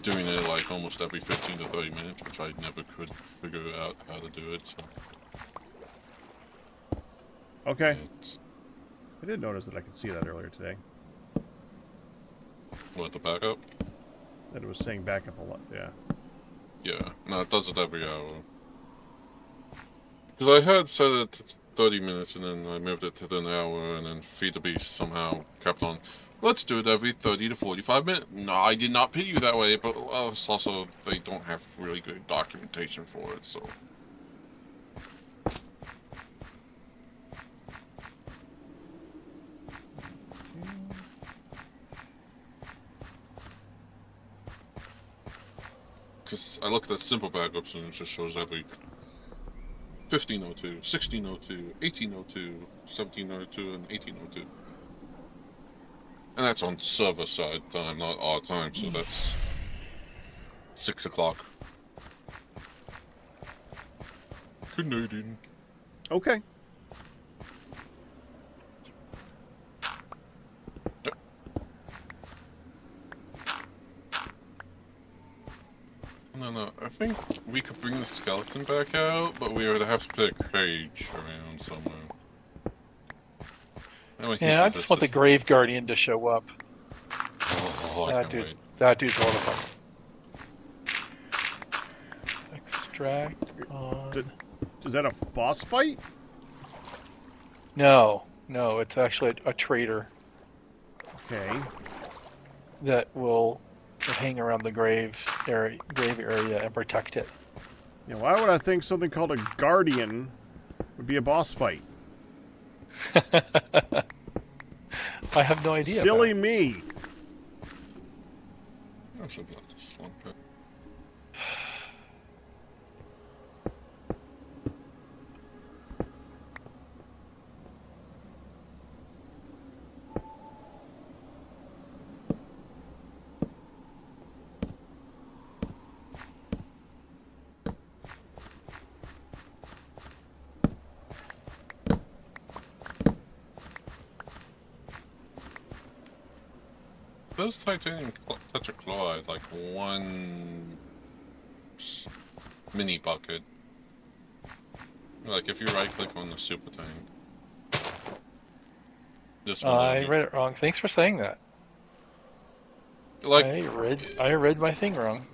C: doing it like almost every 15 to 30 minutes, which I never could figure out how to do it. So
A: Okay.
C: it's,
A: I did notice that I could see that earlier today.
C: what, the backup?
A: That it was saying backup a lot. Yeah.
C: Yeah, no, it does it every hour. Because I had set it to 30 minutes and then I moved it to an hour and then Feed the Beast somehow kept on. Let's do it every 30 to 45 minutes. No, I did not pay you that way, but it's also, they don't have really good documentation for it, so. Because I look at the simple backups and it just shows every 1502, 1602, 1802, 1702, and 1802. And that's on server side time, not our time, so that's 6 o'clock. Canadian.
A: Okay.
C: No, I think we could bring the skeleton back out, but we would have to put a cage around somewhere. Anyway,
D: Yeah, I just want the Grave Guardian to show up.
C: Oh, I can't wait.
D: That dude's a lot of fun. Extract on...
A: Is that a boss fight?
D: No, it's actually a traitor
A: Okay.
D: that will hang around the grave area and protect it.
A: Yeah, why would I think something called a guardian would be a boss fight?
D: I have no idea.
A: Silly me.
C: I'm so glad this is long. there's titanium tetrachloride, like one mini bucket. Like if you right click on the super tank. This one.
D: I read it wrong. Thanks for saying that.
C: Like
D: I read my thing wrong.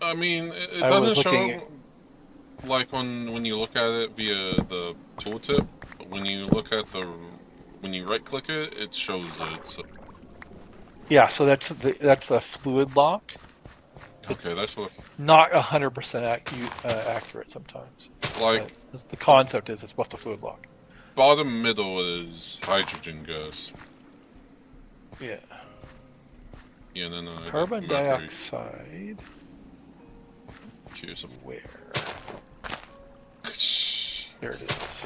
C: I mean, it
D: I
C: doesn't
D: was looking
C: show like when you look at it via the tooltip. But when you look at when you right click it, it shows it. So.
D: Yeah, so that's a fluid lock.
C: Okay, that's what.
D: Not 100% accurate sometimes.
C: Like
D: But the concept is it's supposed to fluid lock.
C: bottom middle is hydrogen gas.
D: Yeah.
C: Yeah, no,
D: Carbon
C: mercury.
D: dioxide.
C: Cheers of
D: Where? There it is.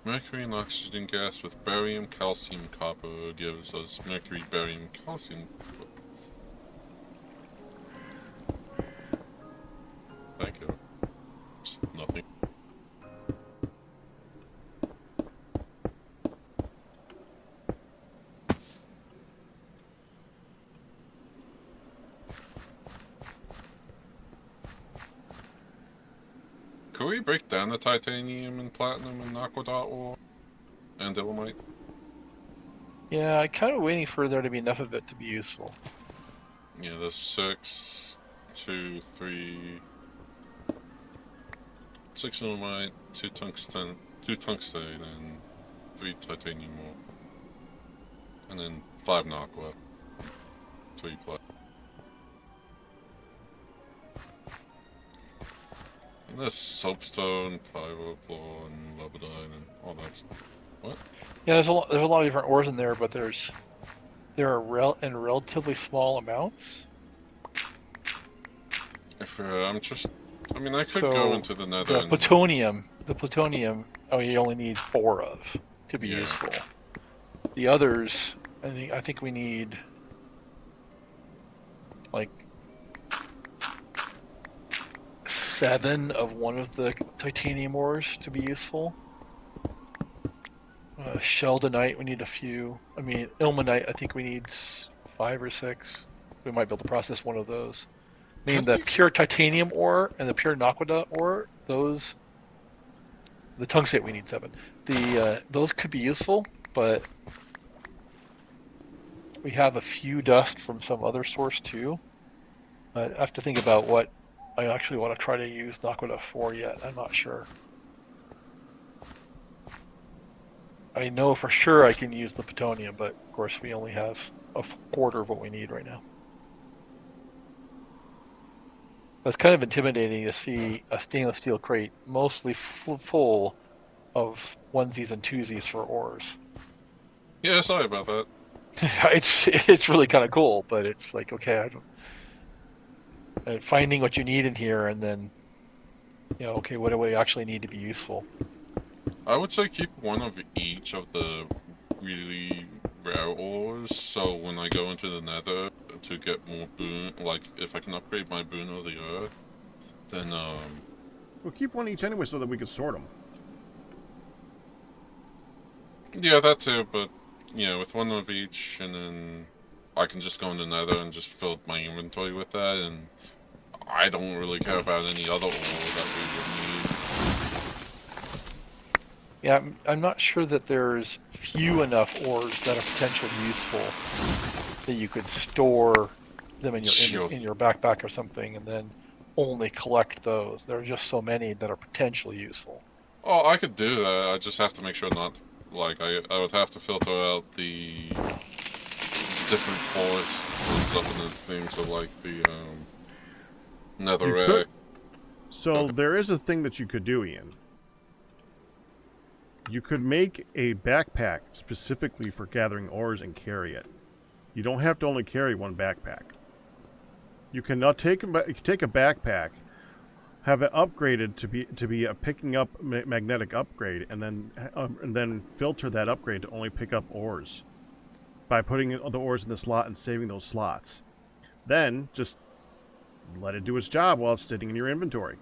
C: mercury and oxygen gas with barium, calcium, copper gives us mercury, barium, calcium. Thank you. Just nothing. Could we break down the titanium and platinum and aquadot ore and dolomite?
D: Yeah, I'm kind of waiting for there to be enough of it to be useful.
C: Yeah, there's 6, 2, 3, 6 dolomite, 2 tungsten, and 3 titanium ore, and then 5 aqua, 3 plat. And there's soapstone, pyrochlore, and labradine, and all that stuff. What?
D: Yeah, there's a lot of different ores in there, but there are in relatively small amounts.
C: If I'm just, I mean, I could
D: So,
C: go into the nether.
D: The plutonium. Oh, you only need 4 of to be
C: Yeah.
D: useful. The others, I think we need like 7 of one of the titanium ores to be useful. Sheldonite, we need a few. I mean, ilmenite, I think we need 5 or 6. We might be able to process one of those. I mean, the pure titanium ore and the pure naquadah ore, those. The tungstate we need 7. Those could be useful, but we have a few dust from some other source too. I have to think about what I actually want to try to use naquadah for yet. I'm not sure. I know for sure I can use the plutonium, but of course we only have a quarter of what we need right now. It's kind of intimidating to see a stainless steel crate mostly full of onesies and twosies for ores.
C: Yeah, sorry about that.
D: It's really kind of cool, but it's like, okay, finding what you need in here, and then, okay, what do we actually need to be useful?
C: I would say keep one of each of the really rare ores, so when I go into the nether to get more boon, like if I can upgrade my boon of the earth, then
A: We'll keep one each anyway so that we can sort them.
C: yeah, that too, but with one of each, and then I can just go in the nether and just fill my inventory with that, and I don't really care about any other ore that we would need.
D: Yeah, I'm not sure that there's few enough ores that are potentially useful that you could store them in your backpack or something, and then only collect those. There are just so many that are potentially useful.
C: Oh, I could do that. I just have to make sure not, like, I would have to filter out the different forests and stuff and things, so like the netherrack.
A: So
C: Okay.
A: there is a thing that you could do, Ian. You could make a backpack specifically for gathering ores and carry it. You don't have to only carry one backpack. You can now take a backpack, have it upgraded to be a picking up magnetic upgrade, and then filter that upgrade to only pick up ores by putting the ores in the slot and saving those slots. Then just let it do its job while it's sitting in your inventory.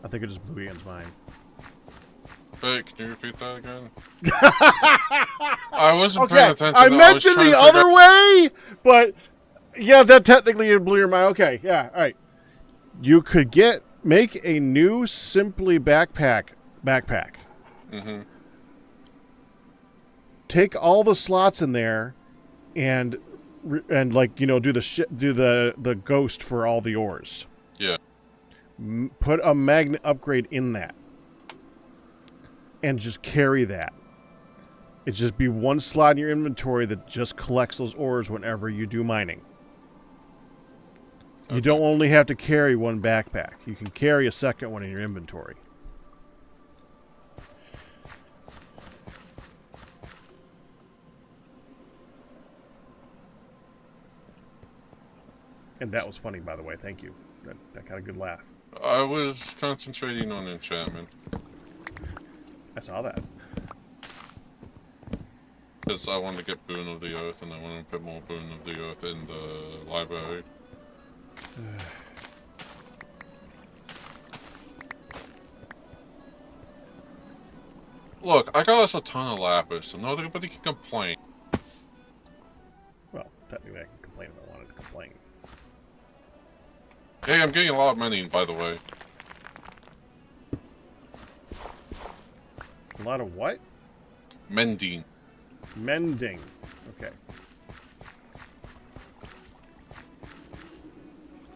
A: I think it just blew Ian's mind.
C: Wait, can you repeat that again? I wasn't paying
A: Okay,
C: attention.
A: I
C: was
A: mentioned
C: trying
A: the
C: to
A: other way, but yeah, that technically blew your mind. Okay, yeah, all right. You could make a new Simply backpack.
C: Mm-hmm.
A: Take all the slots in there, and like do the ghost for all the ores.
C: Yeah.
A: Put a magnet upgrade in that, and just carry that. It just be one slot in your inventory that just collects those ores whenever you do mining.
C: Okay.
A: You don't only have to carry one backpack. You can carry a second one in your inventory. And that was funny, by the way. Thank you. That got a good laugh.
C: I was concentrating on enchantment.
A: I saw that.
C: Because I wanted to get Boon of the Earth, and I want to put more Boon of the Earth in the library. Look, I got us a ton of lapis, so nobody can complain.
A: Well, technically I can complain if I wanted to complain.
C: Hey, I'm getting a lot of money, by the way.
A: A lot of what?
C: Mending.
A: Mending. Okay.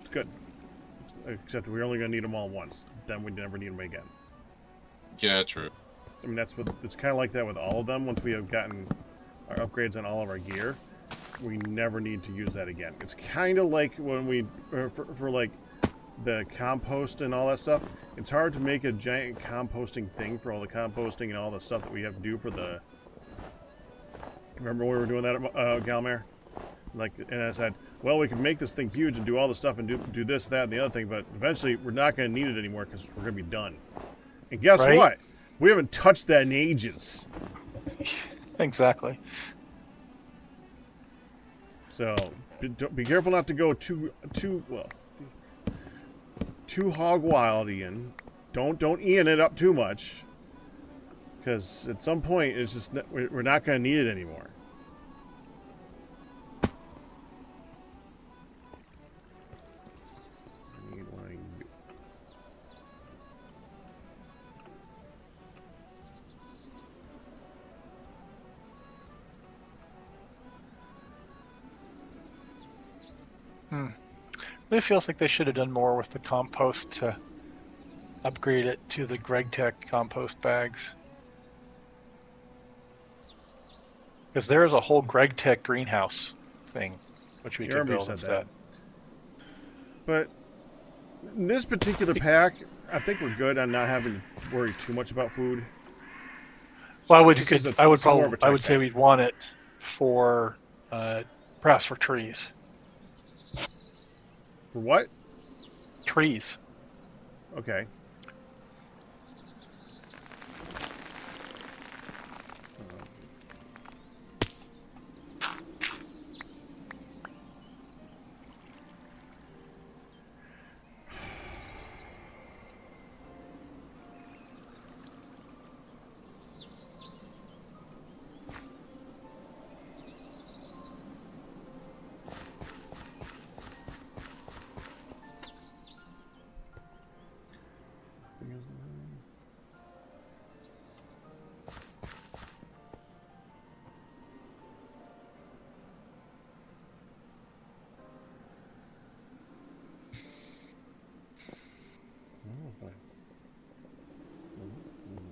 A: It's good. Except we're only going to need them all once. Then we never need them again.
C: Yeah, true.
A: I mean, it's kind of like that with all of them. Once we have gotten our upgrades on all of our gear, we never need to use that again. It's kind of like when we, for like the compost and all that stuff, it's hard to make a giant composting thing for all the composting and all the stuff that we have to do for the... Remember when we were doing that at Galmare? Like, and I said, well, we can make this thing huge and do all the stuff and do this, that, and the other thing, but eventually we're not going to need it anymore because we're going to be done. And guess what? We haven't touched that in ages.
D: Exactly.
A: So be careful not to go too hog wild, Ian. Don't Ian it up too much, because at some point it's just we're not going to need it anymore.
D: It feels like they should have done more with the compost to upgrade it to the Gregtech compost bags. Because there's a whole Gregtech greenhouse thing, which we could build instead.
A: But in this particular pack, I think we're good on not having to worry too much about food.
D: Well, I would say we'd want it for perhaps for trees.
A: For what?
D: Trees.
A: Okay.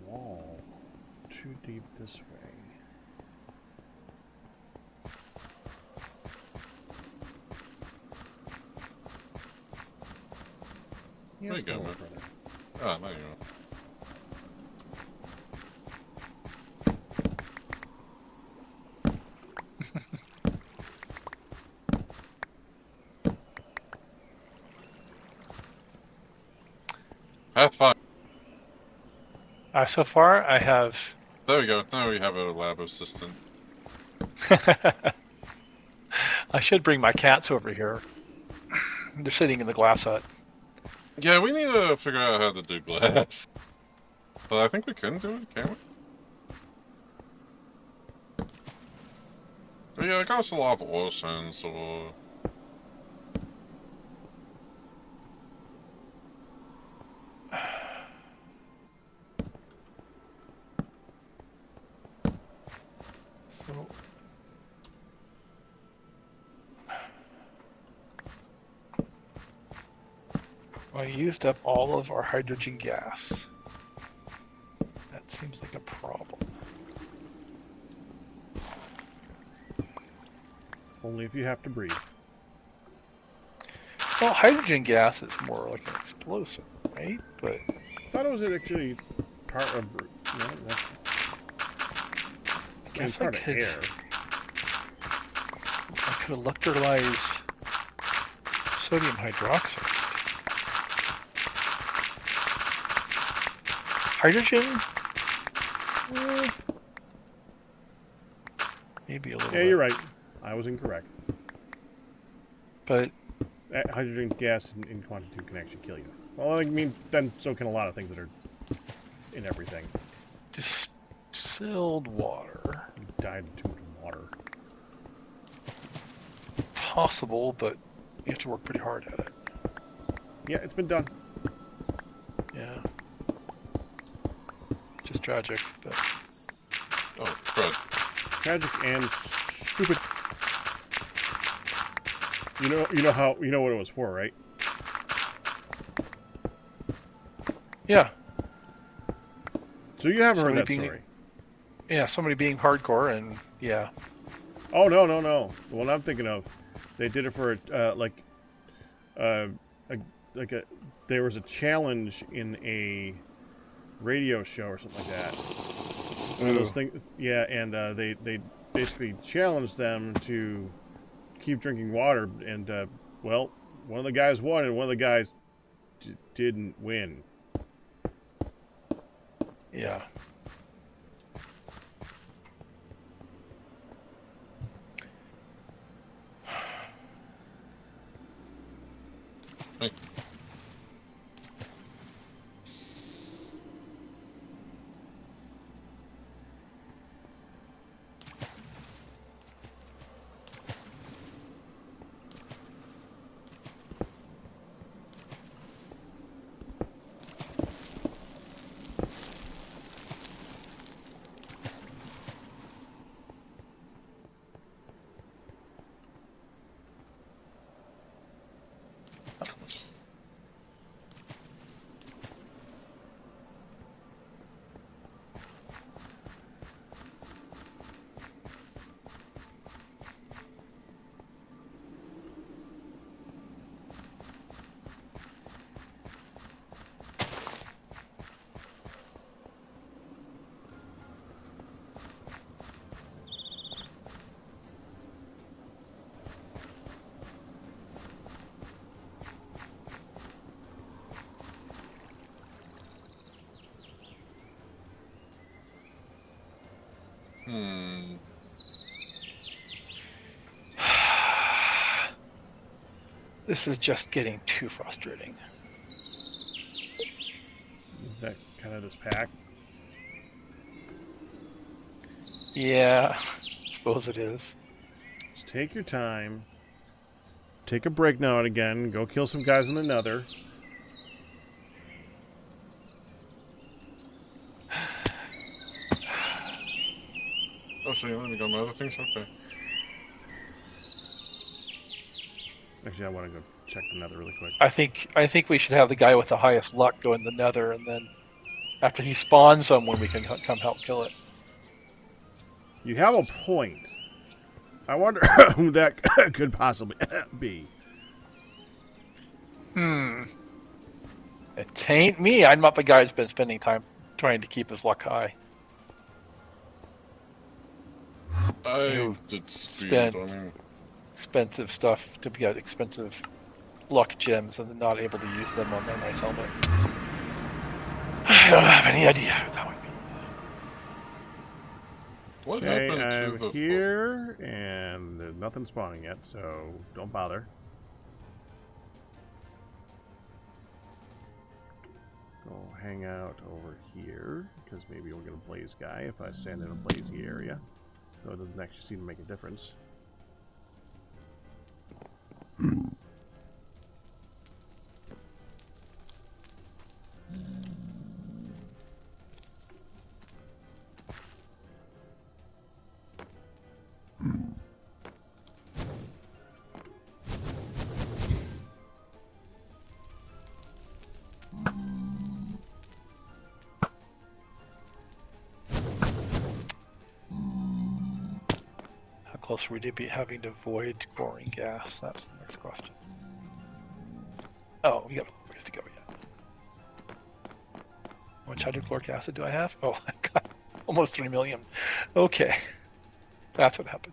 A: Wall too deep this way.
C: There you go, man. Ah, there you go. That's fine.
D: So far, I have...
C: There we go. Now we have a lab assistant.
D: I should bring my cats over here. They're sitting in the glass hut.
C: Yeah, we need to figure out how to do glass. Well, I think we can do it, can't we? But yeah, I got us a lot of oil sands, so...
D: So I used up all of our hydrogen gas. That seems like a problem.
A: Only if you have to breathe.
D: Well, hydrogen gas is more like an explosive, right? But
A: I thought it was actually part of, you know, that's,
D: I guess I
A: part of
D: could.
A: air.
D: I could electrolyze sodium hydroxide. Hydrogen? Maybe a little
A: Yeah,
D: bit.
A: you're right. I was incorrect.
D: But
A: Hydrogen gas in quantity 2 can actually kill you. Well, I mean, then so can a lot of things that are in everything.
D: distilled water.
A: You died in too much water.
D: Possible, but you have to work pretty hard at it.
A: Yeah, it's been done.
D: Yeah. Just tragic, but
C: Oh, good.
A: Tragic and stupid. You know what it was for, right?
D: yeah.
A: So you haven't heard
D: Somebody
A: that
D: being-
A: story.
D: Yeah, somebody being hardcore and yeah.
A: Oh no. The one I'm thinking of, they did it for there was a challenge in a radio show or something like that. Those things, yeah, and they basically challenged them to keep drinking water, and well, one of the guys won, and one of the guys didn't win.
D: Yeah.
C: Hey.
D: This is just getting too frustrating.
A: Is that kind of this pack?
D: Yeah, I suppose it is.
A: Just take your time. Take a break now and again. Go kill some guys in the nether.
C: Oh, so you let me go my other things? Okay.
A: Actually, I want to go check the nether really quick.
D: I think we should have the guy with the highest luck go in the nether, and then after he spawns someone, we can come help kill it.
A: You have a point. I wonder who that could possibly be.
D: It ain't me. I'm not the guy who's been spending time trying to keep his luck high.
C: I
D: You
C: did speed.
D: spent-
C: I mean,
D: Expensive stuff to get expensive luck gems and then not able to use them on that nice helmet. I don't have any idea who that would be.
C: what
A: Okay,
C: happened to
A: I'm
C: the
A: here, and there's nothing spawning yet, so don't bother. Go hang out over here. because maybe we'll get a blaze guy if I stand in a blazy area. So it doesn't actually seem to make a difference.
D: How close would you be having to avoid chlorine gas? That's the next question. Oh, we got a ways to go yet. How much hydrochloric acid do I have? Oh, I got almost 3 million. Okay. That's what happened.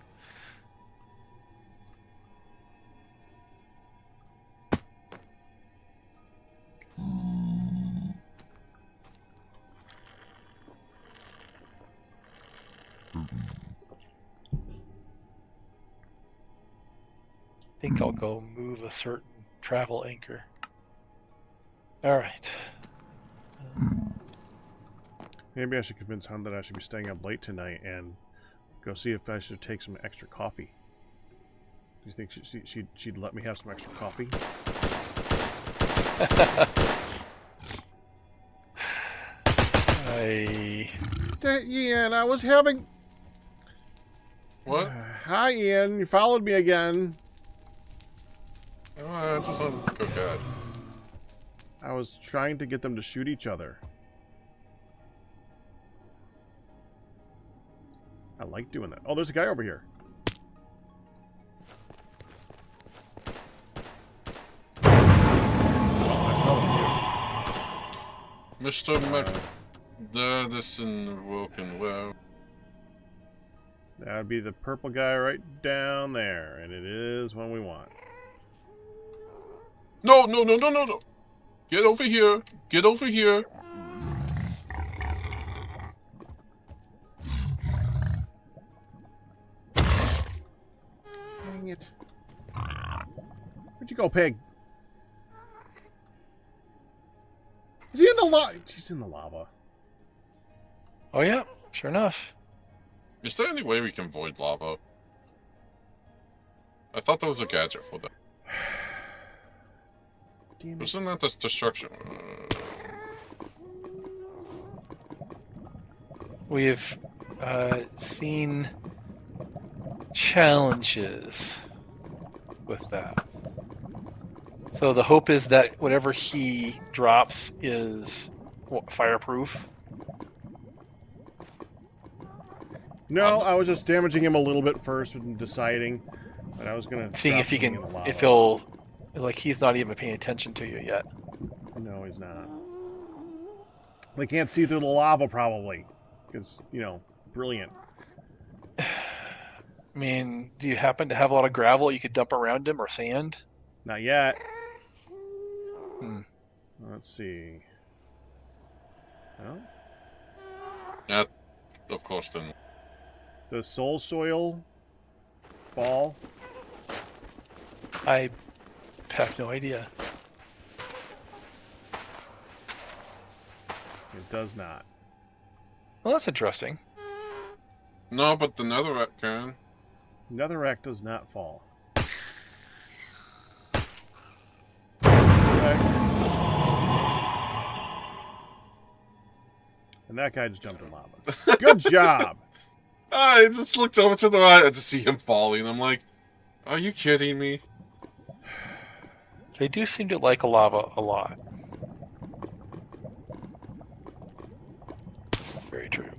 D: I think I'll go move a certain travel anchor. All right.
A: Maybe I should convince Han that I should be staying up late tonight and go see if I should take some extra coffee. Do you think she'd let me have some extra coffee? Ian, I was having...
C: What?
A: Hi, Ian. You followed me again.
C: Oh, I just wanted to go cat.
A: I was trying to get them to shoot each other. I like doing that. Oh, there's a guy over here.
C: Mr. Madison Woken well.
A: That would be the purple guy right down there, and it is one we want.
C: No, no, no, no, no, no! Get over here! Get over here!
A: Dang it. Where'd you go, pig? Is he in the lava? He's in the lava.
D: Oh yeah, sure enough.
C: Is there any way we can void lava? I thought there was a gadget for that.
A: Damn it.
C: Isn't that the destruction?
D: We've seen challenges with that. So the hope is that whatever he drops is fireproof.
A: No, I was just damaging him a little bit first and deciding that I was gonna
D: Seeing
A: drop
D: if he
A: something
D: can,
A: in the lava.
D: if he'll, like he's not even paying attention to you yet.
A: No, he's not. They can't see through the lava, probably. Because, you know, brilliant.
D: I mean, do you happen to have a lot of gravel you could dump around him or sand?
A: Not yet.
D: Hmm.
A: Let's see. Well,
C: Yeah, of course then.
A: does soul soil fall?
D: I have no idea.
A: It does not.
D: Well, that's interesting.
C: No, but the netherrack can.
A: Netherrack does not fall. Okay. And that guy just jumped in lava. Good job!
C: I just looked over to the right and just see him falling. I'm like, are you kidding me?
D: They do seem to like lava a lot. This is very true.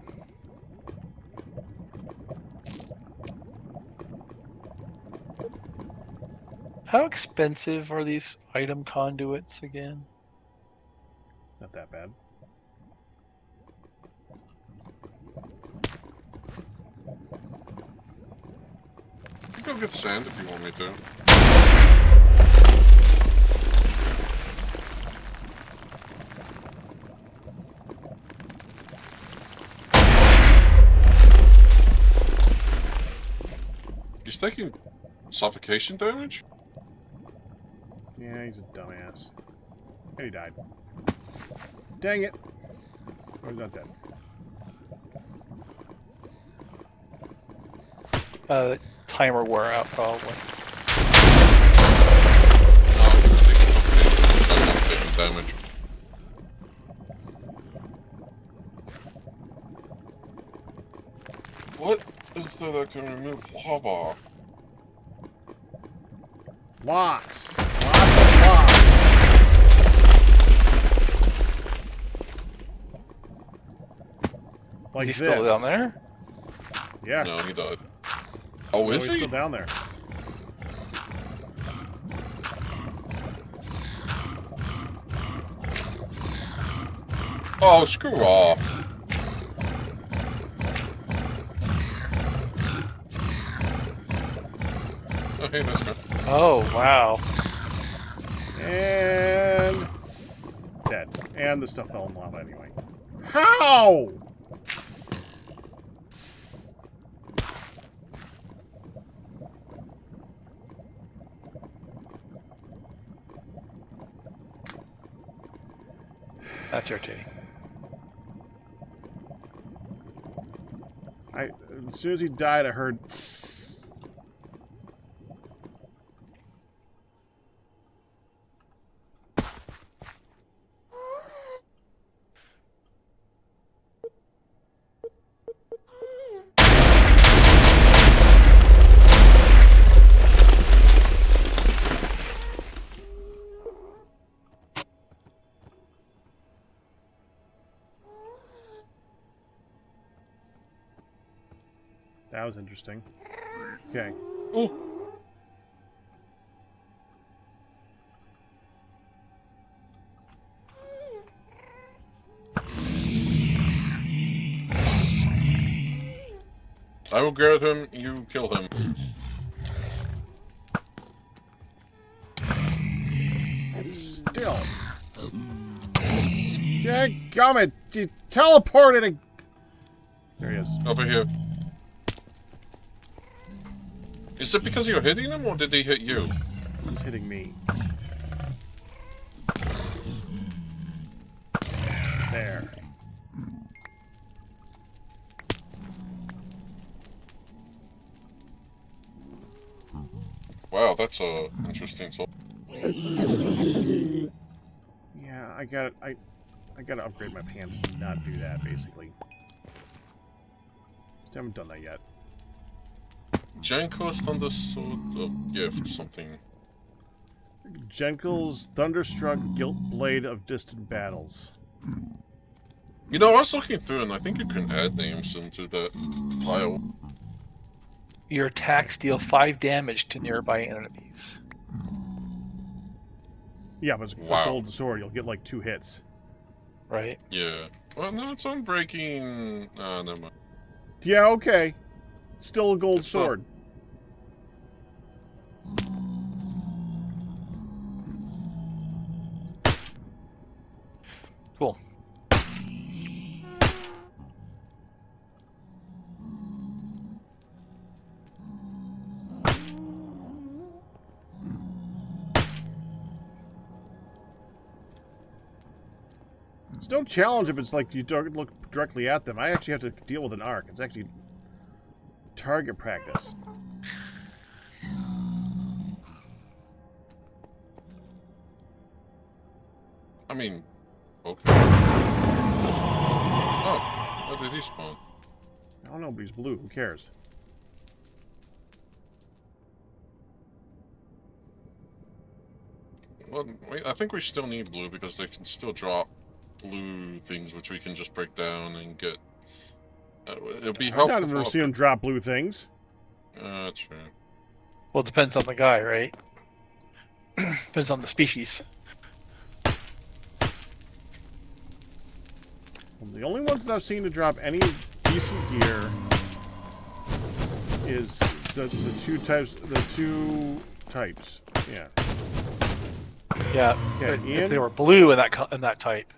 D: How expensive are these item conduits again?
A: Not that bad.
C: You can go get sand if you want me to. He's taking suffocation damage?
A: Yeah, he's a dumbass. And he died. Dang it! Oh, he's not dead.
D: Timer wore out, probably.
C: No, he was taking something. That's not taking damage. What is there that can remove lava?
A: Lots. Lots of lots. Like
D: Is he
A: this.
D: still down there?
A: Yeah.
C: No, he died. Oh,
A: No,
C: is
A: he's
C: he?
A: still down there.
C: Oh, screw off. Oh, hey, this guy.
D: Oh, wow.
A: And dead. And the stuff fell in lava anyway. How?
D: That's irritating.
A: As soon as he died, I heard. Tss. That was interesting. Okay.
C: Ooh. I will grab him, you kill him.
A: Still. Dadgummit! You teleported and... There he is.
C: Over here. Is it because you're hitting him, or did he hit you?
A: He's hitting me. There.
C: Wow, that's a interesting soul.
A: Yeah, I gotta upgrade my pants to not do that, basically. Still haven't done that yet.
C: Janko's Thunder Sword of Gift, something.
A: Jenkel's Thunderstruck Gilt Blade of Distant Battles.
C: You know, I was looking through and I think you can add names into that file.
D: Your attacks deal 5 damage to nearby enemies.
A: Yeah, but it's
C: Wow.
A: a gold sword. You'll get like 2 hits.
D: Right?
C: Yeah. Well, no, it's unbreaking. Never mind.
A: Yeah, okay. Still a gold
C: It's not-
A: sword.
D: Cool.
A: It's no challenge if it's like you don't look directly at them. I actually have to deal with an arc. It's actually target practice.
C: I mean, okay. Oh, where did he spawn?
A: I don't know, but he's blue. Who cares?
C: Well, I think we still need blue because they can still drop blue things which we can just break down and get. It'll be
A: I've
C: helpful.
A: not ever seen him drop blue things.
C: True.
D: Well, it depends on the guy, right? Depends on the species.
A: Well, the only ones that I've seen to drop any decent gear is the two types. The 2 types. Yeah.
D: Yeah.
A: Okay,
D: If
A: Ian?
D: they were blue in that type.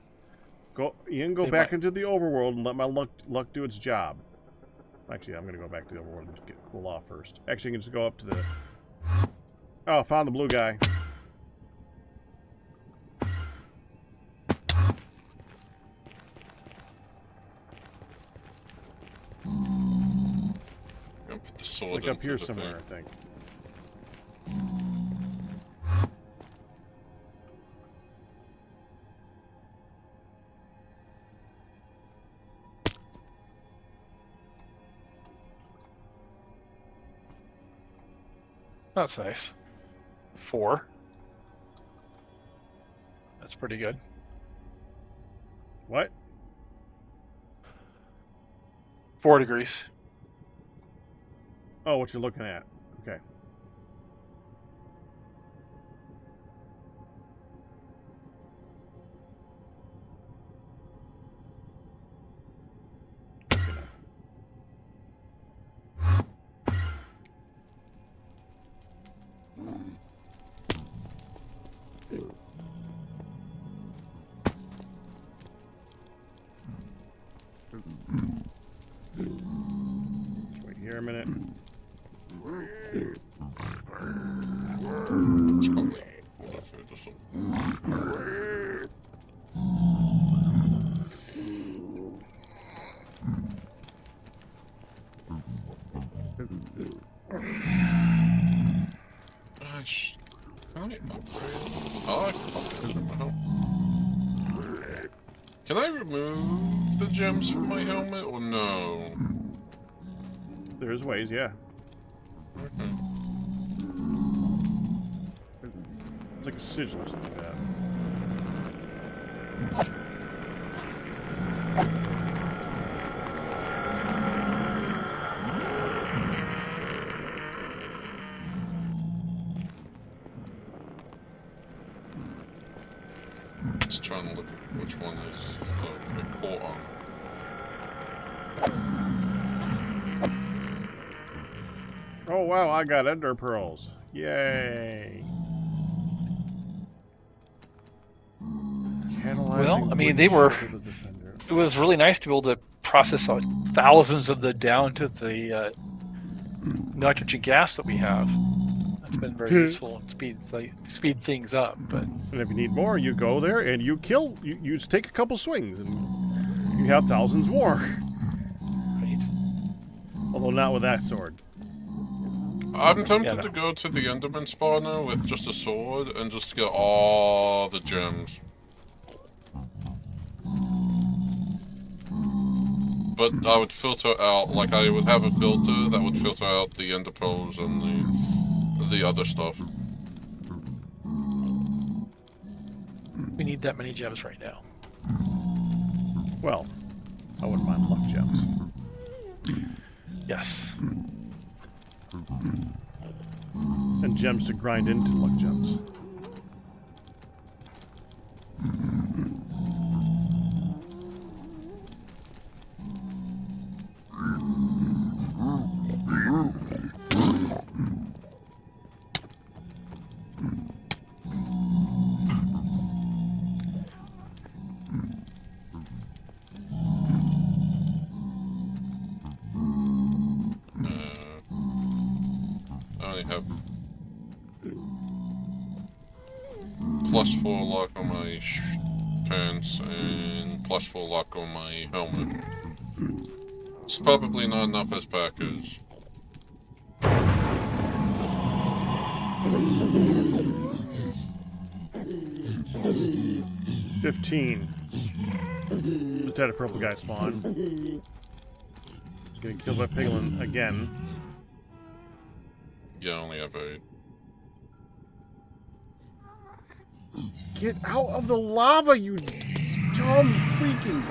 A: Go, Ian. Go
D: They
A: back
D: might.
A: into the overworld and let my luck do its job. Actually, I'm gonna go back to the overworld and just cool off first. Actually, I can just go up to the. Oh, found the blue guy.
C: the sword
A: Like up
C: into
A: here
C: the
A: somewhere,
C: thing.
A: I think.
D: That's nice. 4. That's pretty good.
A: What?
D: 4 degrees.
A: Oh, what you're looking at. Okay. Wait here a minute.
C: It's probably water food or something. Gosh, can I upgrade? Oh, I can upgrade my helmet. Can I remove the gems from my helmet or no?
A: There's ways, yeah.
C: Okay.
A: It's like a sigil or something like that.
C: Just trying to look at which one is important.
A: Oh wow, I got ender pearls. Yay.
D: Well, I mean, they were. It was really nice to be able to process thousands of the down to the nitrogen gas that we have. That's been very useful and speed things up. But
A: And if you need more, you go there and you kill. You just take a couple swings and you have thousands more.
D: right.
A: Although not with that sword.
C: I'm tempted to go to the Enderman spawner with just a sword and just get all the gems. But I would filter out, like I would have a filter that would filter out the ender pearls and the other stuff.
D: We need that many gems right now.
A: Well, I wouldn't mind luck gems.
D: Yes.
A: And gems to grind into luck gems.
C: I only have +4 luck on my pants and +4 luck on my helmet. It's probably not enough as packers. $15. Just had a purple guy spawn. He's getting killed by piglin again. Yeah, I only have 8.
A: Get out of the lava, you dumb freaking...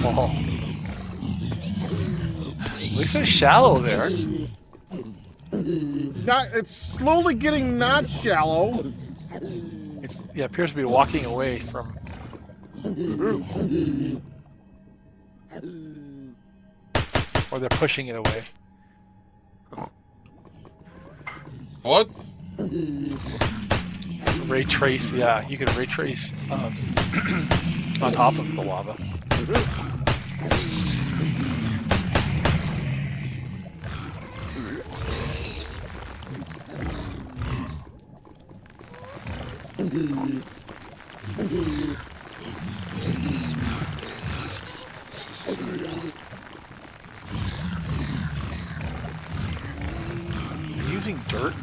D: Come on. Looks so shallow there.
A: It's slowly getting not shallow.
D: It appears to be walking away from. Or they're pushing it away.
C: What?
D: Ray trace, yeah, you can ray trace on top of the lava.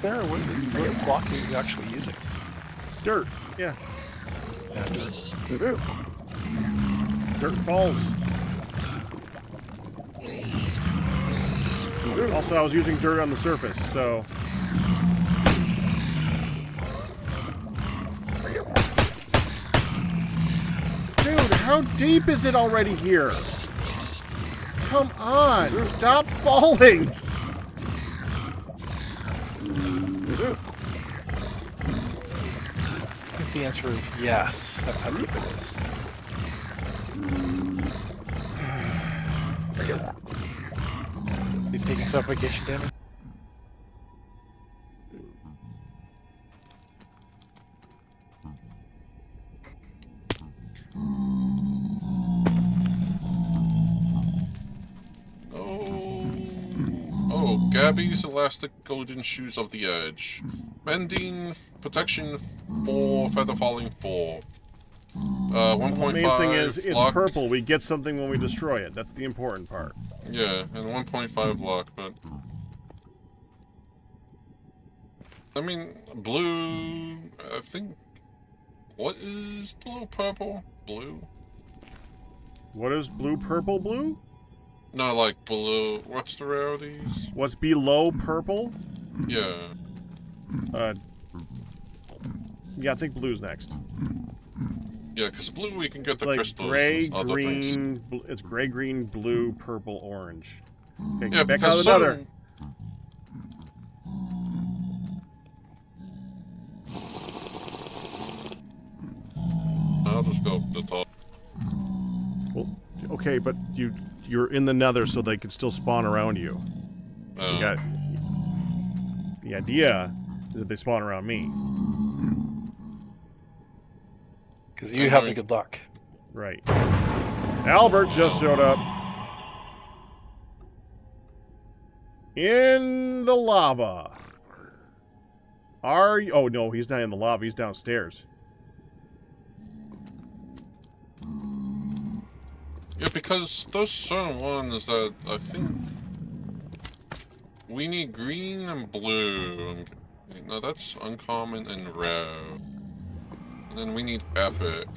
D: there? What block are you actually using?
A: Dirt. Yeah.
D: Yeah,
A: Dirt falls. Also, I was using dirt on the surface, so. Dude, how deep is it already here? Come on, stop falling!
D: I think the answer is yes. That's how deep it is. You taking suffocation damage?
C: Oh, Gabby's elastic golden shoes of the edge. Mending protection 4, feather falling 4. 1.5.
A: The main thing is, it's
C: lock.
A: purple. We get something when we destroy it. That's the important part.
C: Yeah, and 1.5 lock, but. I mean, blue. I think. What is blue, purple? Blue?
A: What is blue, purple, blue?
C: No, like blue. What's the rarities?
A: What's below purple?
C: Yeah.
A: Yeah, I think blue's next.
C: Yeah, because blue we can get
A: It's
C: the
A: like
C: crystals
A: gray,
C: and other things.
A: green. It's gray, green, blue, purple, orange. Okay,
C: Yeah,
A: back out
C: because
A: of another.
C: I'll just go up the top.
A: Well, okay, but you're in the nether, so they can still spawn around you. You got the idea is that they spawn around me.
D: Because you have the good luck.
A: Right. Albert just showed up. In the lava. Are you? Oh no, he's not in the lava. He's downstairs.
C: Yeah, because those certain ones that I think we need green and blue. No, that's uncommon and rare. And then we need epic.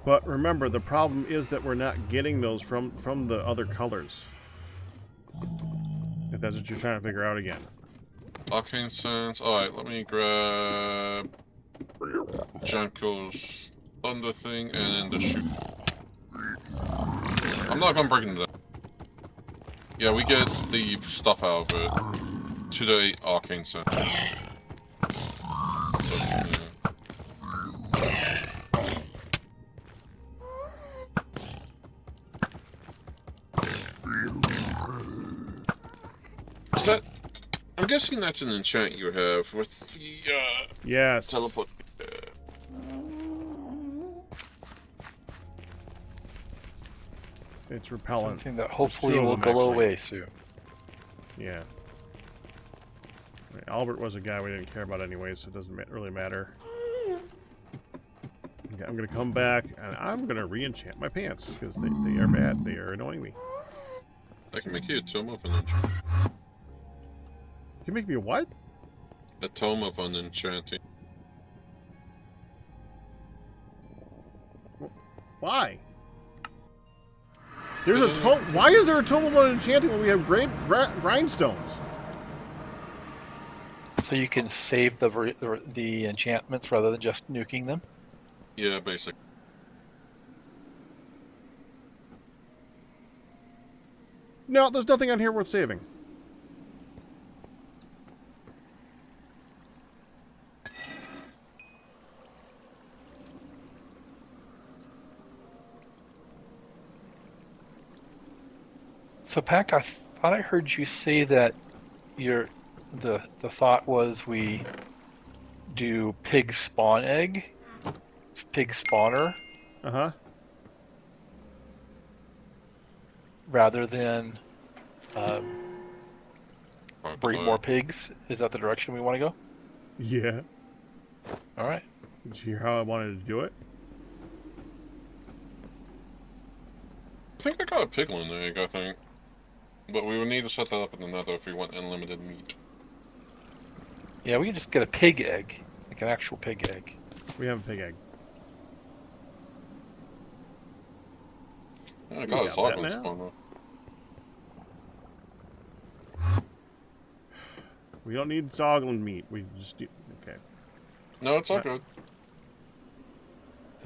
A: But remember, the problem is that we're not getting those from the other colors. If that's what you're trying to figure out again.
C: Arcane Sense. Alright, let me grab Janko's thunder thing and then the shoot. I'm not gonna break into that. Yeah, we get the stuff out of it to the Arcane Sense. So, yeah. Is that? I'm guessing that's an enchant you have with the
A: Yes.
C: teleport.
A: It's repellent.
D: Something that hopefully
A: two of
D: will
A: them,
D: go
A: actually.
D: away soon.
A: Yeah. Albert was a guy we didn't care about anyway, so it doesn't really matter. Okay, I'm gonna come back and I'm gonna re-enchant my pants because they are bad. They are annoying me.
C: I can make you a tome of an enchant.
A: You can make me a what?
C: A tome of an enchanting.
A: Why? There's a tome. Why is there a tome of enchanting when we have great grindstones?
D: So you can save the enchantments rather than just nuking them?
C: Yeah, basic.
A: No, there's nothing on here worth saving.
D: So Pack, I thought I heard you say that the thought was we do pig spawn egg, pig spawner,
A: Uh-huh.
D: rather than breed more
C: Okay.
D: pigs. Is that the direction we want to go?
A: Yeah.
D: All right.
A: Did you hear how I wanted to do it?
C: I think I got a piglin egg, I think. But we would need to set that up in the nether if we want unlimited meat.
D: Yeah, we can just get a pig egg, like an actual pig egg.
A: We have a pig egg.
C: Yeah, I
A: We
C: got a
A: got that
C: Zoglin
A: now.
C: spawner.
A: We don't need Zoglin meat. We just need... Okay.
C: No, it's all
A: Right.
C: good.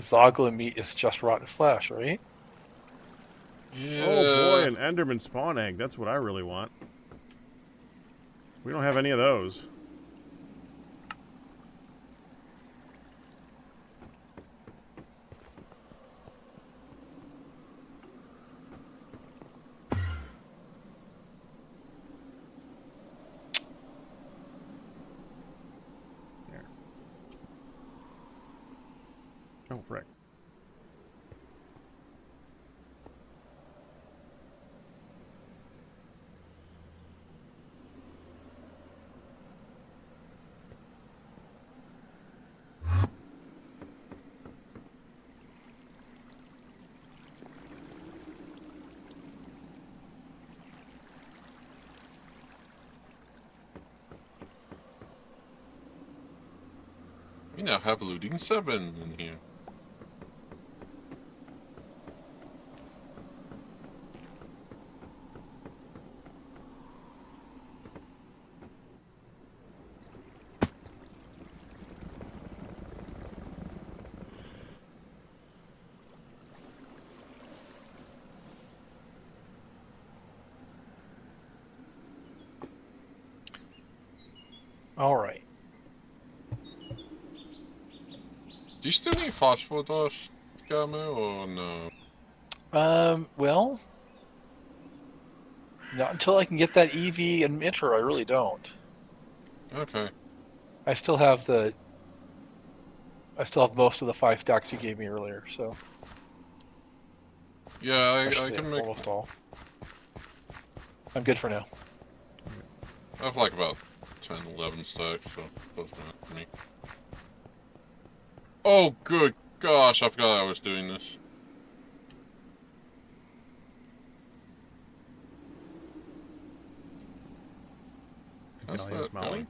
D: Zoglin meat is just rotten flesh, right?
C: Yeah.
A: Oh boy, an Enderman spawn egg. That's what I really want. We don't have any of those. There. Oh, frick.
C: We now have looting 7 in here.
D: All right.
C: Do you still need phosphor dust, Gamu, or no?
D: Well, not until I can get that EV emitter, I really don't.
C: Okay.
D: I still have most of the 5 stacks you gave me earlier, so
C: Yeah, I
D: say
C: can make...
D: almost all. I'm good for now.
C: I have like about 10, 11 stacks, so it doesn't matter for me. Oh, good gosh, I forgot I was doing this.
A: Get
C: How's
A: all his
C: that
A: Molly?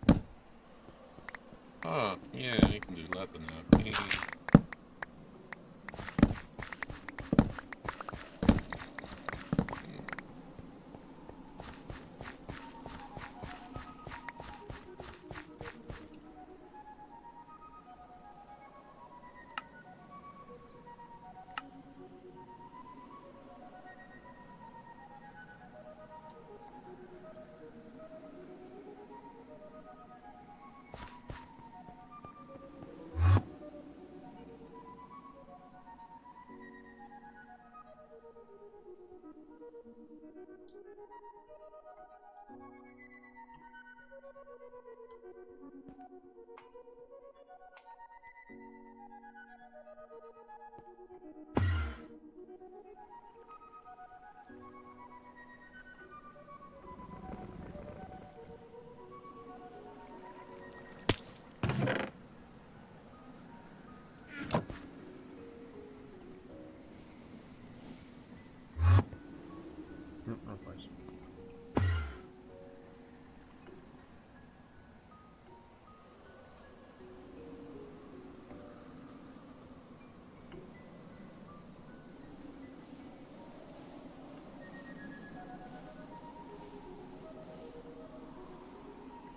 C: going? Ah, yeah, you can do leather now.
A: Wrong place.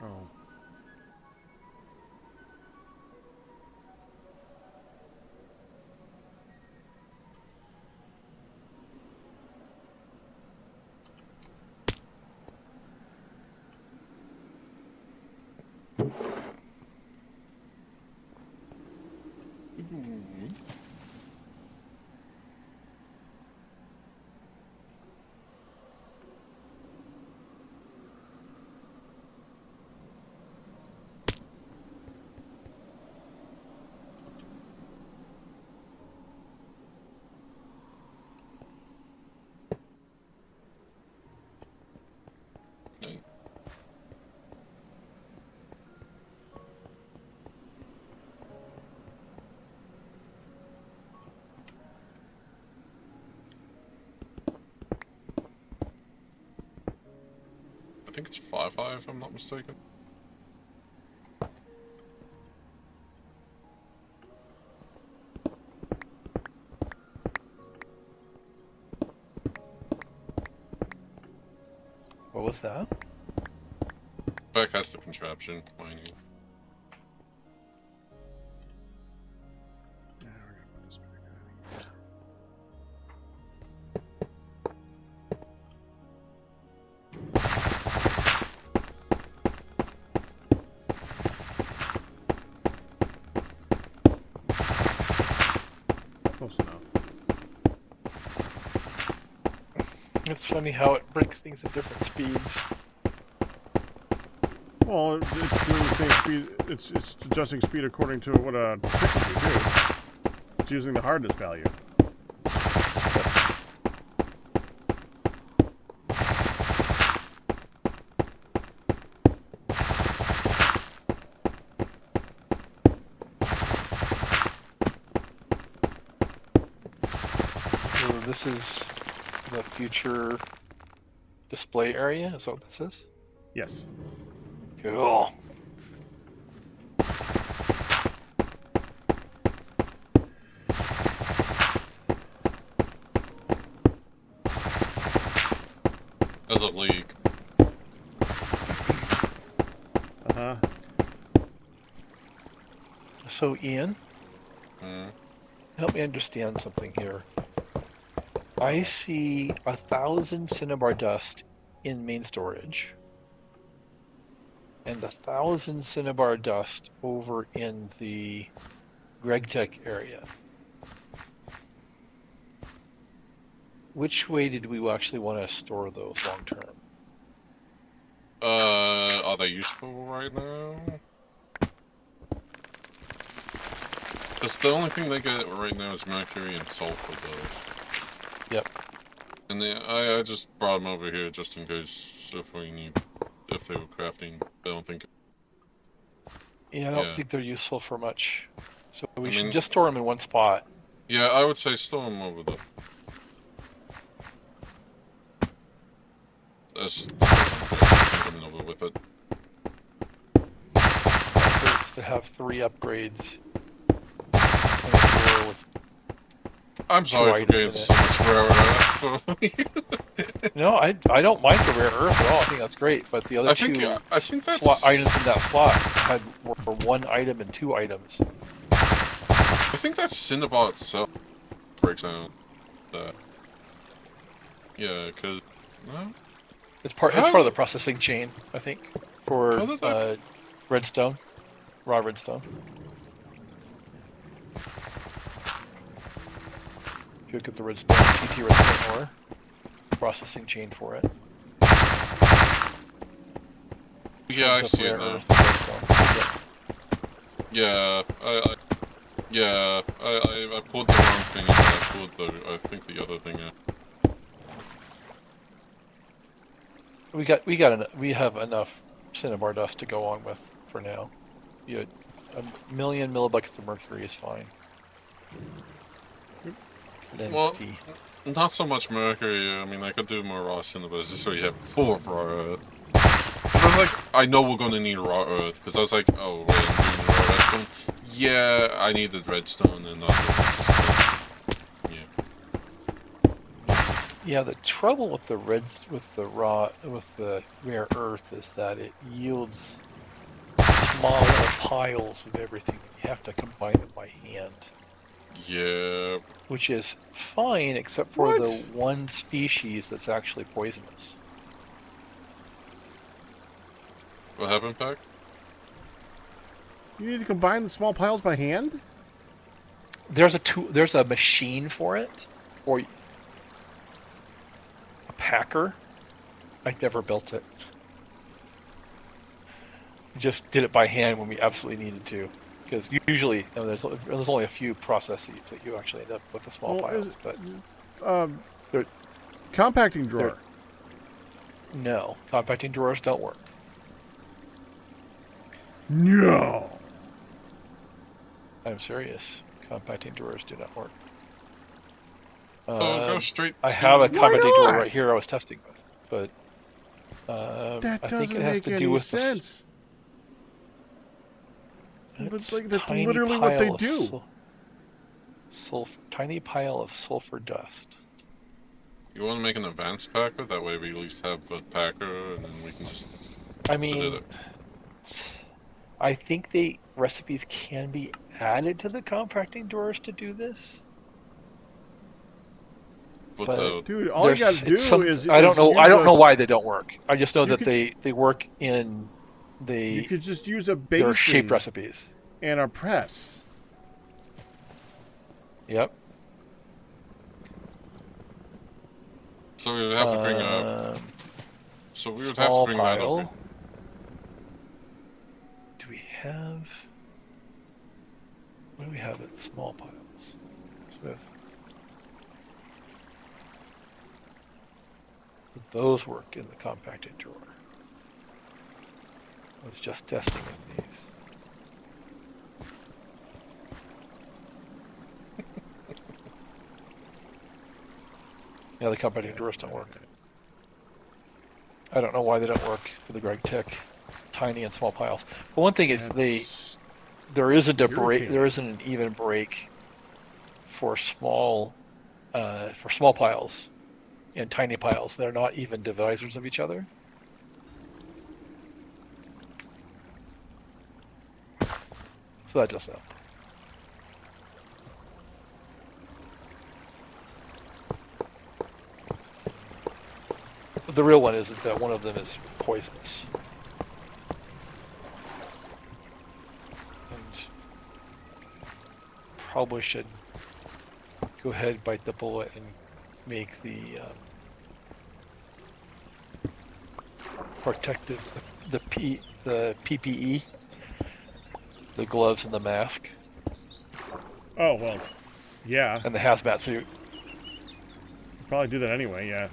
A: Oh.
C: Okay. think it's 5 high if I'm not mistaken.
D: What was that?
C: Back has the contraption, mining.
A: Yeah, we're gonna put this back on. Close enough.
D: It's funny how it breaks things at different speeds.
A: Well, it's doing the same speed. It's adjusting speed according to what a tick would do. It's using the hardness value.
D: So this is the future display area. Is that what this is?
A: Yes.
D: Cool.
C: As a league.
A: Uh-huh.
D: So Ian,
C: Mm.
D: help me understand something here. I see 1,000 cinnabar dust in main storage, and 1,000 cinnabar dust over in the Gregtech area. Which way did we actually want to store those long term?
C: Are they useful right now? Because the only thing they get right now is mercury and sulfur, though.
D: Yep.
C: And I just brought them over here just in case if they were crafting. I don't think.
D: Yeah, I don't
C: Yeah.
D: think they're useful for much. So we
C: I
D: should
C: mean-
D: just store them in one spot.
C: Yeah, I would say store them over there. That's coming over with it.
D: Hurts to have 3 upgrades. And a drawer with-
C: I'm sorry for
D: items
C: getting
D: in it.
C: so much rare earth.
D: No, I don't mind the rare earth at all. I think that's great. But the other
C: I
D: two
C: think that's
D: slot items in that slot were 1 item and 2 items.
C: I think that's Cinnabar itself breaks down that. Yeah, because no.
D: It's part of the processing chain, I think, for
C: How does that-
D: redstone, raw redstone. If you look at the redstone, TT redstone ore, processing chain for it.
C: Yeah, I
D: Shows up
C: see it
D: rare
C: now.
D: earth and redstone.
C: Yeah, I pulled the wrong thing. And I pulled I think the other thing.
D: We have enough cinnabar dust to go on with for now. You, 1,000,000 millibuckets of mercury is fine. Then
C: Well,
D: T.
C: Not so much mercury. I mean, I could do more raw cinnabars just so you have 4 raw earth. I was like, I know we're gonna need raw earth because I was like, oh wait, I'm doing raw redstone. Yeah, I needed redstone and not. Yeah.
D: Yeah, the trouble with the rare earth is that it yields smaller piles of everything. You have to combine them by hand,
C: Yeah.
D: which is fine except for
A: What?
D: the one species that's actually poisonous.
C: What happened, Pack?
A: You need to combine the small piles by hand?
D: There's a machine for it, or a packer. I never built it. We just did it by hand when we absolutely needed to, because usually there's only a few processes that you actually end up with the small
A: Well,
D: piles.
A: is-
D: But They're-
A: compacting drawer.
D: no, compacting drawers don't work.
A: No.
D: I'm serious. Compacting drawers do not work.
C: Oh, go
D: Um,
C: straight.
D: I have a
C: to-
D: compacting drawer
A: not?
D: right here I was testing with, but
A: That
D: I
A: doesn't
D: think it has
A: make
D: to
A: any
D: do with
A: sense.
D: It's
A: That's
D: tiny
A: literally what they
D: pile of
A: do.
D: tiny pile of sulfur dust.
C: You want to make an advanced packer? That way we at least have a packer, and then we can just
D: I
C: put
D: mean,
C: it.
D: I think the recipes can be added to the compacting drawers to do this.
C: Put
D: But
C: the
A: Dude, all you gotta do is
D: I don't know. I
A: use
D: don't know
A: a-
D: why they don't work. I just know
A: You
D: that
A: could-
D: they work in
A: You could just use a
D: their shaped
A: basin
D: recipes.
A: and a press.
D: Yep.
C: So we would have to bring a. So we would have to
D: small
C: bring that over.
D: pile. Do we have? What do we have at small piles? So we have, those work in the compacted drawer. I was just testing these. Yeah, the compacting drawers don't work. I don't know why they don't work for the Gregtech tiny and small piles. But one thing is
A: That's
D: there isn't a break.
A: irritating.
D: There isn't an even break for small piles and tiny piles. They're not even divisors of each other. So that does help. But the real one is that one of them is poisonous. And probably should go ahead, bite the bullet, and make the protective, the PPE, the gloves and the mask,
A: Oh, well, yeah.
D: and the hazmat suit.
A: Probably do that anyway, yeah.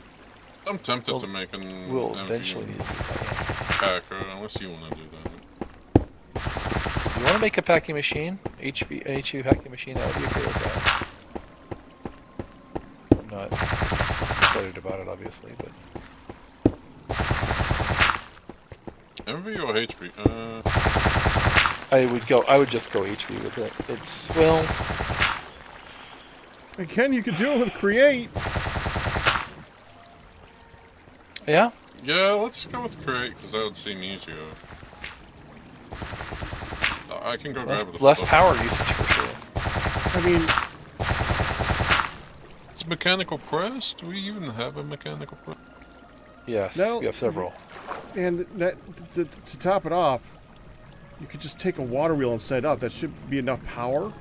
C: I'm tempted
D: We'll-
C: to make an
D: We'll
C: MV
D: eventually need to do that.
C: packer, unless you want to do that.
D: You want to make a packing machine? HV packing machine? I would be okay with that. I'm not excited about it, obviously, but
C: MV or HP?
D: I would just go HV with it. It's, well,
A: And Ken, you could do it with Create.
D: yeah.
C: Yeah, let's go with Create, because that would seem easier. I can go grab it.
D: Less power usage for sure.
A: I mean,
C: It's mechanical press? Do we even have a mechanical press?
D: Yes,
A: No.
D: we have several.
A: and that to top it off, you could just take a water wheel and set it up. That should be enough power.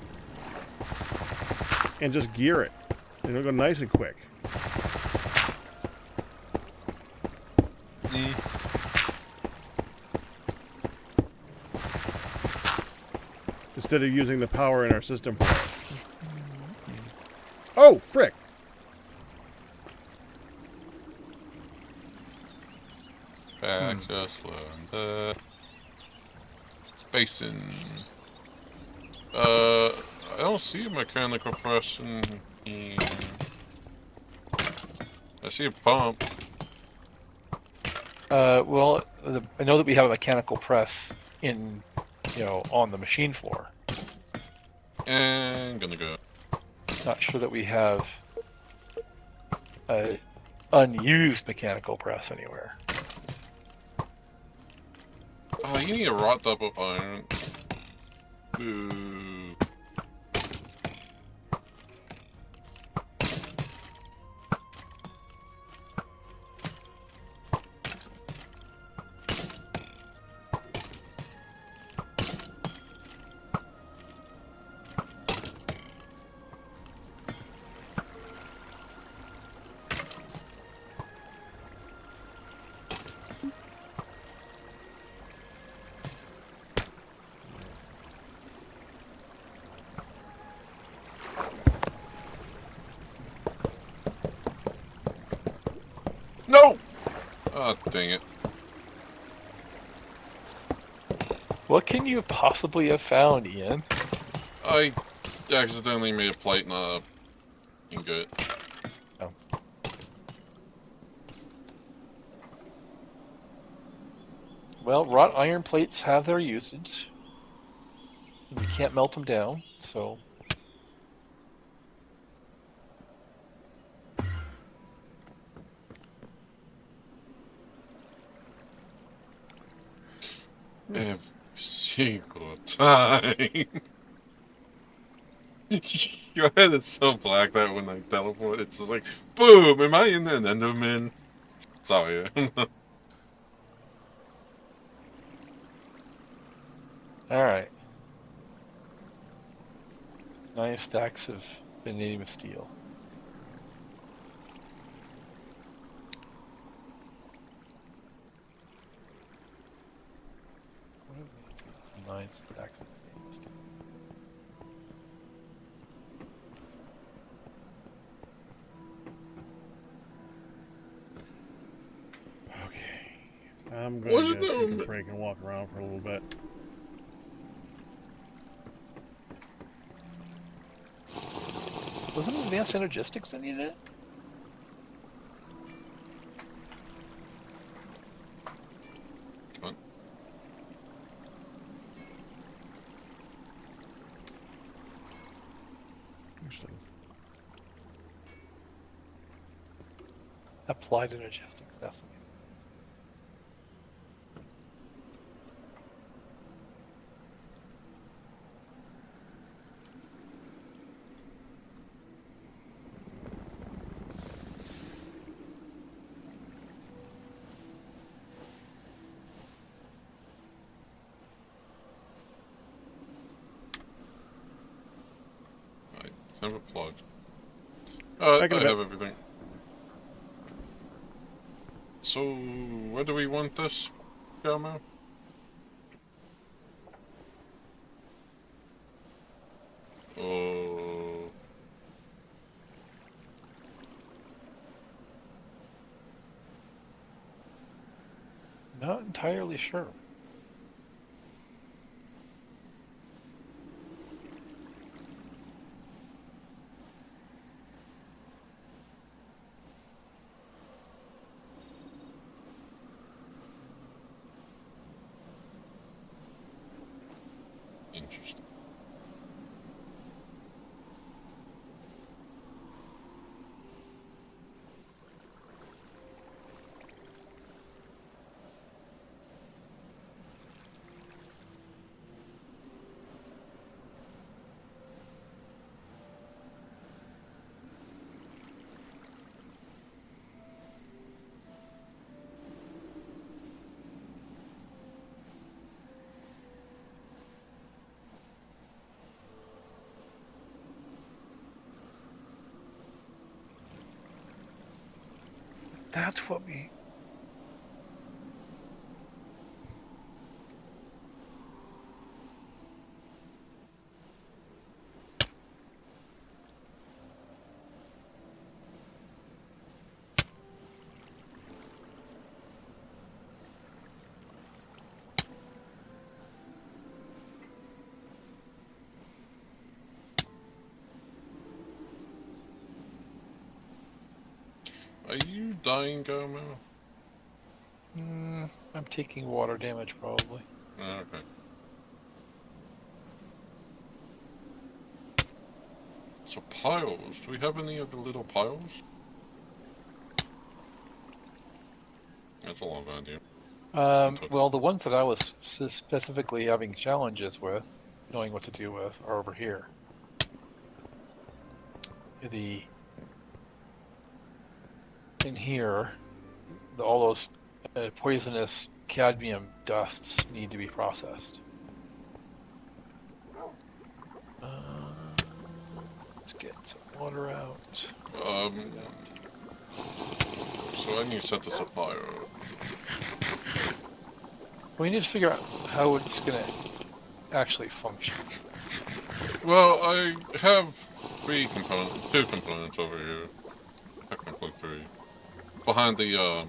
A: And just gear it. And it'll go nice and quick. Instead of using the power in our system for it. Oh, frick!
C: Access learned. Basin. I don't see a mechanical press in here. I see a pump.
D: Well, I know that we have a mechanical press in, on the machine floor.
C: And gonna go.
D: Not sure that we have a unused mechanical press anywhere.
C: Oh, you need a rot double iron. Ooh. No! Oh, dang it.
D: What can you possibly have found, Ian?
C: I accidentally made a plate not a ingot.
D: Oh. Well, wrought iron plates have their usage. You can't melt them down, so.
C: Every single time. Your head is so black that when I teleport, it's just like, boom! Am I in an Enderman? Sorry.
D: Alright. 9 stacks of vanadium steel. What is 9 stacks of vanadium steel?
A: Okay. I'm
C: What
A: going
C: is
A: to
C: that
A: take a
C: one?
A: break and walk around for a little bit.
D: Wasn't advanced energistics that needed it?
C: What?
A: Interesting.
D: Applied energistics, that's the name.
C: Right, have it plugged.
A: Back in a
C: I
A: bit.
C: have everything. So, where do we want this, Galmo? Oh.
D: Not entirely sure.
C: Interesting.
D: That's what we...
C: Are you dying, Galmo?
D: I'm taking water damage, probably.
C: Okay. So piles. Do we have any of the little piles? That's a long idea.
D: Well, the ones that I was specifically having challenges with, knowing what to do with, are over here. In here, all those poisonous cadmium dusts need to be processed. Let's get some water out.
C: So I need to set this up fire.
D: We need to figure out how it's going to actually function.
C: Well, I have two components over here. Technically 3. Behind the,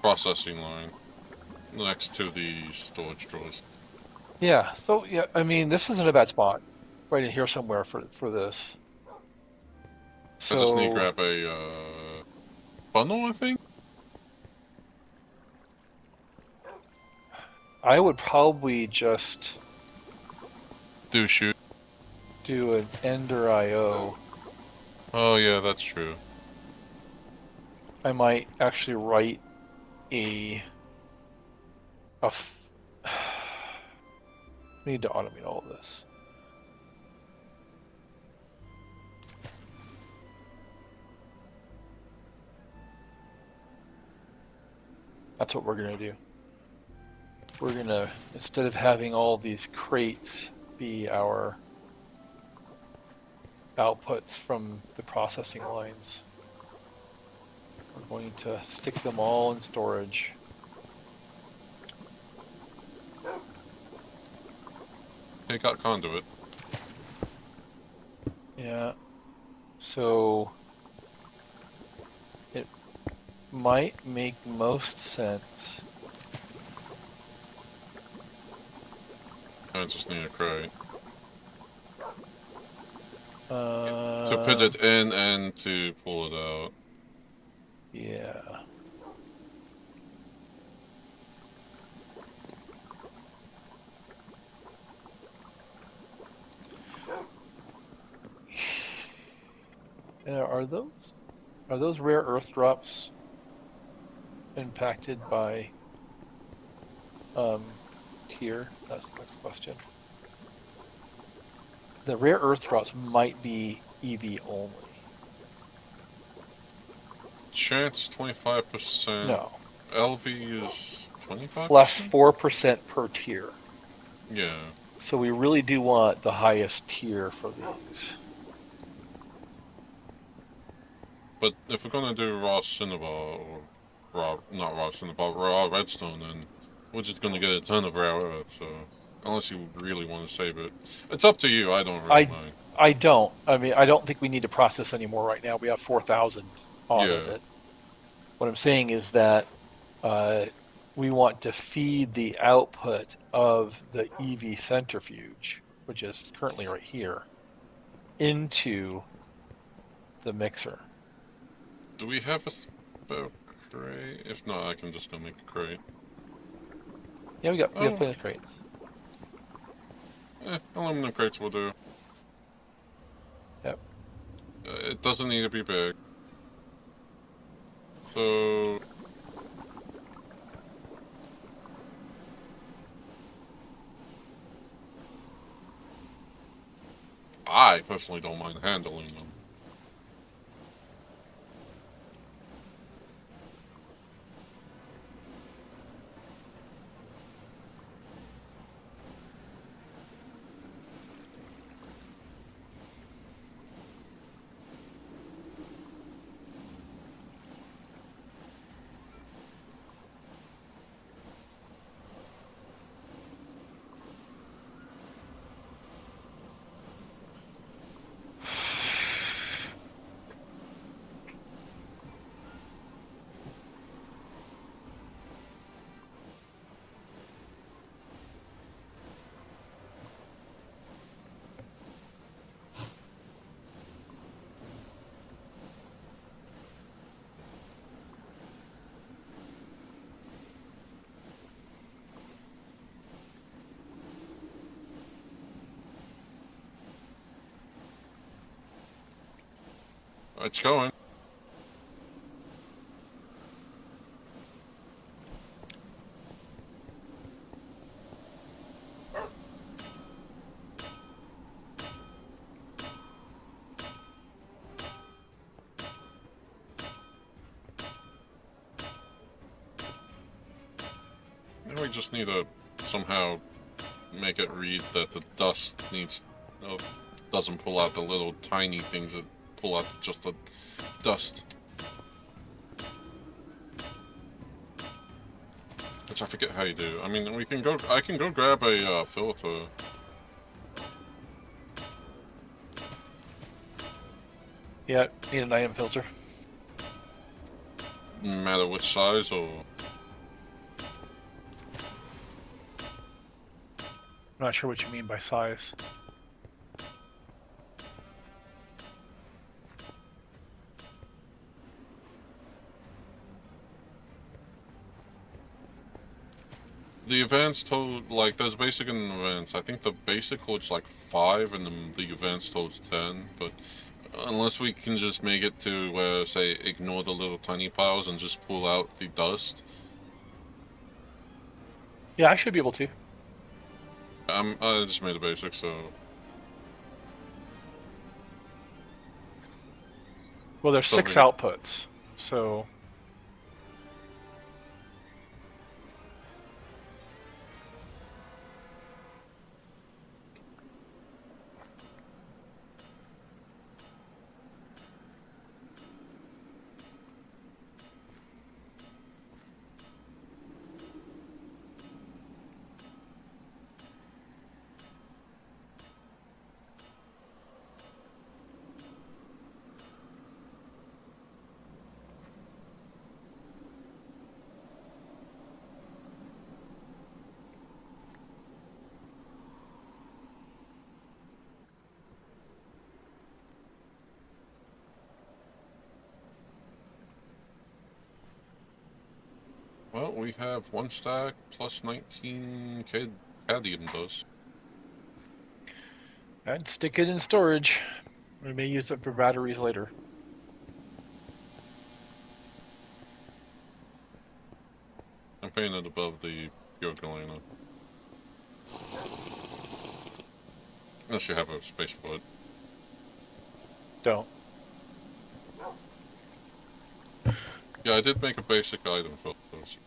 C: processing line. Next to the storage drawers.
D: Yeah, so, yeah, I mean, this isn't a bad spot. Right in here somewhere for this. So,
C: I just need to grab a, funnel, I think?
D: I would probably just
C: Do shoot.
D: do an Ender IO.
C: Oh yeah, that's true.
D: I might actually write a we need to automate all of this. That's what we're gonna do. We're gonna, instead of having all these crates be our outputs from the processing lines, we're going to stick them all in storage.
C: Take out conduit.
D: Yeah. So it might make most sense.
C: I just need a crate.
D: To
C: To put it in and to pull it out.
D: Yeah. Are those rare earth drops impacted by tier? That's the next question. The rare earth drops might be EV only.
C: Chance 25%.
D: No.
C: LV is 25%?
D: Plus 4% per tier.
C: Yeah.
D: So we really do want the highest tier for these.
C: But if we're gonna do raw cinnabar, or not raw cinnabar, raw redstone, then we're just gonna get a ton of rare earth, so unless you really want to save it. It's up to you, I don't really mind.
D: I don't. I mean, I don't think we need to process anymore right now. We have 4,000 on of
C: Yeah.
D: it. What I'm saying is that we want to feed the output of the EV centrifuge, which is currently right here, into the mixer.
C: Do we have a spare crate? If not, I can just go make a crate.
D: Yeah, we have plenty of crates.
C: Aluminum crates will do.
D: Yep.
C: It doesn't need to be big. So... I personally don't mind handling them. It's going. Now we just need to somehow make it read that the dust needs doesn't pull out the little tiny things that pull out just the dust. Which I forget how you do. I mean, we can go. I can go grab a filter.
D: Yeah, need an item filter.
C: No matter which size or.
D: I'm not sure what you mean by size.
C: The advanced told, like, there's basic and advanced. I think the basic holds like 5 and the advanced holds 10, but unless we can just make it to where, say, ignore the little tiny piles and just pull out the dust.
D: Yeah, I should be able to.
C: I just made a basic, so...
D: Well, there's 6 outputs, so...
C: Well, we have 1 stack plus 19 cadmium dust.
D: And stick it in storage. We may use it for batteries later.
C: I'm putting it above the pure galena. Unless you have a space for it.
D: Don't.
C: Yeah, I did make a basic item for those.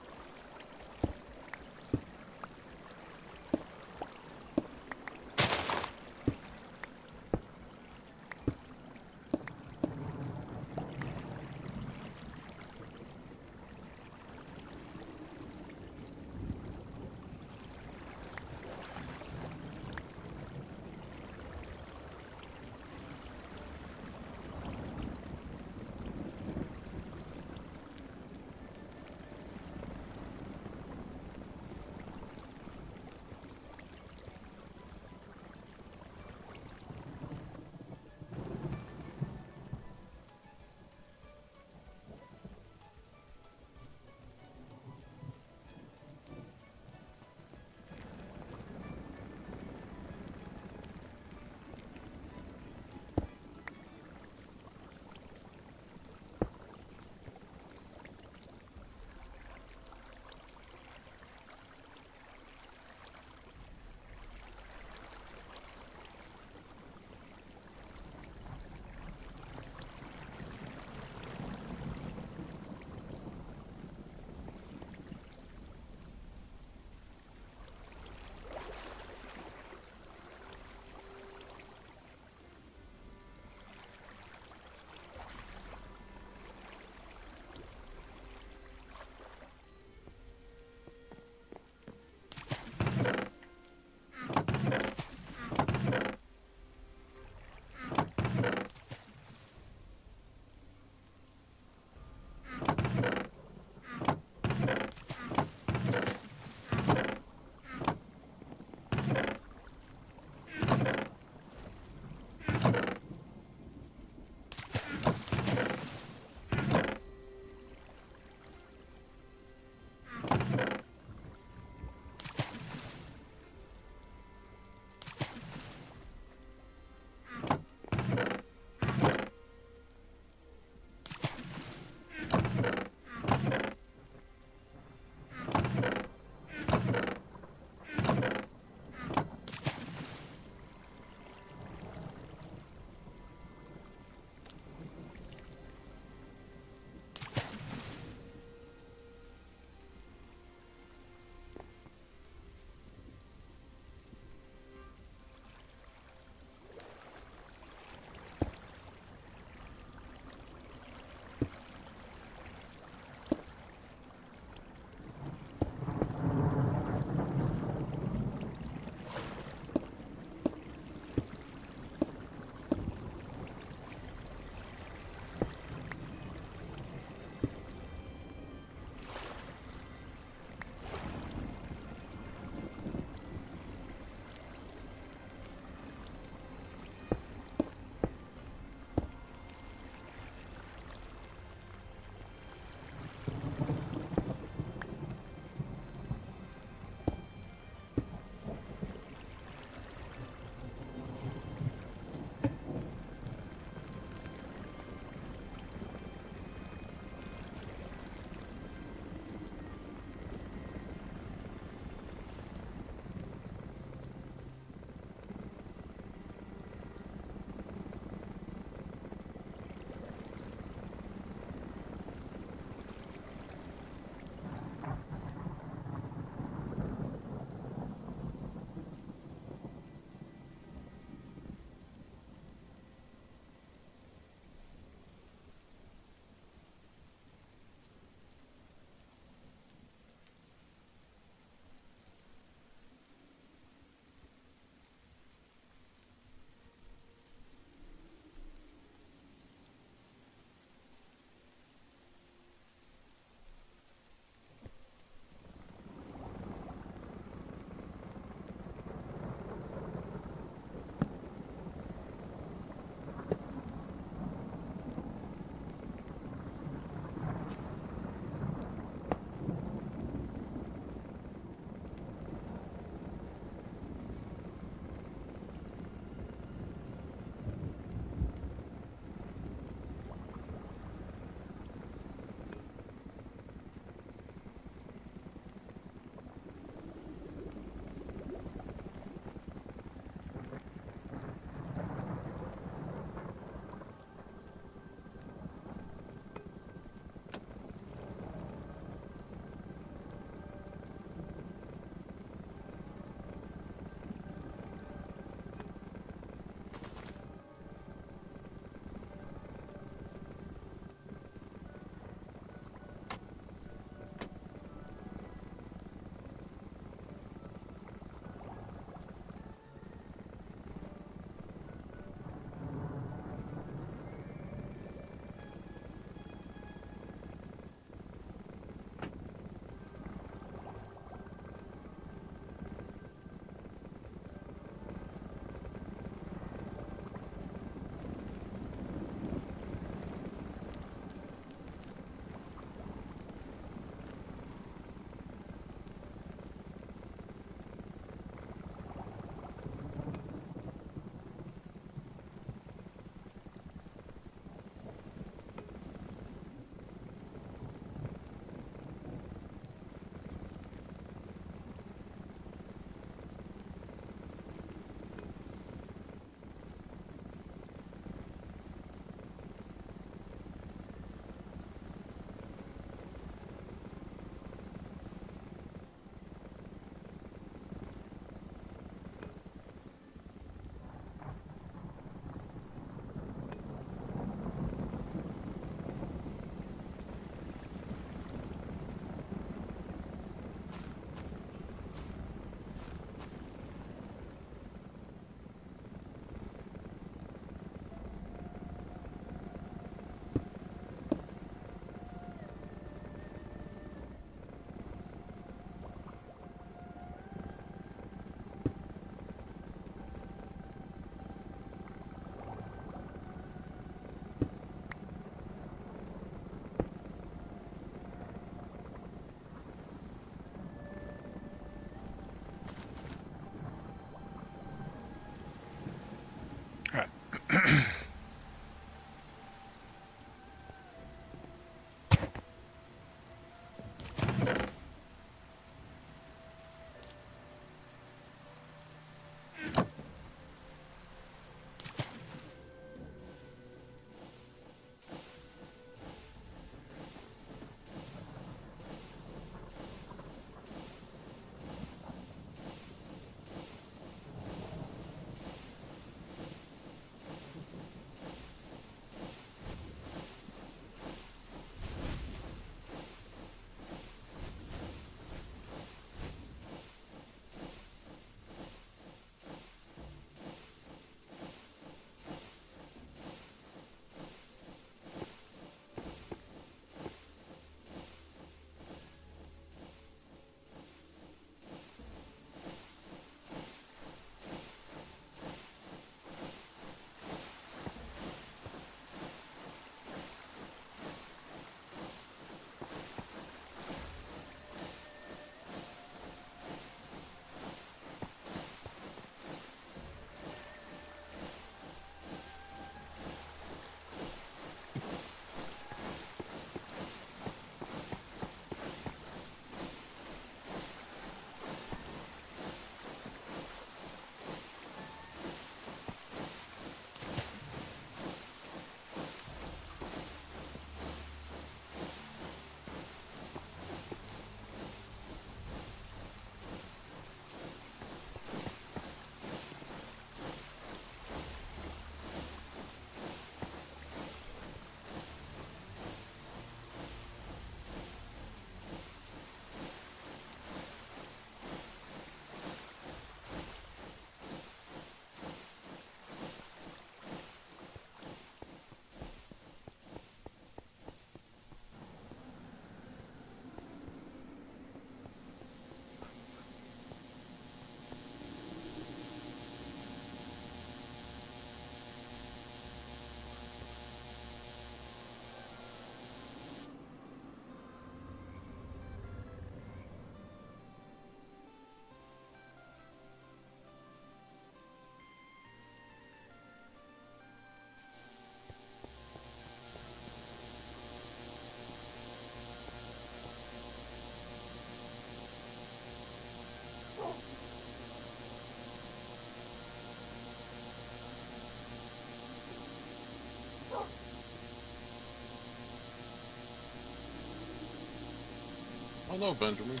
C: Hello, Benjamin.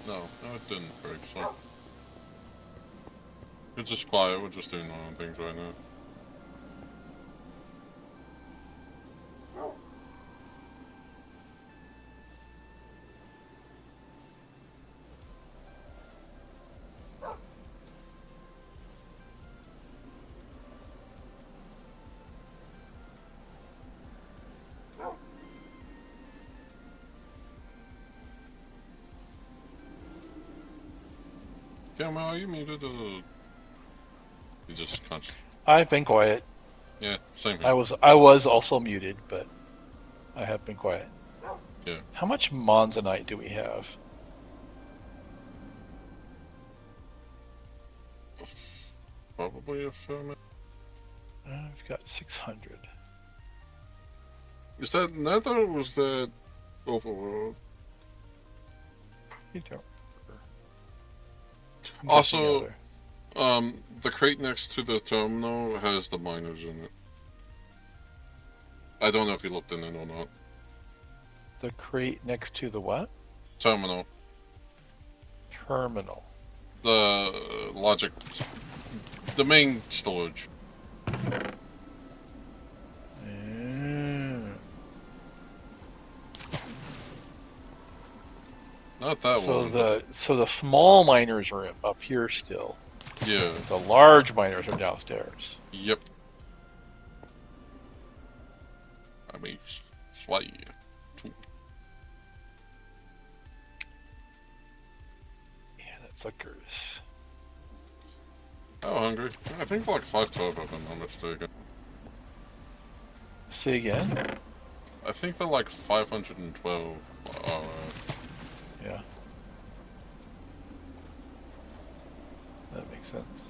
C: No, it didn't break, so... It's just quiet, we're just doing our own things right now. Cameron, are you muted or... You just conscious?
D: I've been quiet.
C: Yeah, same here.
D: I was also muted, but I have been quiet.
C: Yeah.
D: How much monzonite do we have?
C: Probably a fair amount.
D: I've got 600.
C: Is that nether or was that overworld?
D: You don't. I'm guessing
C: Also,
D: other.
C: the crate next to the terminal has the miners in it. I don't know if you looked in it or not.
D: The crate next to the what?
C: Terminal.
D: Terminal.
C: The logic. The main storage. Not that one.
D: So the small miners are up here still.
C: Yeah.
D: The large miners are downstairs.
C: Yep. I mean, slightly.
D: Yeah, that suckers.
C: How hungry? I think like 512 of them, I'm mistaken.
D: Say again?
C: I think they're like 512.
D: Yeah. That makes sense.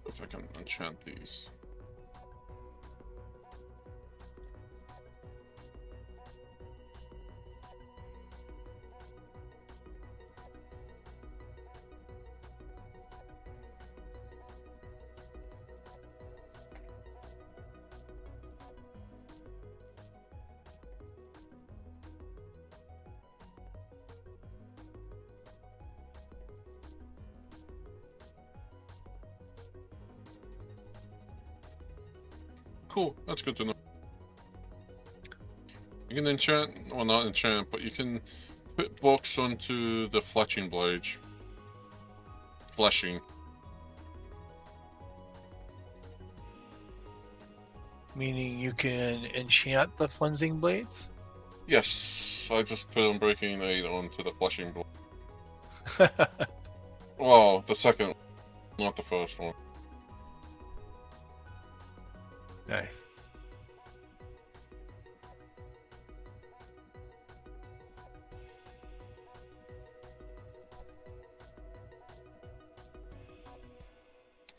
C: If I can enchant these. Cool, that's good to know. You can enchant, well not enchant, but you can put books onto the fletching blade. Fleshing.
D: Meaning you can enchant the flensing blades?
C: Yes, I just put Unbreaking 8 onto the fleshing block. Well, the second one, not the first one.
D: Nice.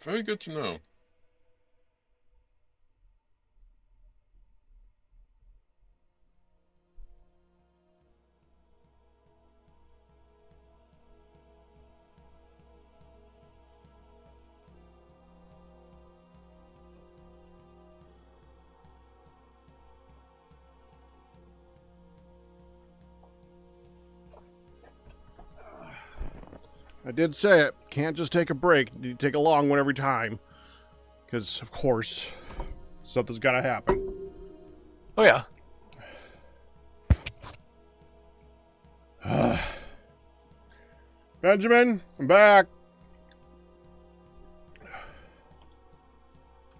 C: Very good to know.
A: I did say it. Can't just take a break. You take a long one every time. Because, of course, something's got to happen.
D: Oh yeah.
A: Benjamin, I'm back.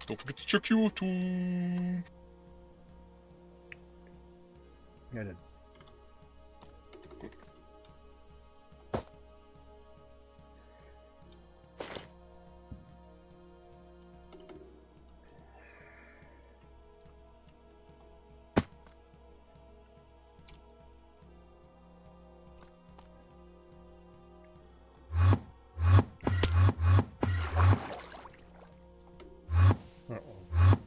C: Don't forget to check YouTube.
A: Yeah, I did. Uh-oh.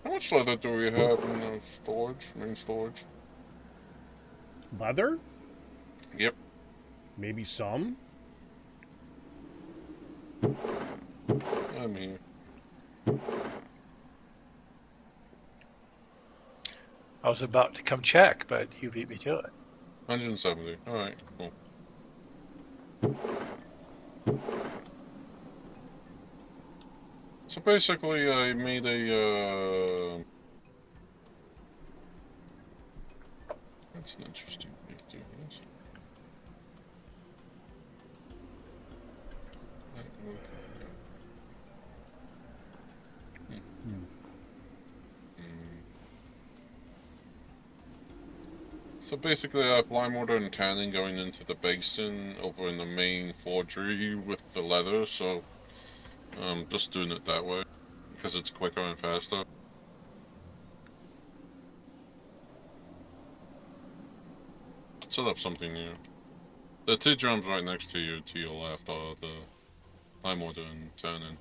C: How much leather do we have in the storage, main storage?
A: Leather?
C: Yep.
A: Maybe some?
C: I'm here.
D: I was about to come check, but you beat me to it.
C: 170. Alright, cool. So basically, I made a, That's an interesting way to do this. So basically I have lime water and tanning going into the basin over in the main forgery with the leather, so I'm just doing it that way because it's quicker and faster. Set up something new. The two drums right next to you to your left are the lime water and tannin.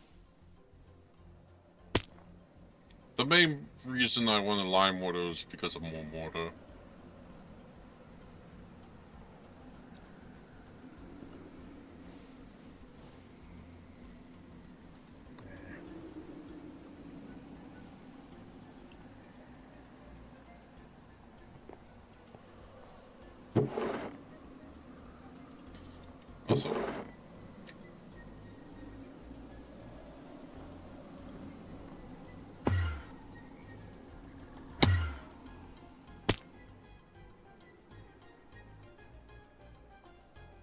C: The main reason I wanted lime water is because of more mortar. Also,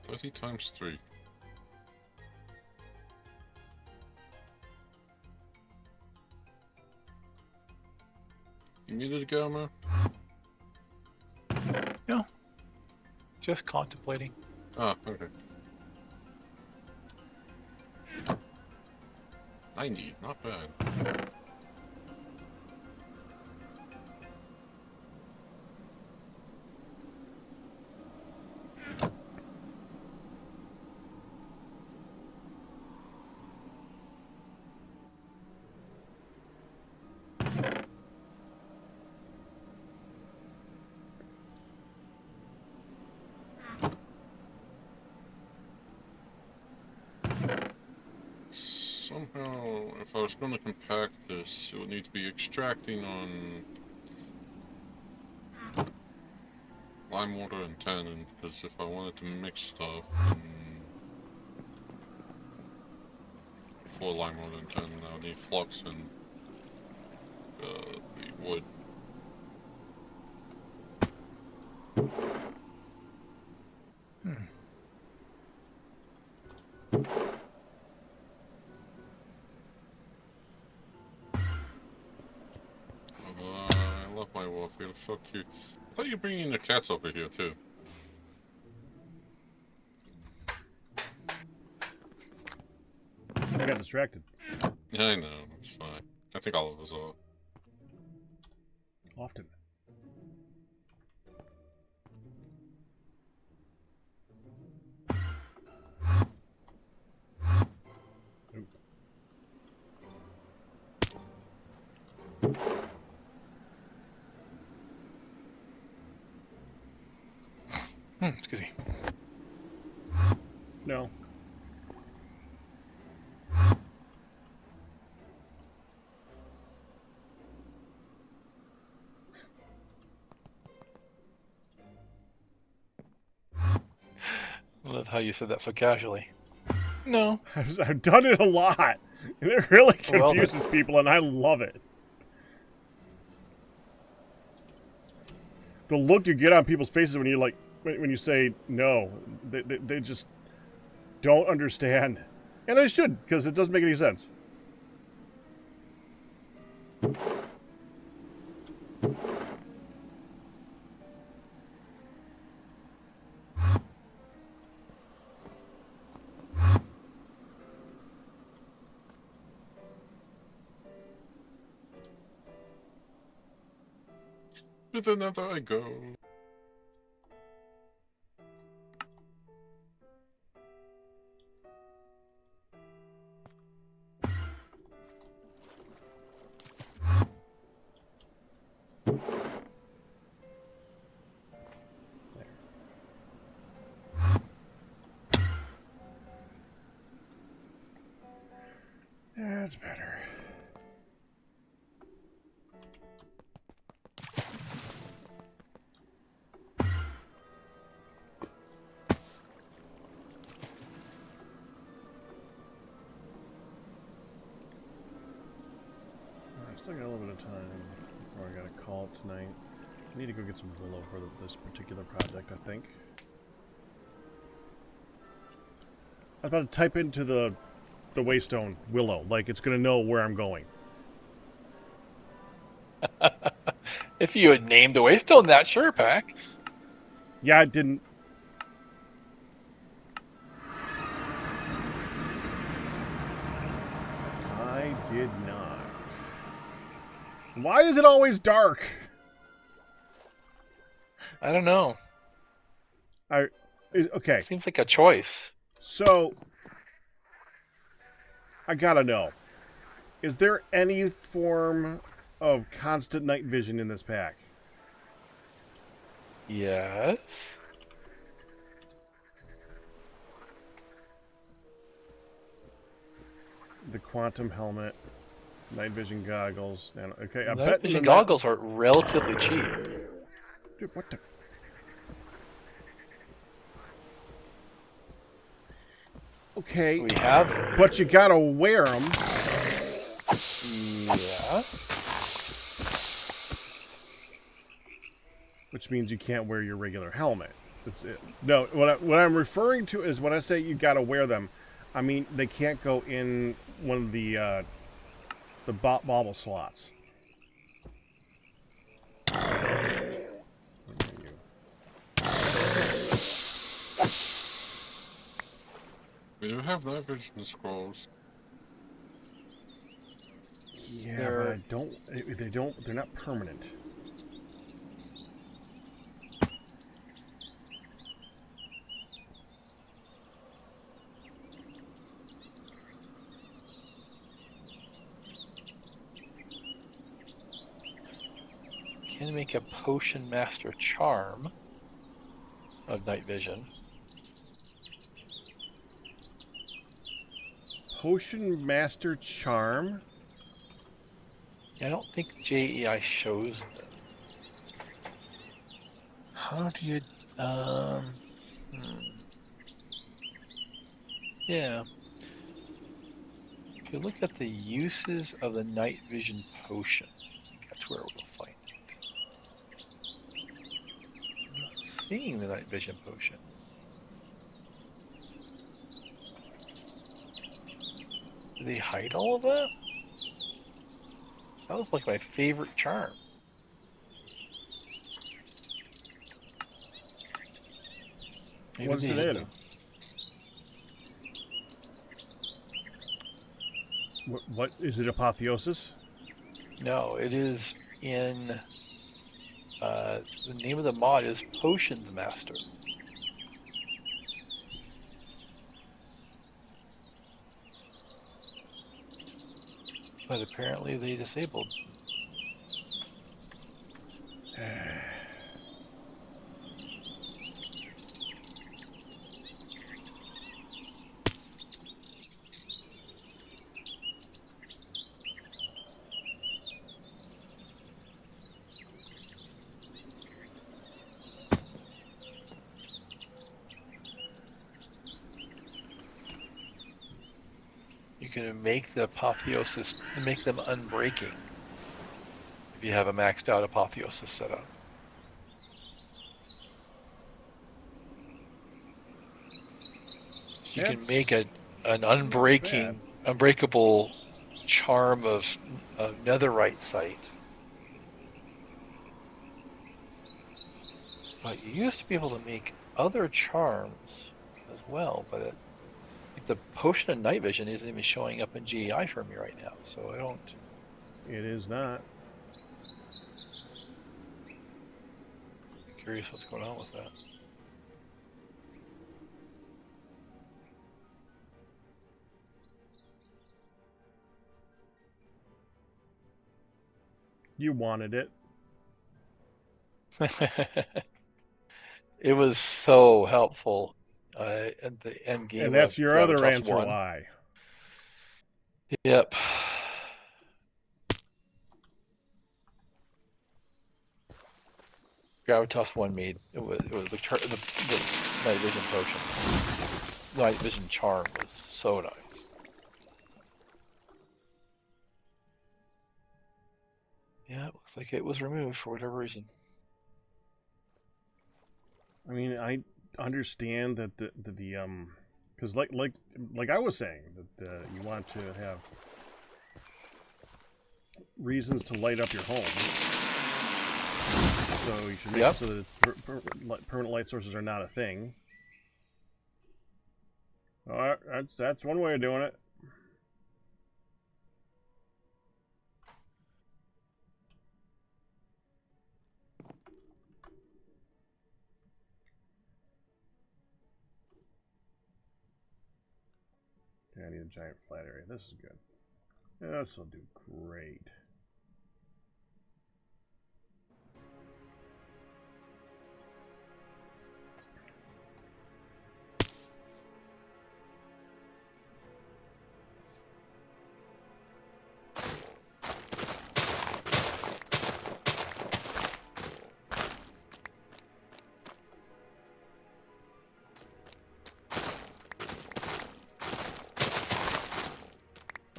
C: $30 times 3. You muted, Gamma?
D: No. Just contemplating.
C: Ah, okay. 90, not bad. Somehow, if I was going to compact this, it would need to be extracting on lime water and tannin, because if I wanted to mix stuff, then for lime water and tannin, I would need flux and the wood. love my wolf. You're so cute. I thought you were bringing your cats over here too.
A: I got distracted.
C: Yeah, I know. It's fine. I think all of us are.
A: Often.
D: Excuse me.
A: No.
D: I love how you said that so casually. No.
A: I've done it a lot, and it really
D: Well,
A: confuses people, and I love it. The look you get on people's faces when you when you say no, they just don't understand, and they should, because it doesn't make any sense.
C: With another I go.
A: That's better. Still got a little bit of time before I gotta call it tonight. I need to go get some willow for this particular project, I think. I was about to type into the waystone willow, like it's gonna know where I'm going.
D: If you had named the waystone that, sure, Pack.
A: Yeah, it didn't. I did not. Why is it always dark?
D: I don't know.
A: Okay.
D: Seems like a choice.
A: So, I gotta know. Is there any form of constant night vision in this pack?
D: Yes.
A: The quantum helmet, night vision goggles, and okay, I bet
D: Night vision goggles are relatively cheap.
A: Dude, what the? Okay.
D: We have.
A: But you gotta wear them.
D: Yeah.
A: Which means you can't wear your regular helmet. That's it. No, what I'm referring to is when I say you gotta wear them, I mean they can't go in one of the bobble slots.
C: We do have night vision scrolls.
A: Yeah, but I don't. They're not permanent.
D: Can make a potion master charm of night vision.
A: Potion Master Charm?
D: I don't think JEI shows them. How do you... Yeah. If you look at the uses of the night vision potion, I think that's where we'll find it. I'm not seeing the night vision potion. Do they hide all of that? That was like my favorite charm. Maybe
A: What's
D: they
A: it
D: hid
A: in?
D: them.
A: What is it? Apotheosis?
D: No, it is in. The name of the mod is Potions Master. But apparently they disabled. You can make the apotheosis, make them unbreaking if you have a maxed out apotheosis set up. You can make an unbreakable charm of netherite site. But you used to be able to make other charms as well, but the potion of night vision isn't even showing up in GEI for me right now, so I don't.
A: It is not.
D: Curious what's going on with that.
A: You wanted it.
D: It was so helpful at the end game.
A: And that's
D: of
A: your other
D: Gravitas
A: answer
D: 1.
A: why.
D: Yep. Gravitas 1 made it was the night vision potion. The night vision charm was so nice. Yeah, it looks like it was removed for whatever reason.
A: I mean, I understand that because like I was saying that you want to have reasons to light up your home. So you should make it so that permanent light sources are not a thing. All right, that's one way of doing it. Okay, I need a giant flat area. This is good. This will do great.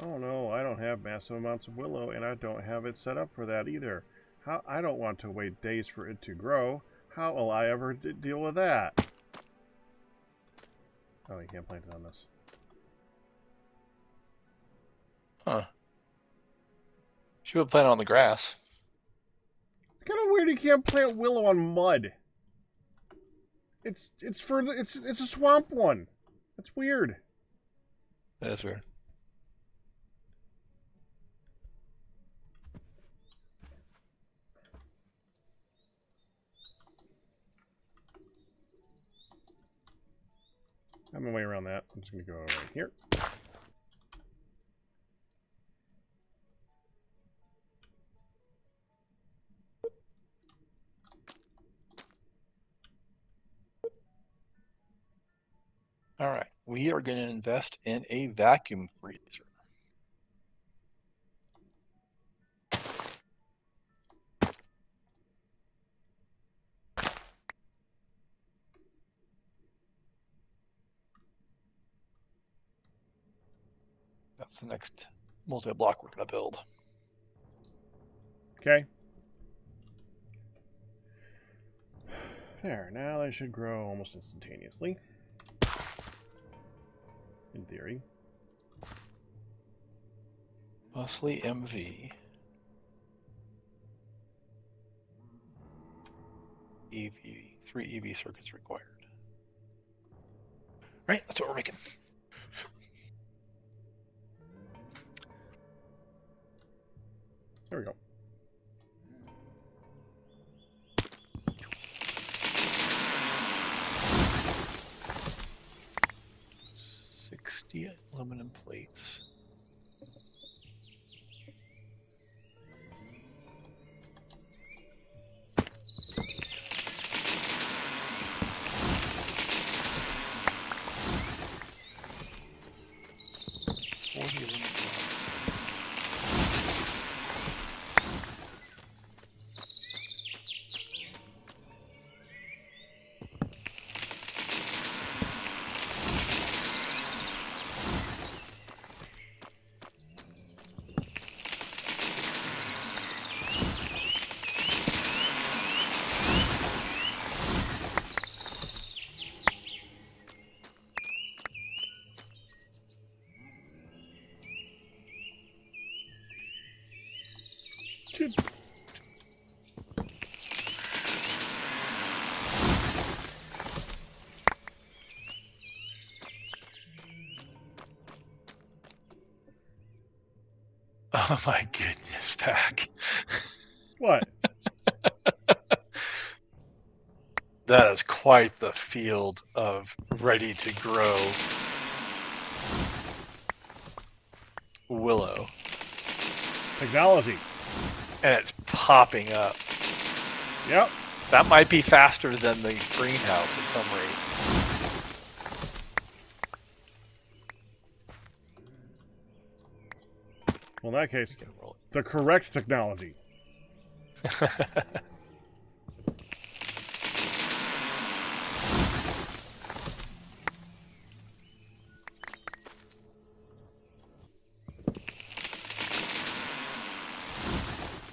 A: Oh no, I don't have massive amounts of willow, and I don't have it set up for that either. I don't want to wait days for it to grow. How will I ever deal with that? Oh, you can't plant it on this.
D: Huh. Should have planted on the grass.
A: It's kind of weird you can't plant willow on mud. It's a swamp one. That's weird.
D: That is weird.
A: I'm my way around that. I'm just gonna go right here.
D: All right, we are going to invest in a vacuum freezer. That's the next multi-block we're going to build.
A: Okay. There. Now they should grow almost instantaneously. In theory.
D: Mostly MV. EV. 3 EV circuits required. Right, that's what we're making.
A: There we go.
D: Aluminum plates. Oh my goodness, Pack.
A: What?
D: That is quite the field of ready to grow willow.
A: Technology.
D: And it's popping up.
A: Yep.
D: That might be faster than the greenhouse at some rate.
A: Well, in that case, the correct technology. I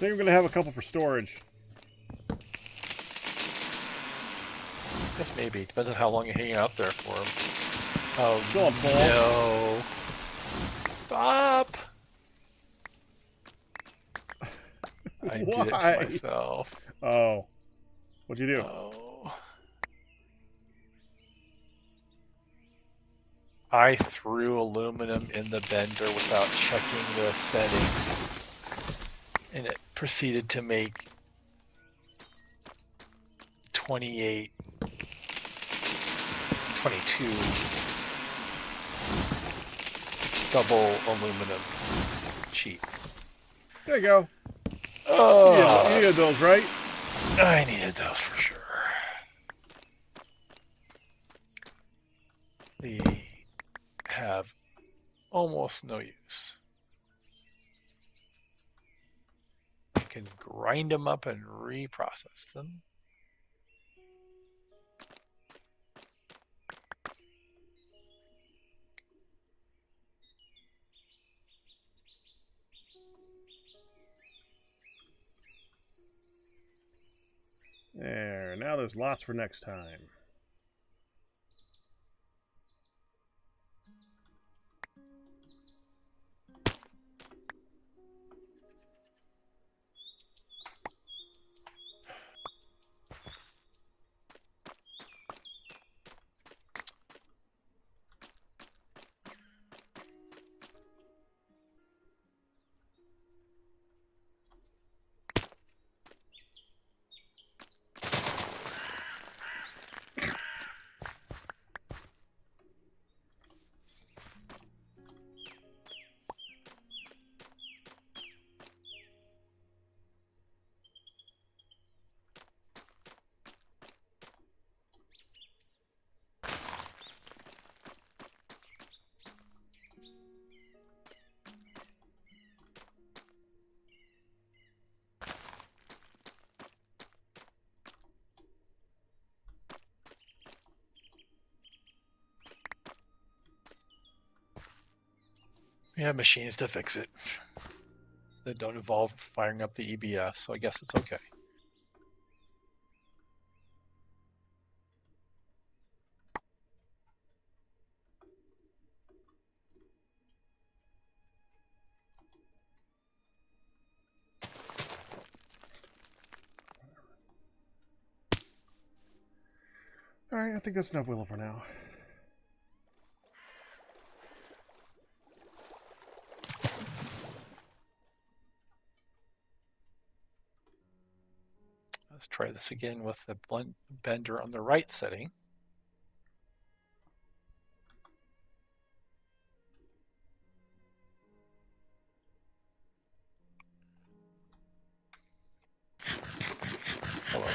A: think we're going to have a couple for storage.
D: Just maybe. Depends on how long you're hanging out there for them. Oh,
A: Still full.
D: no. Stop! I did it
A: Why?
D: to myself.
A: Oh. What'd you do?
D: Oh. I threw aluminum in the bender without checking the setting. And it proceeded to make 28, 22 double aluminum sheets.
A: There you go.
D: Oh,
A: You needed those, right?
D: I needed those for sure. They have almost no use. You can grind them up and reprocess them.
A: There. Now there's lots for next time.
D: We have machines to fix it that don't involve firing up the EBS, so I guess it's okay.
A: Alright, I think that's enough willow for now.
D: Let's try this again with the bender on the right setting. Hello.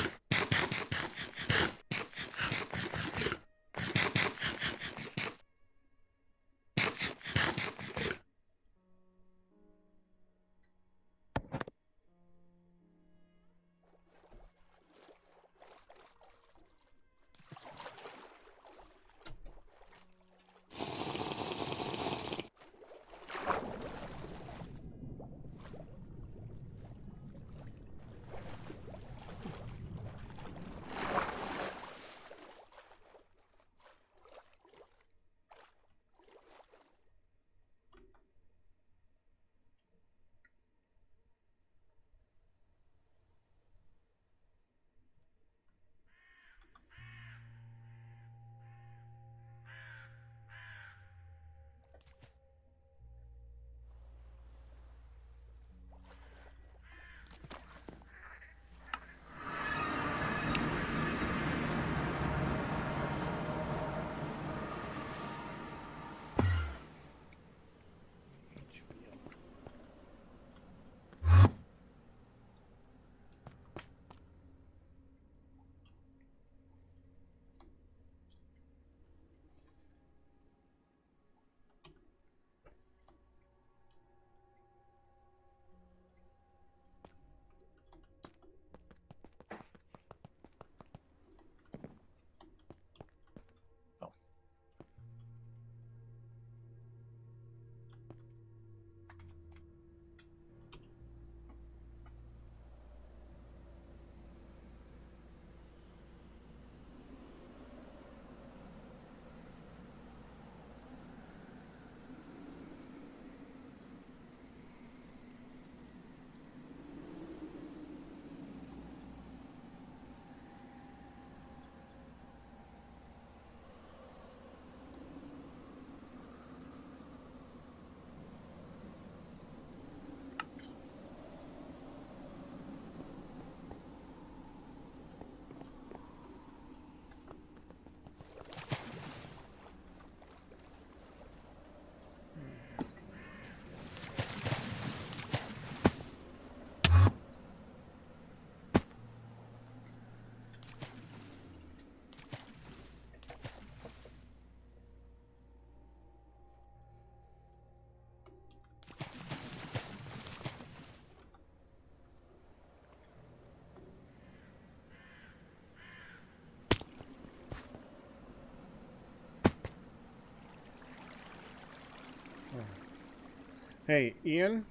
A: Hey, Ian?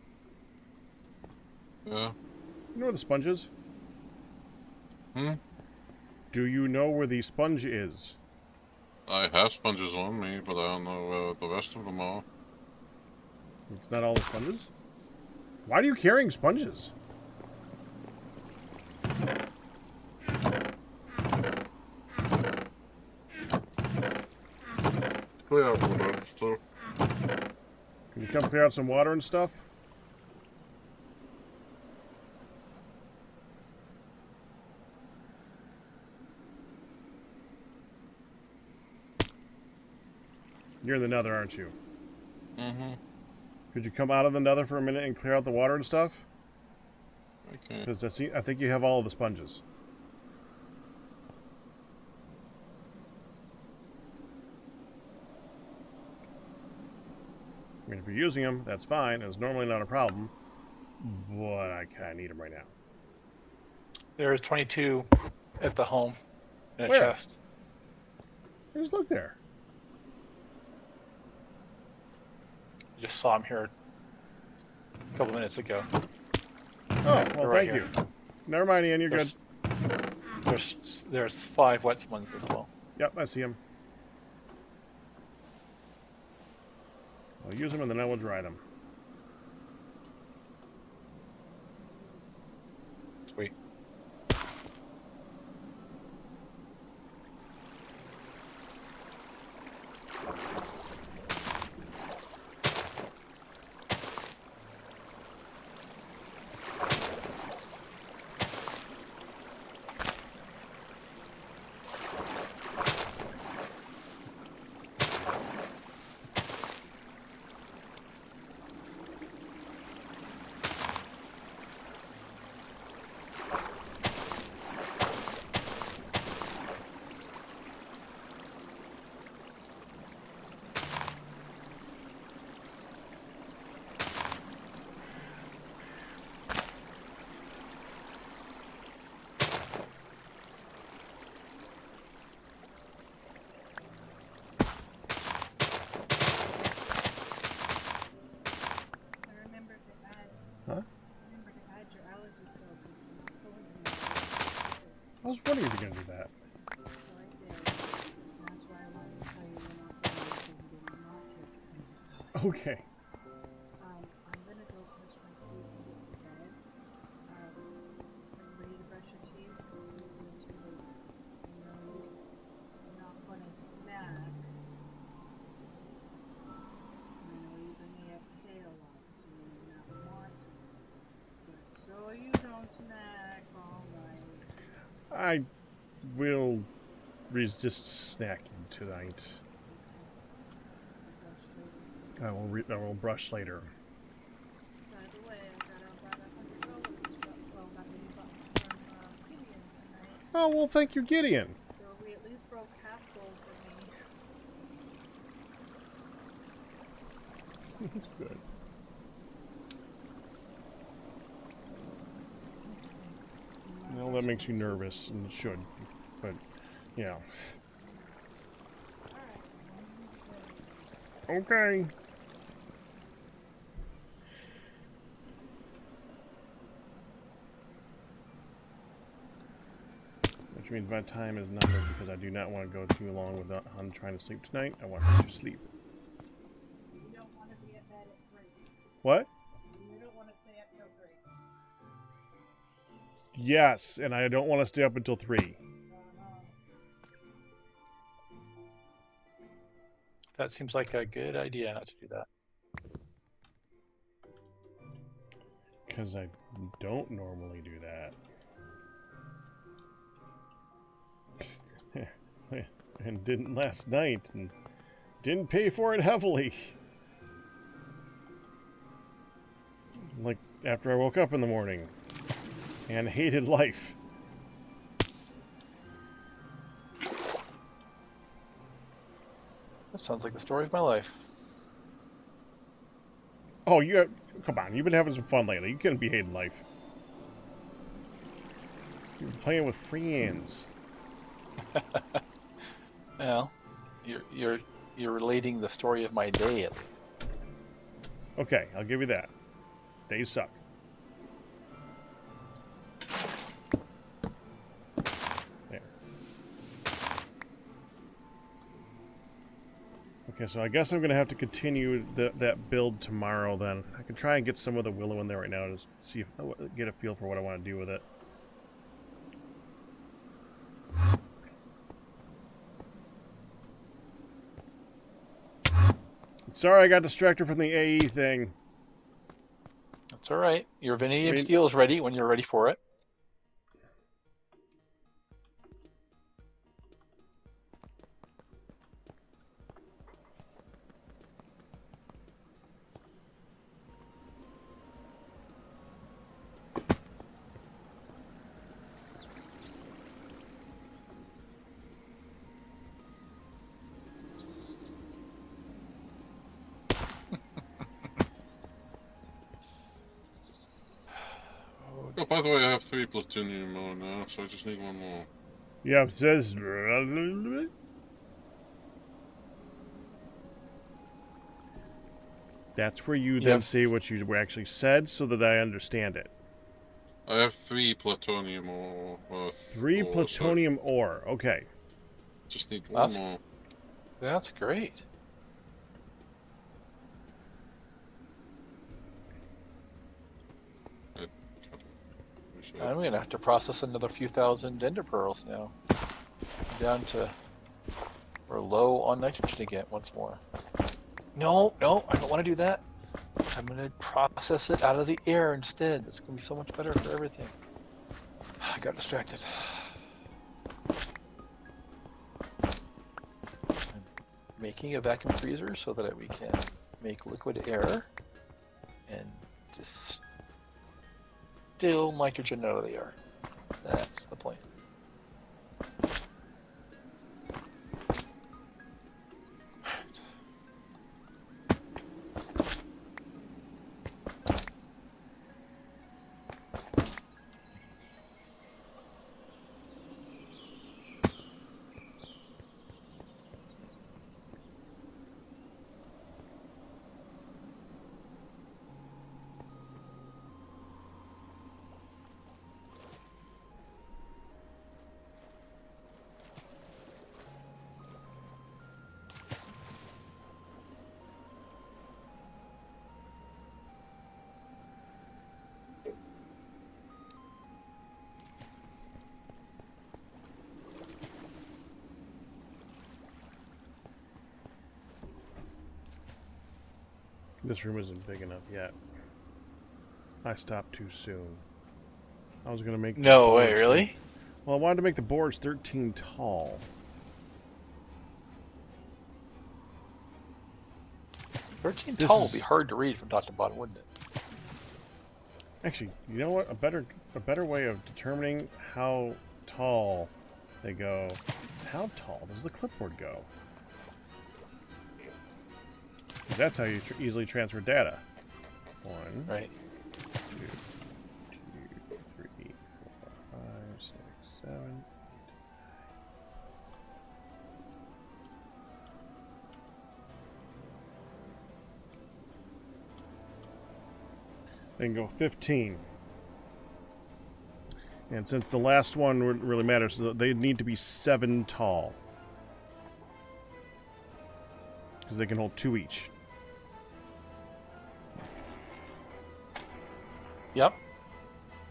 C: Yeah.
A: You know where the sponge is?
C: Hmm?
A: Do you know where the sponge is?
C: I have sponges on me, but I don't know where the rest of them are.
A: It's not all the sponges? Why are you carrying sponges?
C: Clear out water, so.
A: Can you come clear out some water and stuff? You're in the nether, aren't you?
C: Mm-hmm.
A: Could you come out of the nether for a minute and clear out the water and stuff?
C: Okay.
A: Because I think you have all of the sponges. I mean, if you're using them, that's fine. It's normally not a problem. But I kind of need them right now.
D: There's 22 at the home in a
A: Where?
D: chest.
A: Just look there.
D: Just saw him here a couple minutes ago.
A: Oh, well,
D: They're right
A: thank
D: here.
A: you. Never mind, Ian. You're good.
D: There's 5 wet ones as well.
A: Yep, I see them. I'll use them and then I will dry them.
D: Sweet.
A: I was wondering if you're gonna do that.
B: So I did. That's why I wanted to tell you we're not going to so you did not take it from your side.
A: Okay.
B: I'm gonna go brush my teeth and get to bed. Are you ready to brush your teeth? Too late. I know you're not gonna snack. I know you're gonna get paid a lot, so you may not want to. But so you don't snack all night.
A: I will resist snacking tonight.
B: So brush later.
A: I will brush later.
B: By the way, I got about $100 well, not really bucks from Gideon tonight.
A: Oh, well, thank you, Gideon.
B: So we at least broke half goal for me.
A: That's good. Well, that makes you nervous, and it should. But, you know. Okay. Which means my time is numbered because I do not want to go too long without on trying to sleep tonight. I want to sleep.
B: You don't want to be at bed at 3.
A: What?
B: You don't want to stay up till 3.
A: Yes, and I don't want to stay up until 3.
D: That seems like a good idea not to do that.
A: Because I don't normally do that. And didn't last night, and didn't pay for it heavily. Like, after I woke up in the morning. And hated life.
D: That sounds like the story of my life.
A: Oh, come on, you've been having some fun lately. You couldn't be hating life. You're playing with friends.
D: Well, you're relating the story of my day at least.
A: Okay, I'll give you that. Days suck. There. Okay, so I guess I'm going to have to continue that build tomorrow then. I can try and get some of the willow in there right now to see if get a feel for what I want to do with it. Sorry I got distracted from the AE thing.
D: That's all right. Your vanadium steel is ready when you're ready for it.
C: Oh, by the way, I have 3 plutonium ore now, so I just need 1 more.
A: Yeah, it says... That's where you then say what you actually said so that I understand it.
C: I have 3 plutonium ore.
A: 3 plutonium ore, okay.
C: Just need 1 more.
D: That's great. I'm going to have to process another few thousand ender pearls now. I'm down to... We're low on nitrogen again once more. No, I don't want to do that. I'm going to process it out of the air instead. It's going to be so much better for everything. I got distracted. I'm making a vacuum freezer so that we can make liquid air and just distill nitrogen out of the air. That's the plan.
A: This room isn't big enough yet. I stopped too soon. I was gonna make the
D: No way,
A: boards
D: really?
A: Well, I wanted to make the boards 13 tall.
D: 13
A: This
D: tall would be
A: is-
D: hard to read from top to bottom, wouldn't it?
A: Actually, you know what? A better way of determining how tall they go is how tall does the clipboard go? 'Cause that's how you easily transfer data. 1,
D: Right.
A: 2, 3, 4, 5, 6, 7. Then go 15. And since the last one really matters, they need to be 7 tall. Because they can hold 2 each.
D: Yep.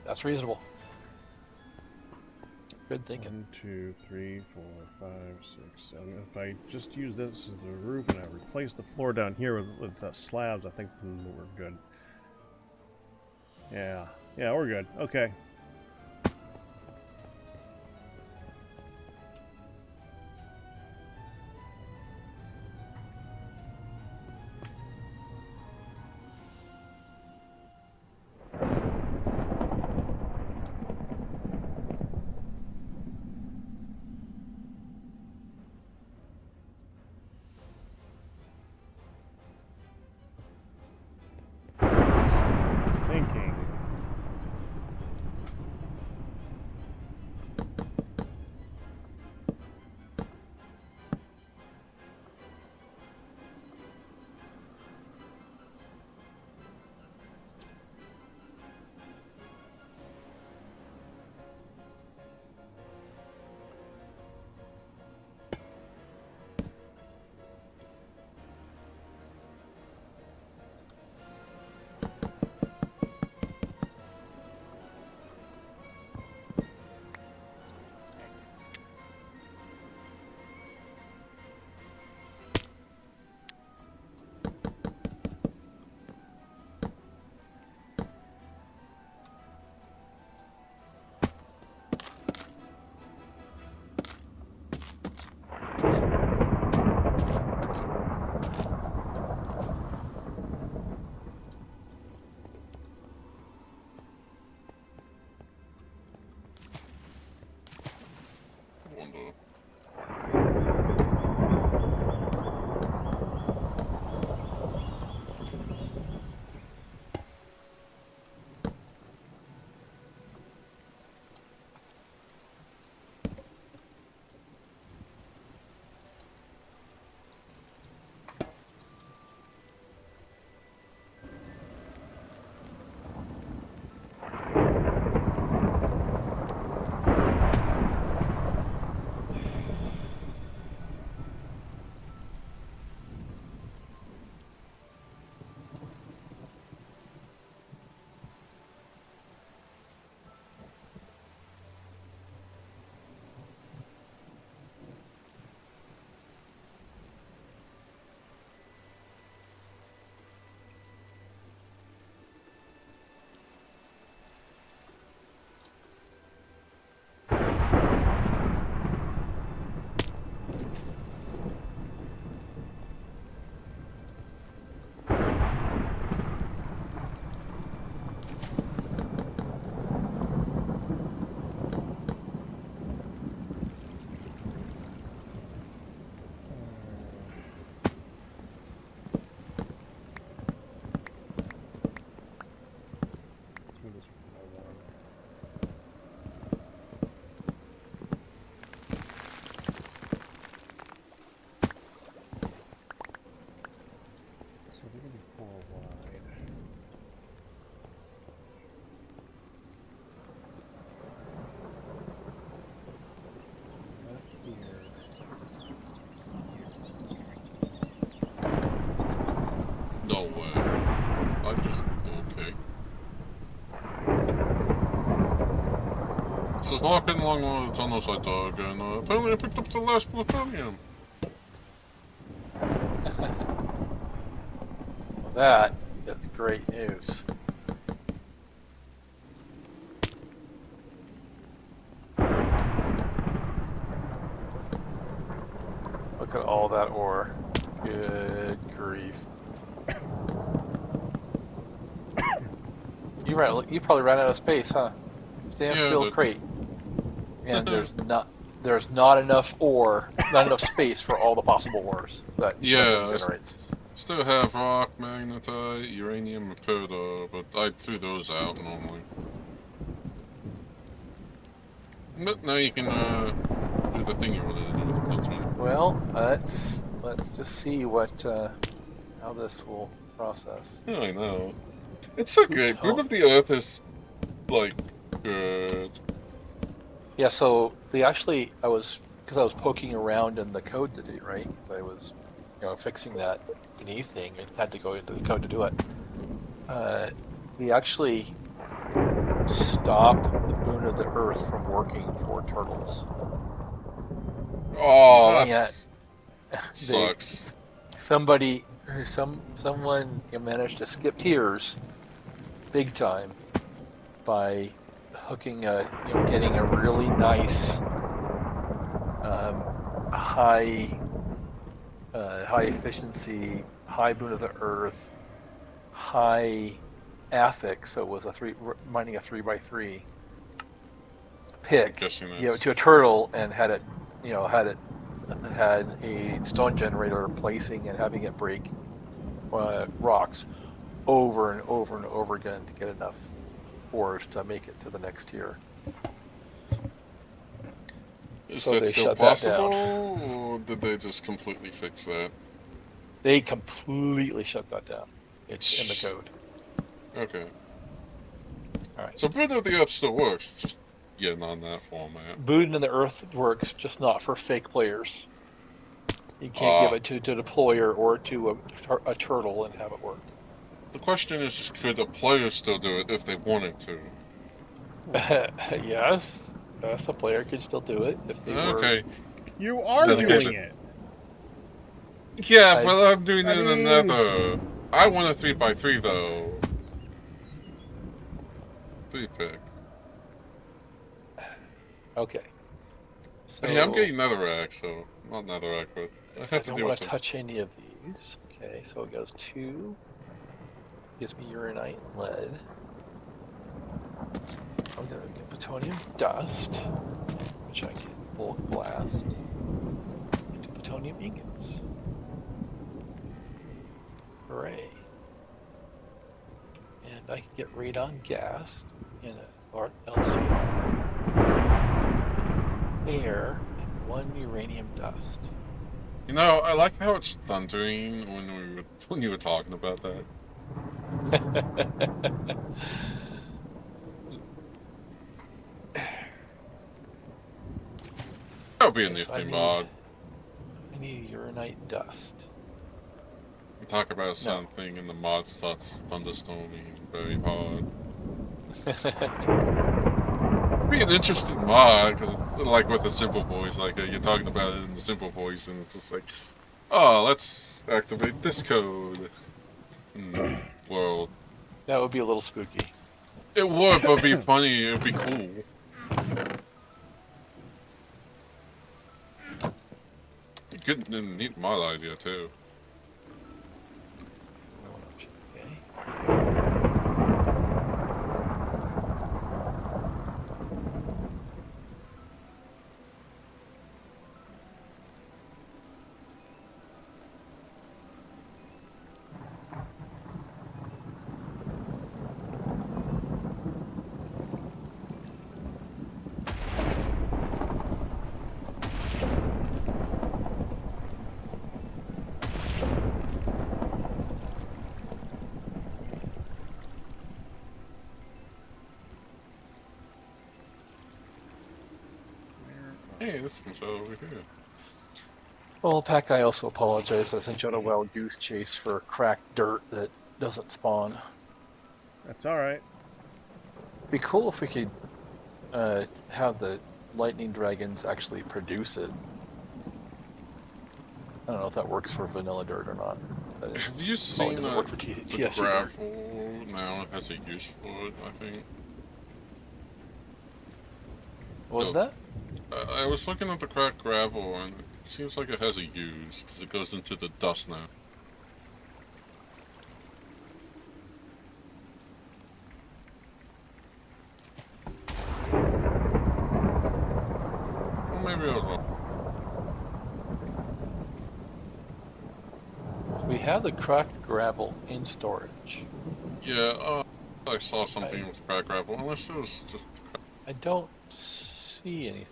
D: That's reasonable. Good thinking.
A: 1, 2, 3, 4, 5, 6, 7. If I just use this as the roof and I replace the floor down here with slabs, I think we're good. Yeah. Yeah, we're good. Okay. Sinking.
C: Wonder. No way. I just... okay. So it's not been long while the tunnels I dug, and apparently I picked up the last plutonium.
D: Well, That is great news. Look at all that ore. Good grief. You probably ran out of space, huh? Stand
C: Yeah,
D: still,
C: the-
D: crate. And there's not enough ore, not enough space for all the possible ores that that
C: Yeah,
D: thing generates.
C: Still have rock, magnetite, uranium, and peridot, but I threw those out normally. But now you can do the thing you wanted to do with the plutonium.
D: Well, let's just see what how this will process.
C: Yeah, I know. It's so great. Group of the Earth is like good.
D: Yeah, so they actually, because I was poking around in the code to do, right? Because I was, fixing that beneath thing and had to go into the code to do it. We actually stopped the boon of the earth from working for turtles.
C: Oh,
D: Yeah.
C: that sucks.
D: Someone managed to skip tiers big time by hooking getting a really nice high efficiency, high boon of the earth, high affix, so it was mining a 3x3 pick, to a turtle, and had a stone generator placing and having it break rocks over and over and over again to get enough ores to make it to the next tier.
C: Is
D: So
C: that
D: they
C: still
D: shut that
C: possible,
D: down.
C: or did they just completely fix that?
D: They completely shut that down. It's in the code.
C: Okay.
D: All right.
C: So Boon of the Earth still works, it's just not in that format.
D: Boon in the Earth works, just not for fake players. You can't give it to a deployer or to a turtle and have it work.
C: The question is, could a player still do it if they wanted to?
D: Yes, a player could still do it if they were.
C: Okay.
A: You are
C: That's
A: doing
C: good.
A: it.
C: Yeah, but I'm doing it in
A: mean-
C: another. I want a 3x3 though. 3-pick.
D: Okay. So
C: Hey, I'm getting netherrack, so not netherrack, but I
D: I
C: have to
D: don't
C: deal
D: want
C: with
D: to touch any of these. Okay, so it goes 2. Gives me uranite and lead. I'm gonna get plutonium dust, which I can bulk blast into plutonium ingots. Hooray. And I can get radon gas in a LCR, air, and 1 uranium dust.
C: You know, I like how it's thundering when you were talking about that. That'll be a
D: Yes,
C: nifty mod.
D: I need uranite dust.
C: We talk about something and the mod starts thunderstorming very hard. It'd be an interesting mod, because like with the simple voice, like you're talking about it in the simple voice, and it's just like, oh, let's activate this code. World.
D: That would be a little spooky.
C: It would, but it'd be funny, it'd be cool. Good, neat mod idea too.
D: Okay.
C: Hey, this comes over here.
D: Well, Pack, I also apologize. I sent you on a wild goose chase for cracked dirt that doesn't spawn.
A: That's alright.
D: It'd be cool if we could have the lightning dragons actually produce it. I don't know if that works for vanilla dirt or not. But
C: Have you
D: it
C: seen
D: doesn't work for
C: the
D: TFC.
C: gravel now has a use for it, I think?
D: What was
C: No.
D: that?
C: I was looking at the cracked gravel, and it seems like it has a use, because it goes into the dust now. Well, maybe I was wrong.
D: We have the cracked gravel in storage.
C: Yeah, I saw something with cracked gravel, unless it was just...
D: I don't see anything.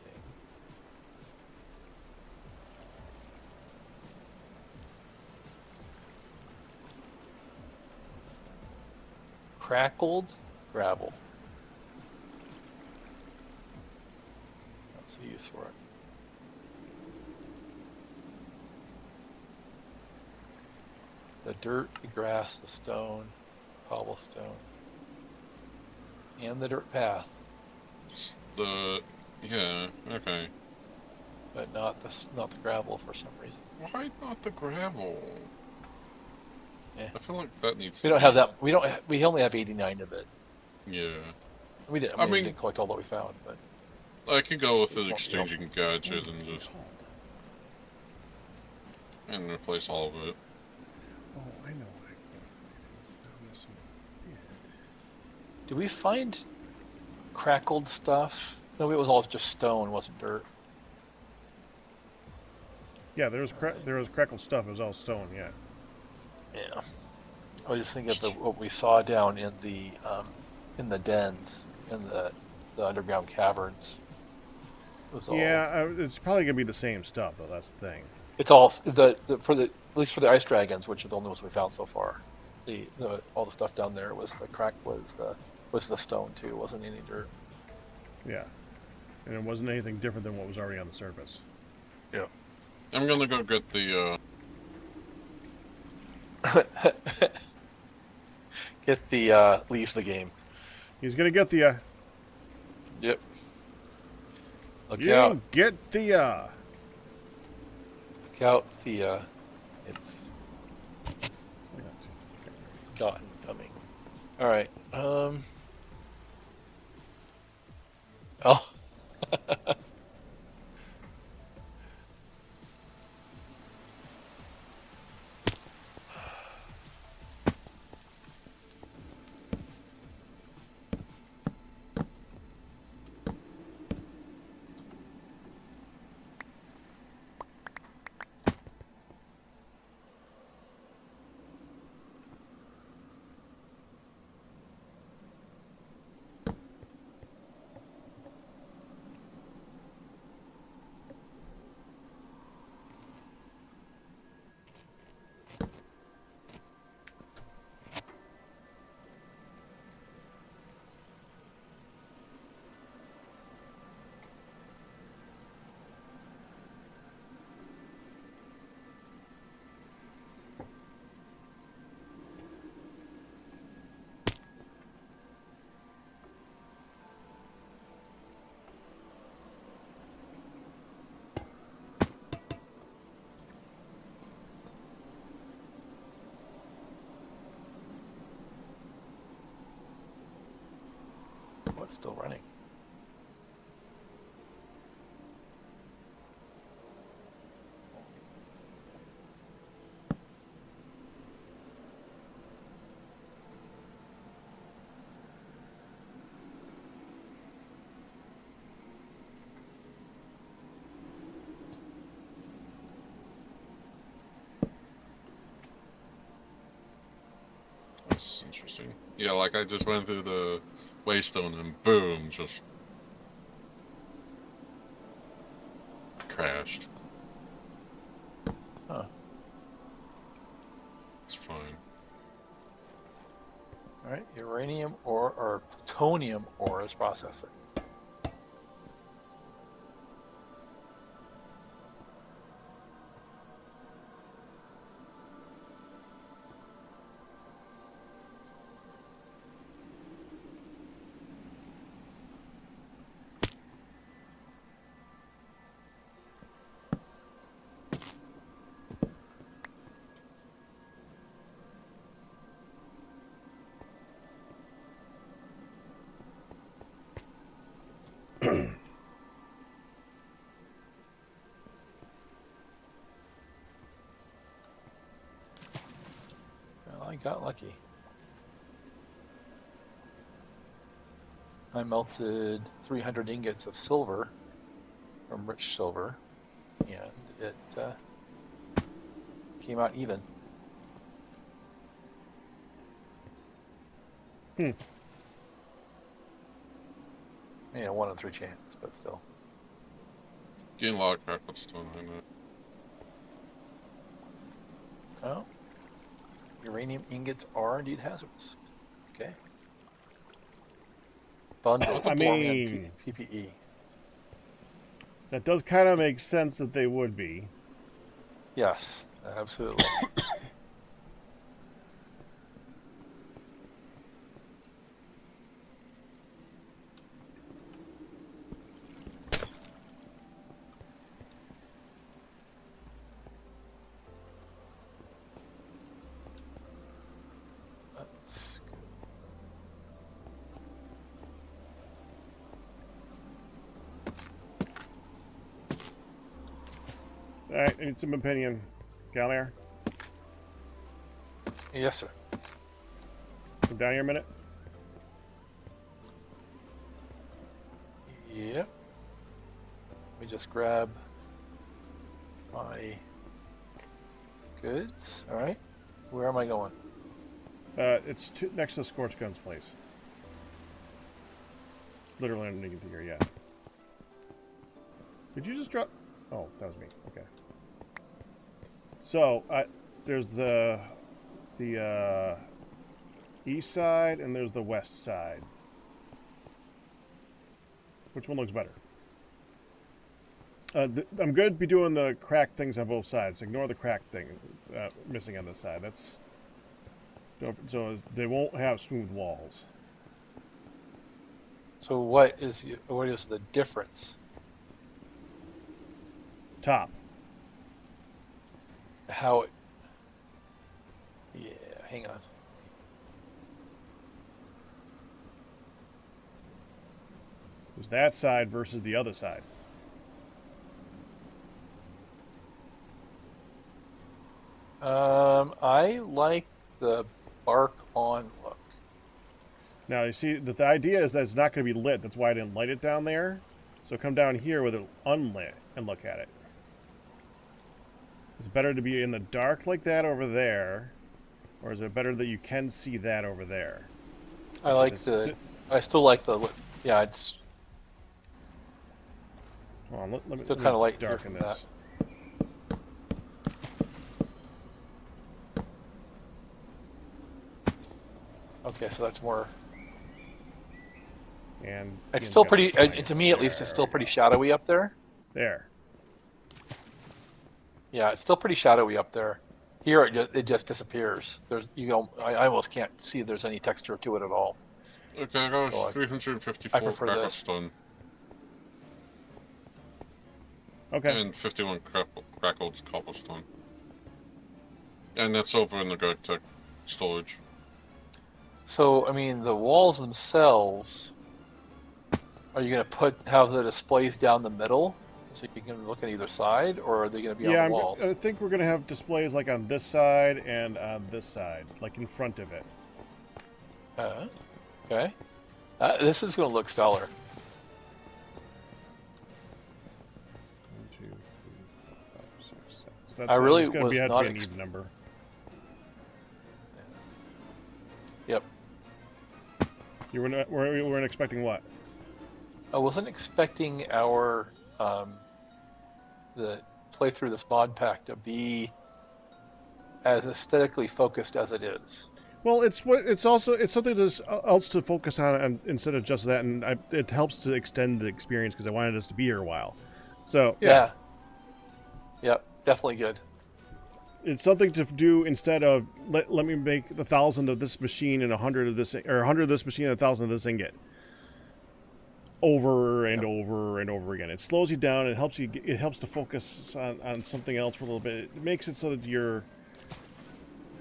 D: Crackled gravel. That's the use for it. The dirt, the grass, the stone, cobblestone, and the dirt path,
C: Yeah, okay.
D: but not the gravel for some reason.
C: Why not the gravel?
D: Yeah.
C: I feel like that needs
D: We
C: to
D: don't have
C: be-
D: that. We only have 89 of it.
C: Yeah.
D: We didn't.
C: I
D: We
C: mean-
D: didn't collect all that we found, but
C: I could go with
D: It
C: the
D: won't be
C: exchanging gadget and just... and replace all of it.
A: Oh, I know what I can do.
D: did we find crackled stuff? No, it was all just stone, wasn't dirt.
A: Yeah, there was crackled stuff. It was all stone. Yeah.
D: Yeah. I was just thinking of what we saw down in the dens, in the underground caverns. It was all.
A: Yeah, it's probably gonna be the same stuff though. That's the thing.
D: It's all at least for the ice dragons, which are the only ones we found so far. All the stuff down there was the stone too. It wasn't any dirt.
A: Yeah, and it wasn't anything different than what was already on the surface.
D: Yeah.
C: I'm gonna go get the,
D: Get the leaves the game.
A: He's gonna get the.
D: Yep. Look
A: You
D: out!
A: get the.
D: Look out! It's gotten coming. All right. Oh. What's still running?
C: that's interesting. Yeah, like I just went through the waystone and boom, just... crashed.
D: Huh.
C: It's fine.
D: All right. Uranium or plutonium ore is processing. Well, I got lucky. I melted 300 ingots of silver from rich silver, and it came out even.
A: Hmm.
D: Yeah, 1 in 3 chance, but still.
C: Getting a lot of crap what's done, I know.
D: Oh, uranium ingots are indeed hazardous. Okay. Bundle.
A: I mean,
D: PPE.
A: that does kind of make sense that they would be.
D: Yes, absolutely. That's good.
A: All right, I need some opinion. Galair,
D: Yes, sir.
A: come down here a minute.
D: Yep. Let me just grab my goods. All right. Where am I going?
A: It's next to the Scorch Guns place. Literally underneath here, yeah. Did you just drop? Oh, that was me. Okay. So, there's the east side and there's the west side. Which one looks better? I'm going to be doing the cracked things on both sides. Ignore the cracked thing missing on this side. That's so they won't have smooth walls.
D: So what is the difference?
A: Top.
D: How it? Yeah. Hang on.
A: There's that side versus the other side.
D: I like the bark on look.
A: Now, you see, the idea is that it's not going to be lit. That's why I didn't light it down there. So come down here with it unlit and look at it. Is it better to be in the dark like that over there? Or is it better that you can see that over there?
D: I like I still like the. Yeah, it's
A: Hold on, let me
D: still kind of light here
A: darken
D: from
A: this.
D: okay. So that's more.
A: And
D: It's still pretty. To me, at least, it's still pretty shadowy up there.
A: There.
D: Yeah, it's still pretty shadowy up there. Here, it just disappears. I almost can't see there's any texture to it at all.
C: Okay, I got
D: So
C: 354
D: I prefer
C: cracker
D: this.
C: stone.
A: Okay.
C: And 51 crackled cobblestone. And that's over in the Gregtech storage.
D: So, I mean, the walls themselves. Are you going to have the displays down the middle, so you can look at either side, or are they going to be on the walls?
A: I think we're going to have displays like on this side and on this side, like in front of it.
D: Okay. This is going to look stellar.
A: 1, 2, 3, 4, 5, 6, 7. So that's,
D: I really
A: it's gonna
D: was
A: have
D: not
A: to be an even number.
D: Yep.
A: You weren't expecting what?
D: I wasn't expecting our the playthrough this mod pack to be as aesthetically focused as it is.
A: Well, it's something else to focus on instead of just that, and it helps to extend the experience because I wanted us to be here a while. So yeah.
D: Yep, definitely good.
A: It's something to do instead of let me make 1,000 of this machine and 100 of this, or 100 of this machine and 1,000 of this ingot. Over and over and over again. It slows you down. It helps to focus on something else for a little bit. It makes it so that you're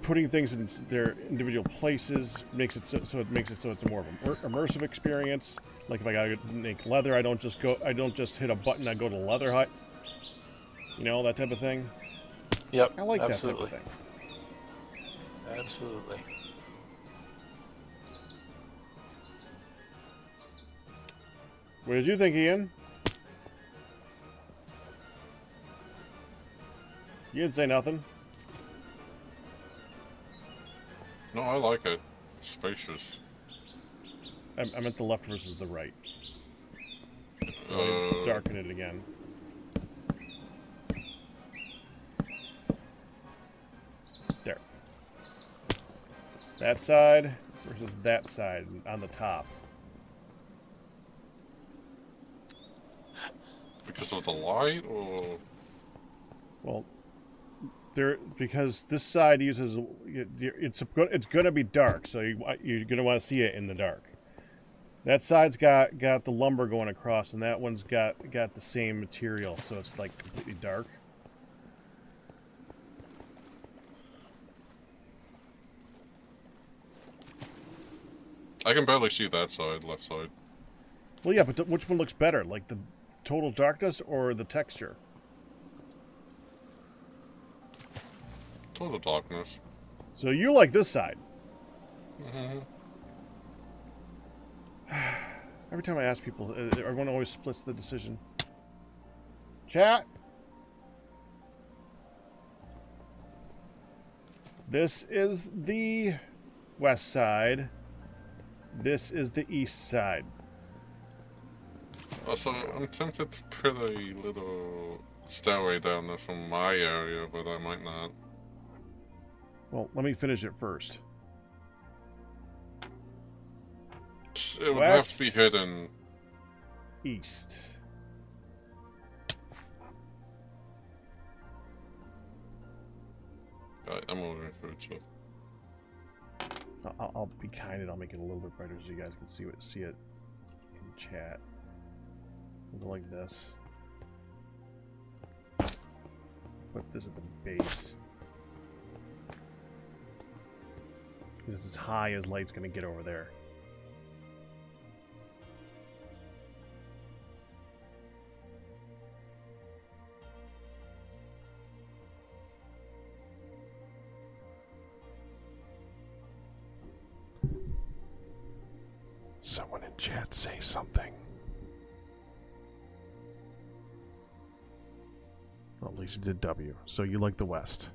A: putting things in their individual places makes it so it's a more of an immersive experience. Like if I gotta make leather, I don't just hit a button. I go to the leather hut. You know, that type of thing.
D: Yep.
A: I like
D: absolutely.
A: that type of thing.
D: Absolutely.
A: What did you think, Ian? You didn't say nothing.
C: No, I like it. It's spacious.
A: I meant the left versus the right. Let me darken it again. There. That side versus that side on the top.
C: Because of the light, or
A: Well, because this side uses it's gonna be dark, so you're gonna want to see it in the dark. That side's got the lumber going across, and that one's got the same material, so it's like completely dark.
C: I can barely see that side, left side.
A: Well, yeah, but which one looks better, like the total darkness or the texture?
C: Total darkness.
A: So you like this side.
C: Mm-hmm.
A: Every time I ask people, everyone always splits the decision. Chat. This is the west side. This is the east side.
C: Also, I'm tempted to put a little stairway down there from my area, but I might not.
A: Well, let me finish it first.
C: It would have to be hidden.
A: East.
C: I'm ordering food, so.
A: I'll be kind and I'll make it a little bit brighter so you guys can see it in chat. We'll go like this. Put this at the base. Because it's as high as light's gonna get over there. Someone in chat say something. Well, at least you did W. So you like the West.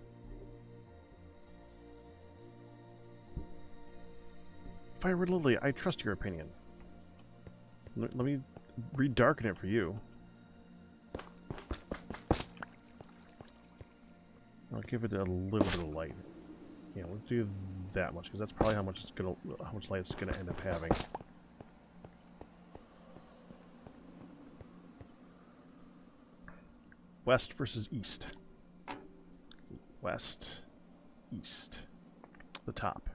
A: Fire Lily, I trust your opinion. Let me redarken it for you. I'll give it a little bit of light. Yeah, let's do that much because that's probably how much light it's gonna end up having. West versus east. West, east. The top.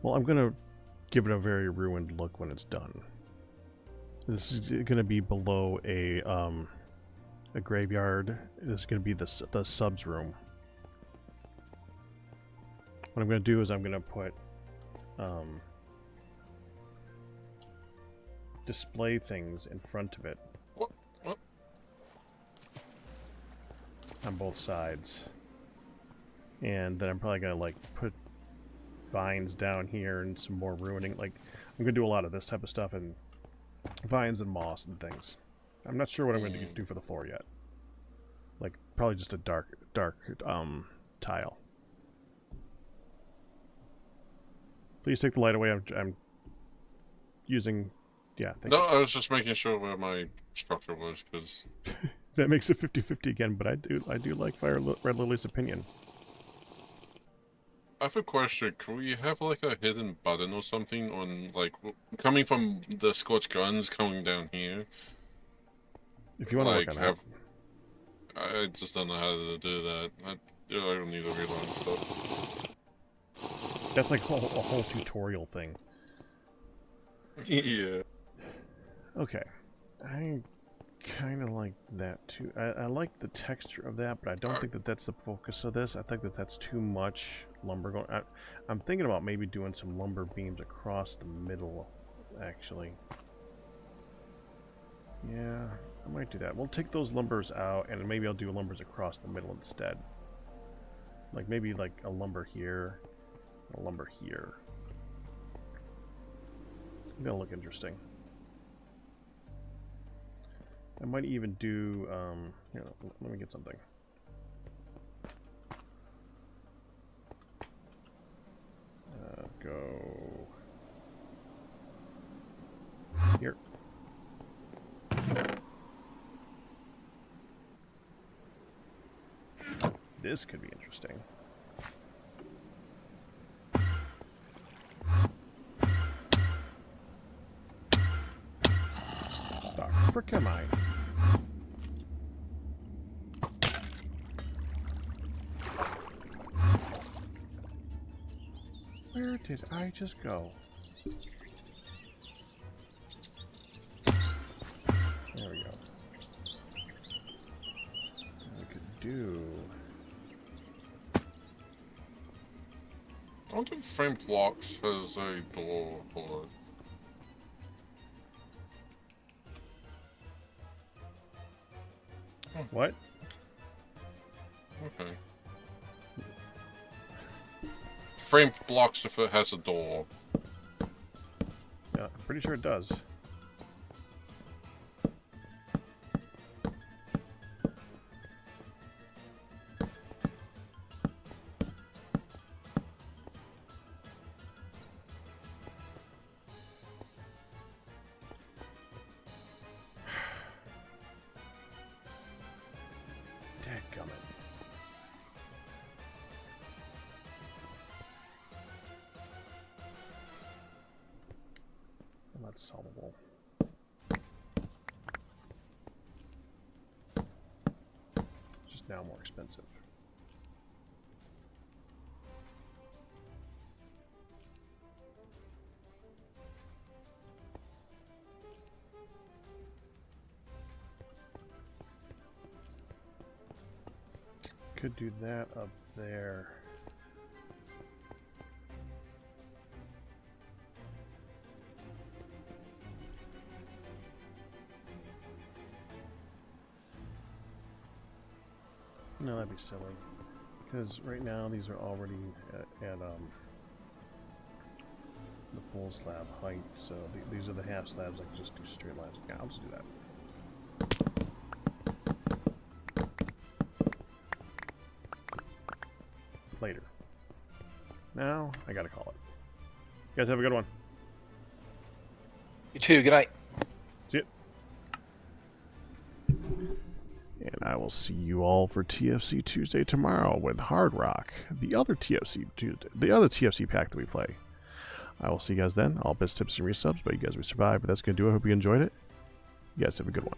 A: Well, I'm going to give it a very ruined look when it's done. This is going to be below a graveyard. This is going to be the subs room. What I'm going to do is I'm going to put display things in front of it.
C: What?
A: On both sides. And then I'm probably going to like put vines down here and some more ruining. Like, I'm going to do a lot of this type of stuff and vines and moss and things. I'm not sure what I'm going to do for the floor yet. Like, probably just a dark tile. Please take the light away. I'm using... Yeah, thank you.
C: No, I was just making sure where my structure was, because...
A: That makes it 50-50 again, but I do like Red Lily's opinion.
C: I have a question. Can we have like a hidden button or something on like coming from the scorched guns coming down here?
A: If you want to
C: Like
A: work on
C: have.
A: that.
C: I just don't know how to do that. I don't need to relearn stuff.
A: That's like a whole tutorial thing.
C: Yeah.
A: Okay. I kind of like that too. I like the texture of that, but I don't think that that's the focus of this. I think that that's too much lumber going. I'm thinking about maybe doing some lumber beams across the middle, actually. Yeah, I might do that. We'll take those lumbers out, and maybe I'll do lumbers across the middle instead. Like maybe like a lumber here, a lumber here. That'll look interesting. I might even do, here, let me get something. Go here. This could be interesting. The frick am I? Where did I just go? There we go. We could do...
C: I wonder if frame blocks has a door for it.
A: What?
C: Okay. Frame blocks if it has a door.
A: Yeah, I'm pretty sure it does. Dadgummit. Well, that's solvable. Just now more expensive. Could do that up there. No, that'd be silly. Because right now these are already at the full slab height, so these are the half slabs. I can just do straight lines. Yeah, I'll just do that. Later. Now, I gotta call it. You guys have a good one.
D: You too. Good night.
A: See ya. And I will see you all for TFC Tuesday tomorrow with Hard Rock, the other TFC Tuesday, the other TFC pack that we play. I will see you guys then. All best tips and resubs, but you guys will survive. But that's gonna do it. I hope you enjoyed it. You guys have a good one.